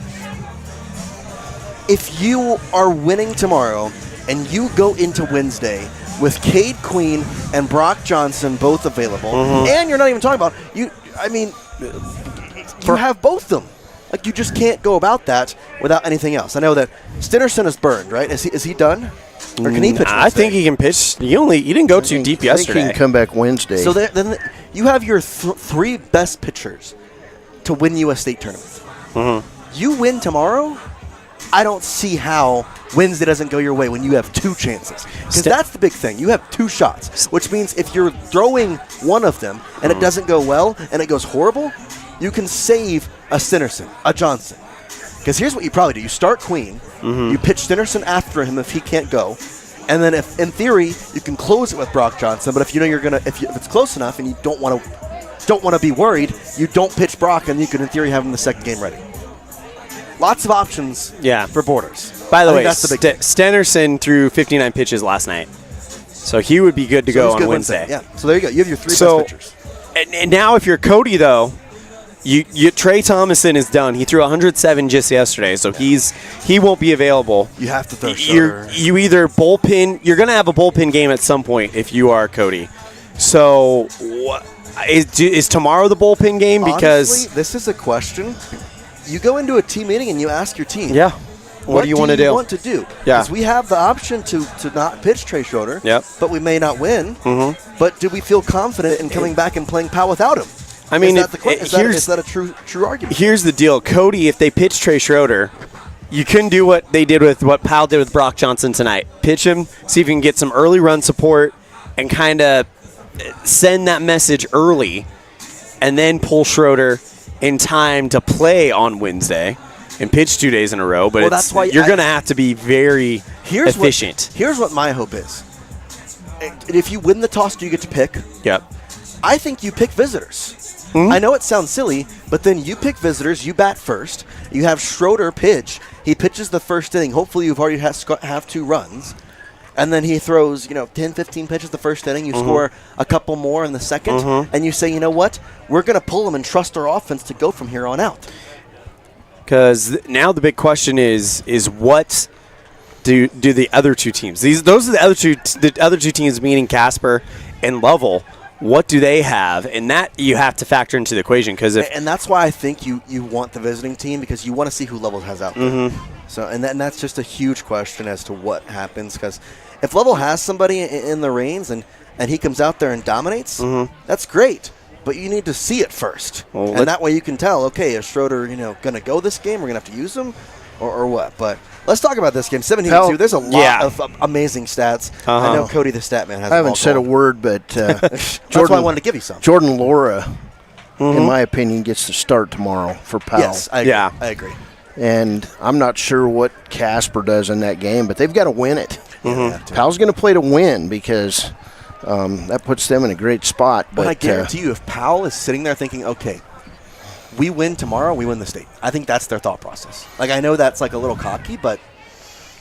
If you are winning tomorrow and you go into Wednesday with Cade Queen and Brock Johnson both available, and you're not even talking about you have both of them. Like, you just can't go about that without anything else. I know that Stinnerson is burned, right? Is he done? Or can he pitch Wednesday? I think he can pitch. He didn't go too deep yesterday. He can come back Wednesday. So then you have your three best pitchers to win U.S. State tournament. You win tomorrow, I don't see how Wednesday doesn't go your way when you have two chances. Because that's the big thing. You have two shots, which means if you're throwing one of them and it doesn't go well and it goes horrible, you can save a Stinnerson, a Johnson. Because here's what you probably do. You start Queen, you pitch Stinnerson after him if he can't go, and then if, in theory, you can close it with Brock Johnson, but if you know you're going to, if it's close enough and you don't want to be worried, you don't pitch Brock, and you can, in theory, have him the second game ready. Lots of options for Borders. By the way, Stennerson threw 59 pitches last night, so he would be good to go on Wednesday. Yeah, so there you go. You have your three best pitchers. And now if you're Cody, though, Trey Thomason is done. He threw 107 just yesterday, so he won't be available. You have to throw Schroeder. You either bullpen. You're going to have a bullpen game at some point if you are Cody. So is tomorrow the bullpen game? Because honestly, this is a question. You go into a team meeting and you ask your team. Yeah. What do you want to do? What do you want to do? Yeah. Because we have the option to not pitch Trey Schroeder. Yep. But we may not win. But do we feel confident in coming back and playing Powell without him? I mean, is that a true argument? Here's the deal. Cody, if they pitch Trey Schroeder, you couldn't do what they did with what Powell did with Brock Johnson tonight. Pitch him, see if you can get some early run support, and kind of send that message early, and then pull Schroeder in time to play on Wednesday and pitch 2 days in a row. But that's why you're going to have to be very efficient. Here's what my hope is. If you win the toss, do you get to pick? Yep. I think you pick visitors. I know it sounds silly, but then you pick visitors, you bat first, you have Schroeder pitch, he pitches the first inning, hopefully you've already have 2 runs, and then he throws 10, 15 pitches the first inning, you score a couple more in the second, and you say, you know what, we're going to pull him and trust our offense to go from here on out. Because now the big question is what do the other two teams, those are the other two teams, meaning Casper and Lovell, what do they have? And that you have to factor into the equation. And that's why I think you want the visiting team, because you want to see who Lovell has out there. So, and that's just a huge question as to what happens, because if Lovell has somebody in the reins and he comes out there and dominates, that's great. But you need to see it first. And that way you can tell, okay, is Schroeder going to go this game? We're going to have to use him. or what. But let's talk about this game. 17-2. There's a lot of amazing stats. I know Cody the stat man has. I haven't said a word, but that's why I wanted to give you some. Jordan Laura, in my opinion, gets the start tomorrow for Powell. Yes, I agree. Yeah. I agree. And I'm not sure what Casper does in that game, but they've got to win it. Powell's going to play to win because that puts them in a great spot. But I guarantee you, if Powell is sitting there thinking, okay, we win tomorrow, we win the state. I think that's their thought process. Like, I know that's like a little cocky, but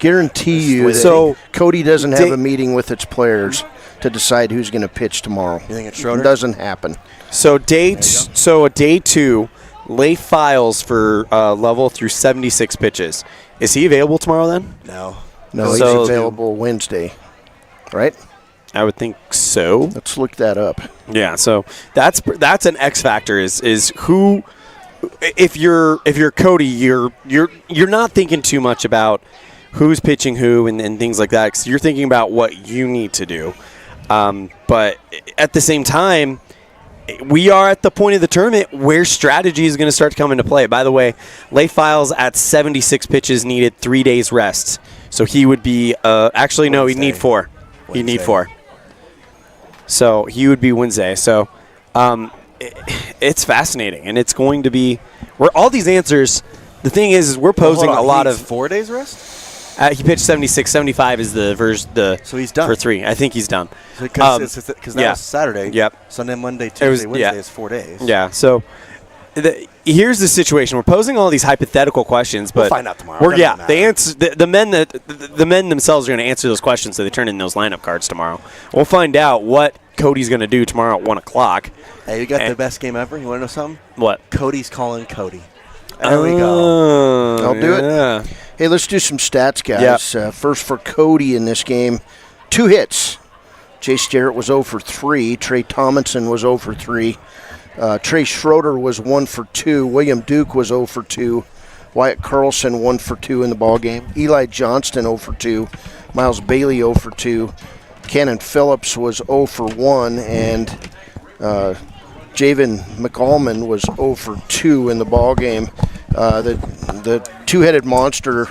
guarantee you that Cody doesn't have a meeting with its players to decide who's going to pitch tomorrow. You think it's Schroeder? It doesn't happen. So day 2, Leif Files for level through 76 pitches. Is he available tomorrow then? No. No, he's available Wednesday, right? I would think so. Let's look that up. Yeah, so that's an X factor is who. If you're Cody, you're not thinking too much about who's pitching who and things like that, because you're thinking about what you need to do. But at the same time, we are at the point of the tournament where strategy is going to start to come into play. By the way, Leif Files at 76 pitches needed 3 days rest. So he would be actually, no, he'd need 4. He'd need 4. So he would be Wednesday. So it's fascinating, and it's going to be where all these answers. The thing is we're posing a lot of 4 days rest. He pitched 76. 75 is the version. So he's done for 3. I think he's done because that was Saturday. Yep. Sunday, Monday, Tuesday, Wednesday is 4 days. Yeah. So here's the situation. We're posing all these hypothetical questions, but we'll find out tomorrow. The men themselves are going to answer those questions, so they turn in those lineup cards tomorrow. We'll find out what Cody's going to do tomorrow at 1:00. Hey, you got the best game ever. You want to know something? What? Cody's calling Cody. There we go. I'll do it. Hey, let's do some stats, guys. Yep. First for Cody in this game, 2 hits. Jace Jarrett was 0 for 3. Trey Tomlinson was 0 for 3. Trey Schroeder was 1 for 2. William Duke was 0 for 2. Wyatt Carlson 1 for 2 in the ball game. Eli Johnston 0 for 2. Miles Bailey 0 for 2. Cannon Phillips was 0 for 1, and Javen McAlmon was 0 for 2 in the ball game. The two-headed monster,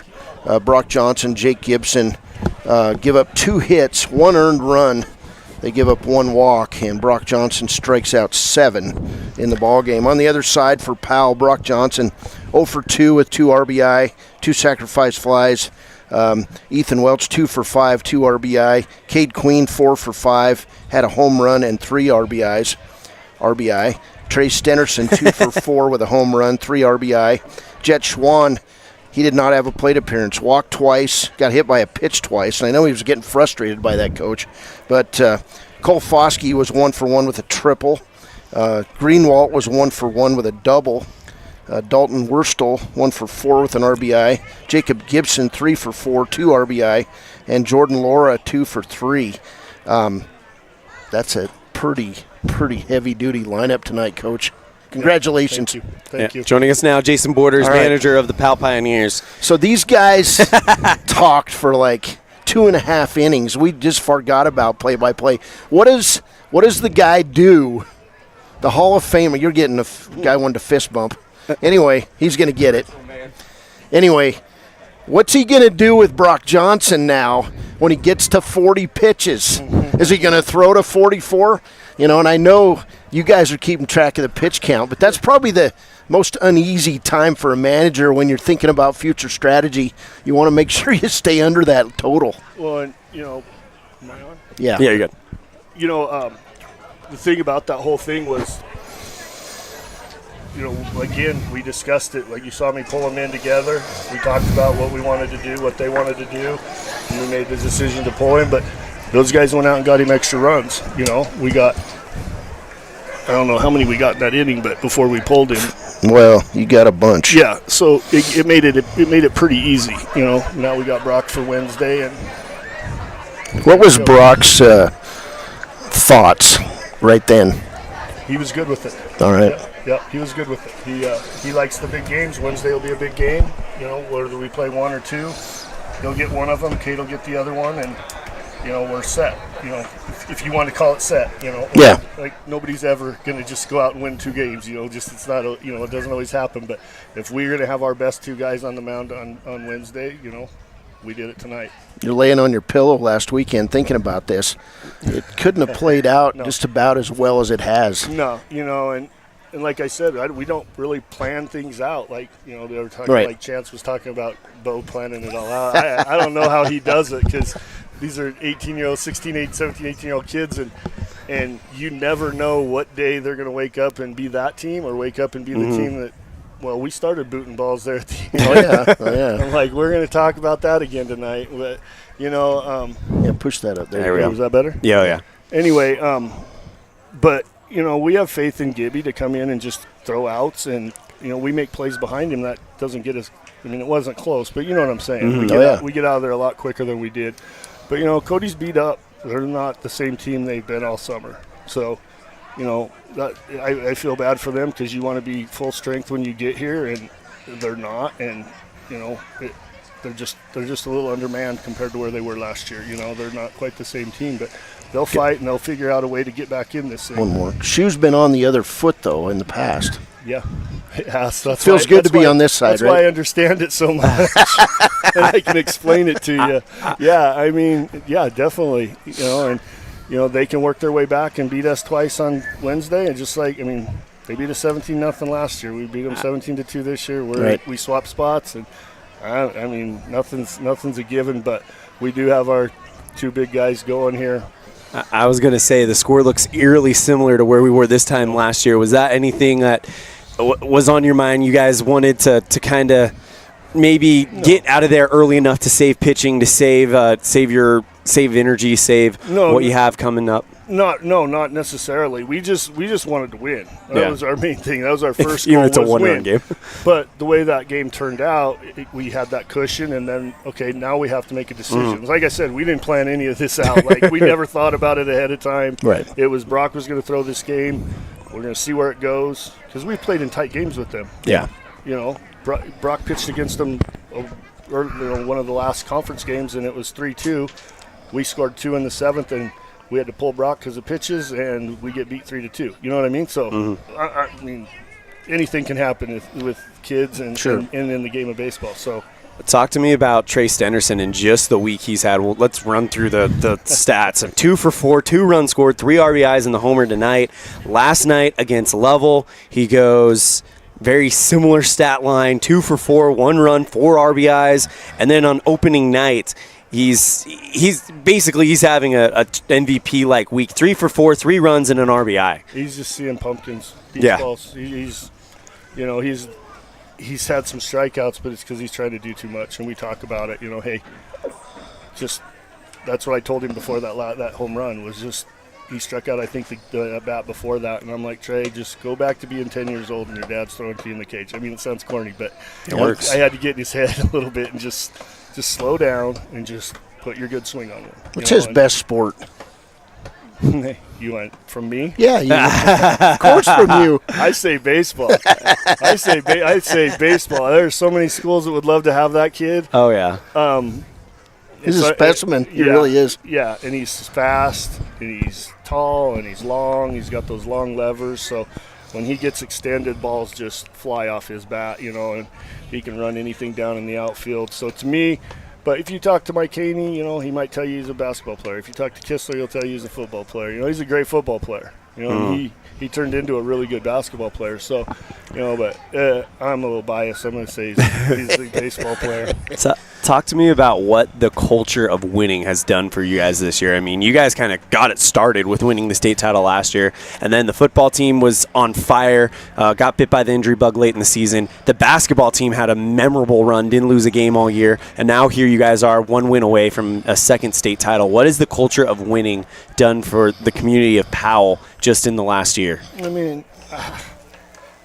Brock Johnson, Jake Gibson, give up 2 hits, 1 earned run. They give up 1 walk, and Brock Johnson strikes out 7 in the ball game. On the other side for Powell, Brock Johnson 0 for 2 with 2 RBI, 2 sacrifice flies. Ethan Welch 2 for 5, 2 RBI. Cade Queen 4 for 5, had a home run and 3 RBI. Trey Stenerson 2 for 4 with a home run, 3 RBI. Jet Schwan, he did not have a plate appearance. Walked twice, got hit by a pitch twice, and I know he was getting frustrated by that, Coach. But Cole Foskey was 1 for 1 with a triple. Greenwalt was 1 for 1 with a double. Dalton Wurstel 1 for 4 with an RBI. Jacob Gibson 3 for 4, 2 RBI. And Jordan Laura 2 for 3. That's a pretty heavy-duty lineup tonight, Coach. Congratulations. Thank you. Joining us now, Jason Borders, manager of the Powell Pioneers. So these guys talked for like 2.5 innings. We just forgot about play-by-play. What does the guy do? The Hall of Famer. You're getting a guy wanted to fist bump. Anyway, he's going to get it. Anyway, what's he going to do with Brock Johnson now when he gets to 40 pitches? Is he going to throw to 44? You know, and I know you guys are keeping track of the pitch count, but that's probably the most uneasy time for a manager when you're thinking about future strategy. You want to make sure you stay under that total. Well, and, you know, am I on? Yeah. Yeah, you're good. You know, the thing about that whole thing was, you know, again, we discussed it. Like, you saw me pull them in together. We talked about what we wanted to do, what they wanted to do, and we made the decision to pull him. But those guys went out and got him extra runs. You know, we got, I don't know how many we got in that inning, but before we pulled him. Well, you got a bunch. Yeah, so it made it pretty easy. You know, now we got Brock for Wednesday. And what was Brock's thoughts right then? He was good with it. All right. Yeah, he was good with it. He likes the big games. Wednesday will be a big game. You know, whether we play 1 or 2, he'll get one of them. Kate will get the other one, and we're set. If you want to call it set, Yeah. Like nobody's ever going to just go out and win 2 games. It's not. It doesn't always happen. But if we're going to have our best 2 guys on the mound on Wednesday, we did it tonight. You're laying on your pillow last weekend thinking about this. It couldn't have played out just about as well as it has. No, and like I said, we don't really plan things out. Like, they were talking, Right. like Chance was talking about Bo planning it all out. I don't know how he does it, because these are 18-year-old, 17, 18-year-old kids, and you never know what day they're going to wake up and be that team or wake up and be the team that, well, we started booting balls there at the end. Oh, yeah. I'm like, we're going to talk about that again tonight. But, push that up there. There we go. Was that better? Yeah. Anyway, but we have faith in Gibby to come in and just throw outs, and we make plays behind him that doesn't get us. I mean, it wasn't close, but you know what I'm saying. Mm-hmm. We get out of there a lot quicker than we did. But Cody's beat up. They're not the same team they've been all summer. So, I feel bad for them, because you want to be full strength when you get here, and they're not. And they're just a little undermanned compared to where they were last year. They're not quite the same team, but they'll fight and they'll figure out a way to get back in this thing. One more. Shoe's been on the other foot, though, in the past. Yeah. It has. That's Feels good to be on this side, that's right? why I understand it so much. And I can explain it to you. Yeah, I mean, yeah, definitely. And they can work their way back and beat us twice on Wednesday. And just like, they beat us 17-0 last year. We beat them 17-2 this year. We swapped spots, and nothing's a given. But we do have our 2 big guys going here. I was going to say the score looks eerily similar to where we were this time last year. Was that anything that was on your mind? You guys wanted to kind of maybe get out of there early enough to save pitching, to save energy, what you have coming up? Not necessarily. We just wanted to win. That was our main thing. That was our first goal. Even it's a one-run game. But the way that game turned out, we had that cushion, and then now we have to make a decision. Like I said, we didn't plan any of this out. Like, we never thought about it ahead of time. Right. It was Brock was going to throw this game. We're going to see where it goes, because we played in tight games with them. Yeah. Brock pitched against them one of the last conference games, and it was 3-2. We scored 2 in the 7th, and we had to pull Brock because of pitches, and we get beat 3-2. You know what I mean? So, I mean, anything can happen with kids and in the game of baseball. So, talk to me about Trey Stenderson in just the week he's had. Well, let's run through the stats. 2 for 4, 2 runs scored, 3 RBIs in the homer tonight. Last night against Level, he goes very similar stat line: 2 for 4, 1 run, 4 RBIs, and then on opening night, He's having a MVP like week: 3 for 4, 3 runs and an RBI. He's just seeing pumpkins. Balls. He's had some strikeouts, but it's because he's trying to do too much, and we talk about it. Hey, just that's what I told him before that home run was just he struck out. I think the at bat before that, and I'm like, Trey, just go back to being 10 years old and your dad's throwing to you in the cage. I mean, it sounds corny, but it works. I had to get in his head a little bit and just slow down and just put your good swing on it. What's his best sport? You went from me? Yeah, of course from you. I say baseball. I say baseball. There's so many schools that would love to have that kid. Oh, yeah. He's a specimen. He really is. Yeah, and he's fast, and he's tall, and he's long. He's got those long levers, so when he gets extended, balls just fly off his bat, and he can run anything down in the outfield. So to me, but if you talk to Mike Haney, he might tell you he's a basketball player. If you talk to Kistler, he'll tell you he's a football player. He's a great football player. He turned into a really good basketball player. So, but I'm a little biased. I'm going to say he's a baseball player. Talk to me about what the culture of winning has done for you guys this year. I mean, you guys kind of got it started with winning the state title last year, and then the football team was on fire, got bit by the injury bug late in the season. The basketball team had a memorable run, didn't lose a game all year, and now here you guys are 1 win away from a second state title. What has the culture of winning done for the community of Powell just in the last year? I mean,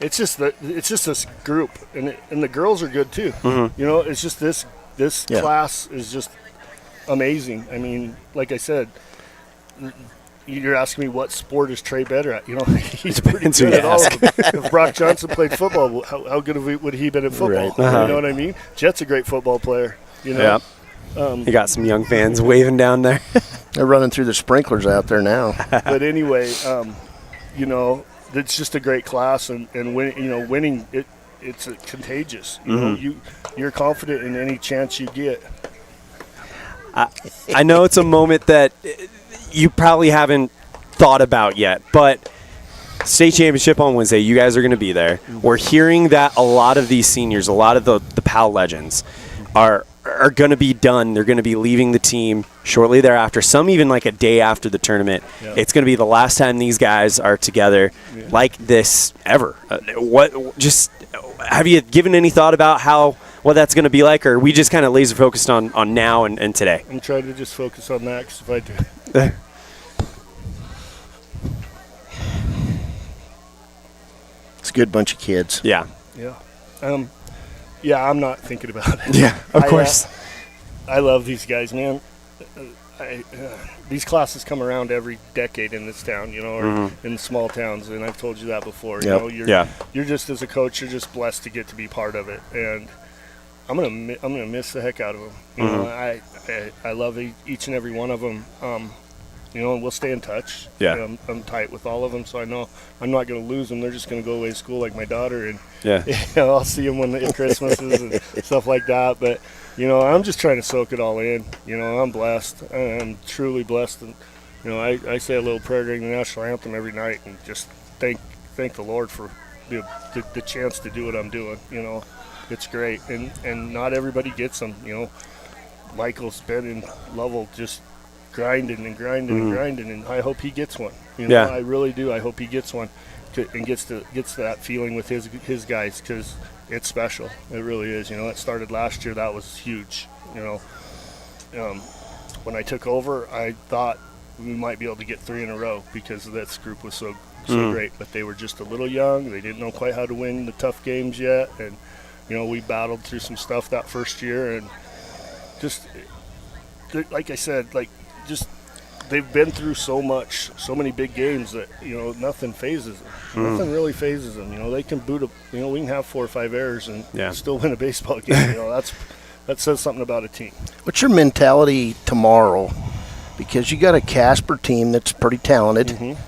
it's just this group, and the girls are good too. Mm-hmm. It's just this class is just amazing. I mean, like I said, you're asking me what sport is Trey better at. He's pretty good at all of them. If Brock Johnson played football, how good would he been at football? Right. Uh-huh. You know what I mean? Jet's a great football player. Yeah. You got some young fans waving down there. They're running through the sprinklers out there now. But anyway, you know, it's just a great class, and winning it's contagious. You know, you're confident in any chance you get. I know it's a moment that you probably haven't thought about yet, but state championship on Wednesday, you guys are going to be there. We're hearing that a lot of these seniors, a lot of the Powell legends are going to be done. They're going to be leaving the team shortly thereafter, some even like a day after the tournament. Yeah. It's going to be the last time these guys are together like this ever. Have you given any thought about what that's going to be like, or are we just kind of laser focused on now and today? I'm trying to just focus on that, because if I do. It's a good bunch of kids. Yeah. Yeah. I'm not thinking about it. Yeah, of course. I love these guys, man. These classes come around every decade in this town, you know, or in small towns, and I've told you that before. You know, you're just, as a coach, you're just blessed to get to be part of it, and I'm gonna miss the heck out of them. You know, I love each and every one of them. You know, and we'll stay in touch. Yeah. I'm tight with all of them, so I know I'm not going to lose them. They're just going to go away to school like my daughter, and you know, I'll see them at Christmases and stuff like that. But, you know, I'm just trying to soak it all in. You know, I'm blessed. I'm truly blessed. And, you know, I say a little prayer during the national anthem every night and just thank the Lord for the chance to do what I'm doing. You know, it's great. And not everybody gets them. You know, Michael's been in Lovell just grinding and grinding, and I hope he gets one. You know, I really do. I hope he gets one and gets that feeling with his guys, because it's special. It really is. You know, it started last year. That was huge. You know, when I took over, I thought we might be able to get 3 in a row because this group was so great, but they were just a little young. They didn't know quite how to win the tough games yet, and you know, we battled through some stuff that first year, and just like I said, just they've been through so many big games that, you know, nothing phases them. Nothing really phases them. You know, they can boot you know, we can have 4 or 5 errors and still win a baseball game. You know, that says something about a team. What's your mentality tomorrow? Because you got a Casper team that's pretty talented,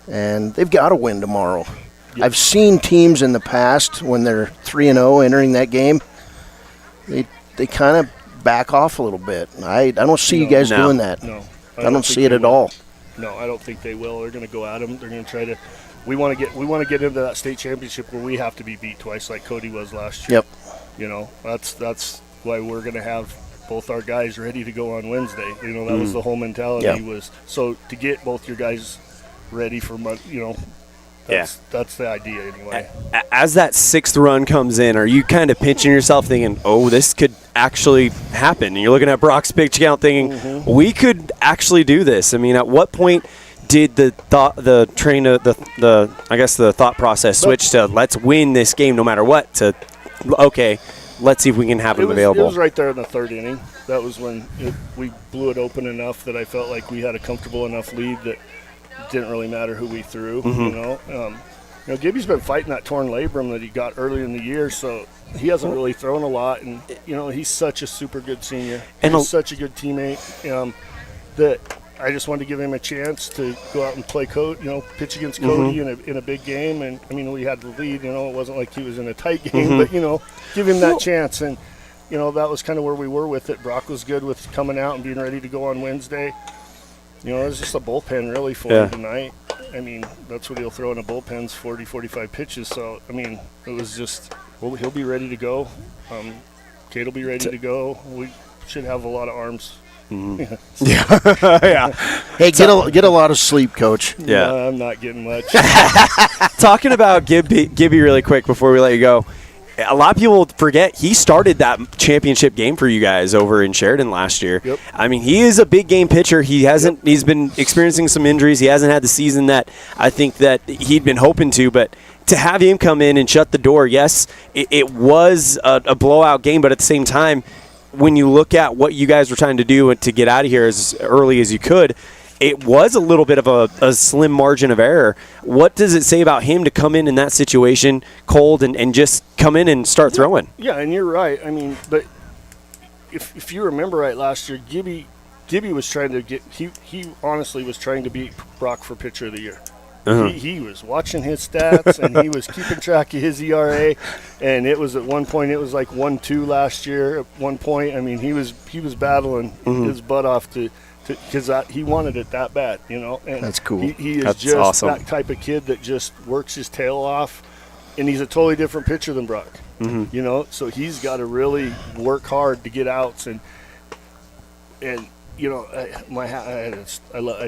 and they've got to win tomorrow. Yep. I've seen teams in the past when they're 3-0 entering that game, they kind of back off a little bit. I don't see you guys doing that. No. I don't see it at all. No, I don't think they will. They're going to go at them. They're going to try to. We want to get into that state championship where we have to be beat twice, like Cody was last year. Yep. You know, that's why we're going to have both our guys ready to go on Wednesday. You know, that was the whole mentality was so to get both your guys ready for you know. That's the idea anyway. As that 6th run comes in, are you kind of pinching yourself thinking, oh, this could actually happen? And you're looking at Brock's pitch count thinking, we could actually do this. I mean, at what point did the thought process switch to let's win this game no matter what to, okay, let's see if we can have them available? It was right there in the 3rd inning. That was when we blew it open enough that I felt like we had a comfortable enough lead that didn't really matter who we threw. You know, Gibby's been fighting that torn labrum that he got early in the year, so he hasn't really thrown a lot. And you know, he's such a super good senior and he's such a good teammate that I just wanted to give him a chance to go out and play pitch against Cody in a big game. And I mean, we had the lead. You know, it wasn't like he was in a tight game, but you know, give him that chance. And you know, that was kind of where we were with it. Brock was good with coming out and being ready to go on Wednesday. You know, it was just a bullpen really for him tonight. I mean, that's what he'll throw in a bullpen's 40, 45 pitches. So, I mean, it was just, he'll be ready to go. Kate will be ready to go. We should have a lot of arms. Hey, get a lot of sleep, Coach. No, I'm not getting much. Talking about Gibby really quick before we let you go. A lot of people forget he started that championship game for you guys over in Sheridan last year. Yep. I mean, he is a big game pitcher. He's been experiencing some injuries. He hasn't had the season that I think that he'd been hoping to, but to have him come in and shut the door, yes, it was a blowout game, but at the same time, when you look at what you guys were trying to do to get out of here as early as you could, it was a little bit of a slim margin of error. What does it say about him to come in that situation cold and just come in and start throwing? Yeah, and you're right. I mean, but if you remember right, last year, Gibby was trying to get. He honestly was trying to beat Brock for pitcher of the year. Uh-huh. He was watching his stats and he was keeping track of his ERA, and it was at one point it was like 1-2 last year. At one point, I mean, he was battling his butt off to because he wanted it that bad, you know. And that's cool. He is That's just awesome. that type of kid that just works his tail off, and he's a totally different pitcher than Brock. You know, so he's got to really work hard to get outs and you know, I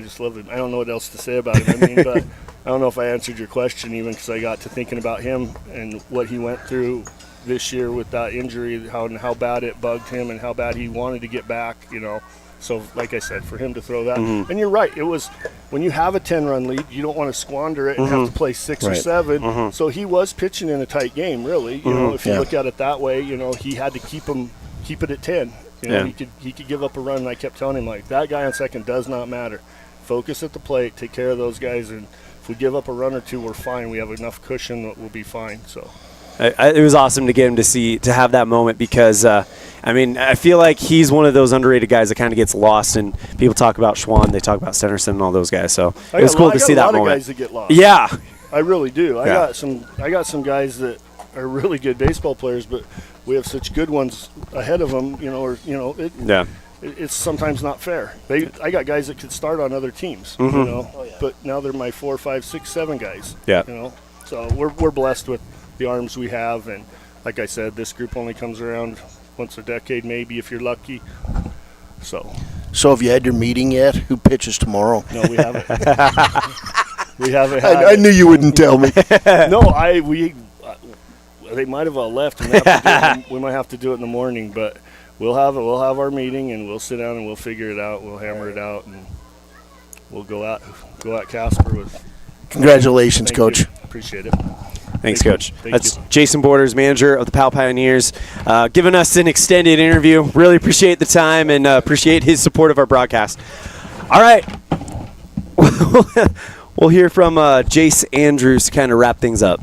just love him. I don't know what else to say about him. I mean, but I don't know if I answered your question even because I got to thinking about him and what he went through this year with that injury, how bad it bugged him and how bad he wanted to get back, you know. So, like I said, for him to throw that, and you're right, it was when you have a 10-run lead, you don't want to squander it and have to play 6 or 7. So he was pitching in a tight game, really. You know, if you look at it that way, you know, he had to keep it at 10. You know, he could give up a run, and I kept telling him, like, that guy on second does not matter. Focus at the plate, take care of those guys, and if we give up a run or two, we're fine. We have enough cushion that we'll be fine. So it was awesome to get him to have that moment because, I mean, I feel like he's one of those underrated guys that kind of gets lost, and people talk about Schwann, they talk about Stennerson and all those guys. So it was cool to see that moment. I got a lot of guys that get lost. Yeah, I really do. I got some guys that are really good baseball players, but we have such good ones ahead of them, you know, or you know, it's sometimes not fair. I got guys that could start on other teams, you know, but now they're my 4, 5, 6, 7 guys. Yeah, you know, so we're blessed with the arms we have, and like I said, this group only comes around once a decade, maybe if you're lucky. So have you had your meeting yet? Who pitches tomorrow? No, we haven't. We haven't had I knew you wouldn't tell me. No, they might have all left. And we might have to do it in the morning, but we'll have our meeting and we'll sit down and we'll figure it out. We'll hammer it out and we'll go at Casper with. Congratulations, Coach. Appreciate it. Thanks, Coach. That's Jason Borders, manager of the Powell Pioneers, giving us an extended interview. Really appreciate the time and appreciate his support of our broadcast. All right. We'll hear from Jace Andrews to kind of wrap things up.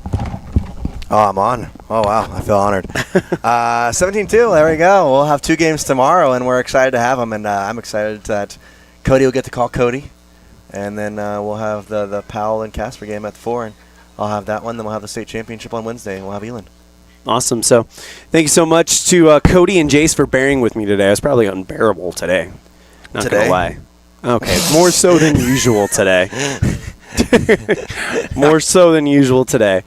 Oh, I'm on. Oh, wow. I feel honored. 17-2. There we go. We'll have 2 games tomorrow, and we're excited to have them. And I'm excited that Cody will get to call Cody. And then we'll have the Powell and Casper game at 4. And I'll have that one. Then we'll have the state championship on Wednesday, and we'll have Elan. Awesome. So thank you so much to Cody and Jace for bearing with me today. It was probably unbearable today. Not going to lie. Okay. More so than usual today. More so than usual today.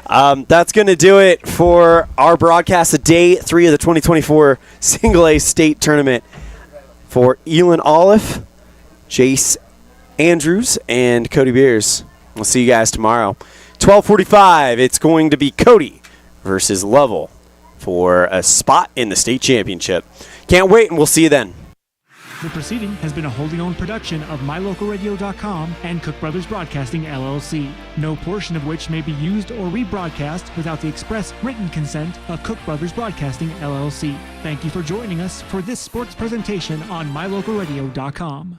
That's going to do it for our broadcast of Day 3 of the 2024 Single A State Tournament for Elan Ollif, Jace Andrews, and Cody Beers. We'll see you guys tomorrow. 12:45, it's going to be Cody versus Lovell for a spot in the state championship. Can't wait, and we'll see you then. The proceeding has been a wholly owned production of MyLocalRadio.com and Cook Brothers Broadcasting, LLC, no portion of which may be used or rebroadcast without the express written consent of Cook Brothers Broadcasting, LLC. Thank you for joining us for this sports presentation on MyLocalRadio.com.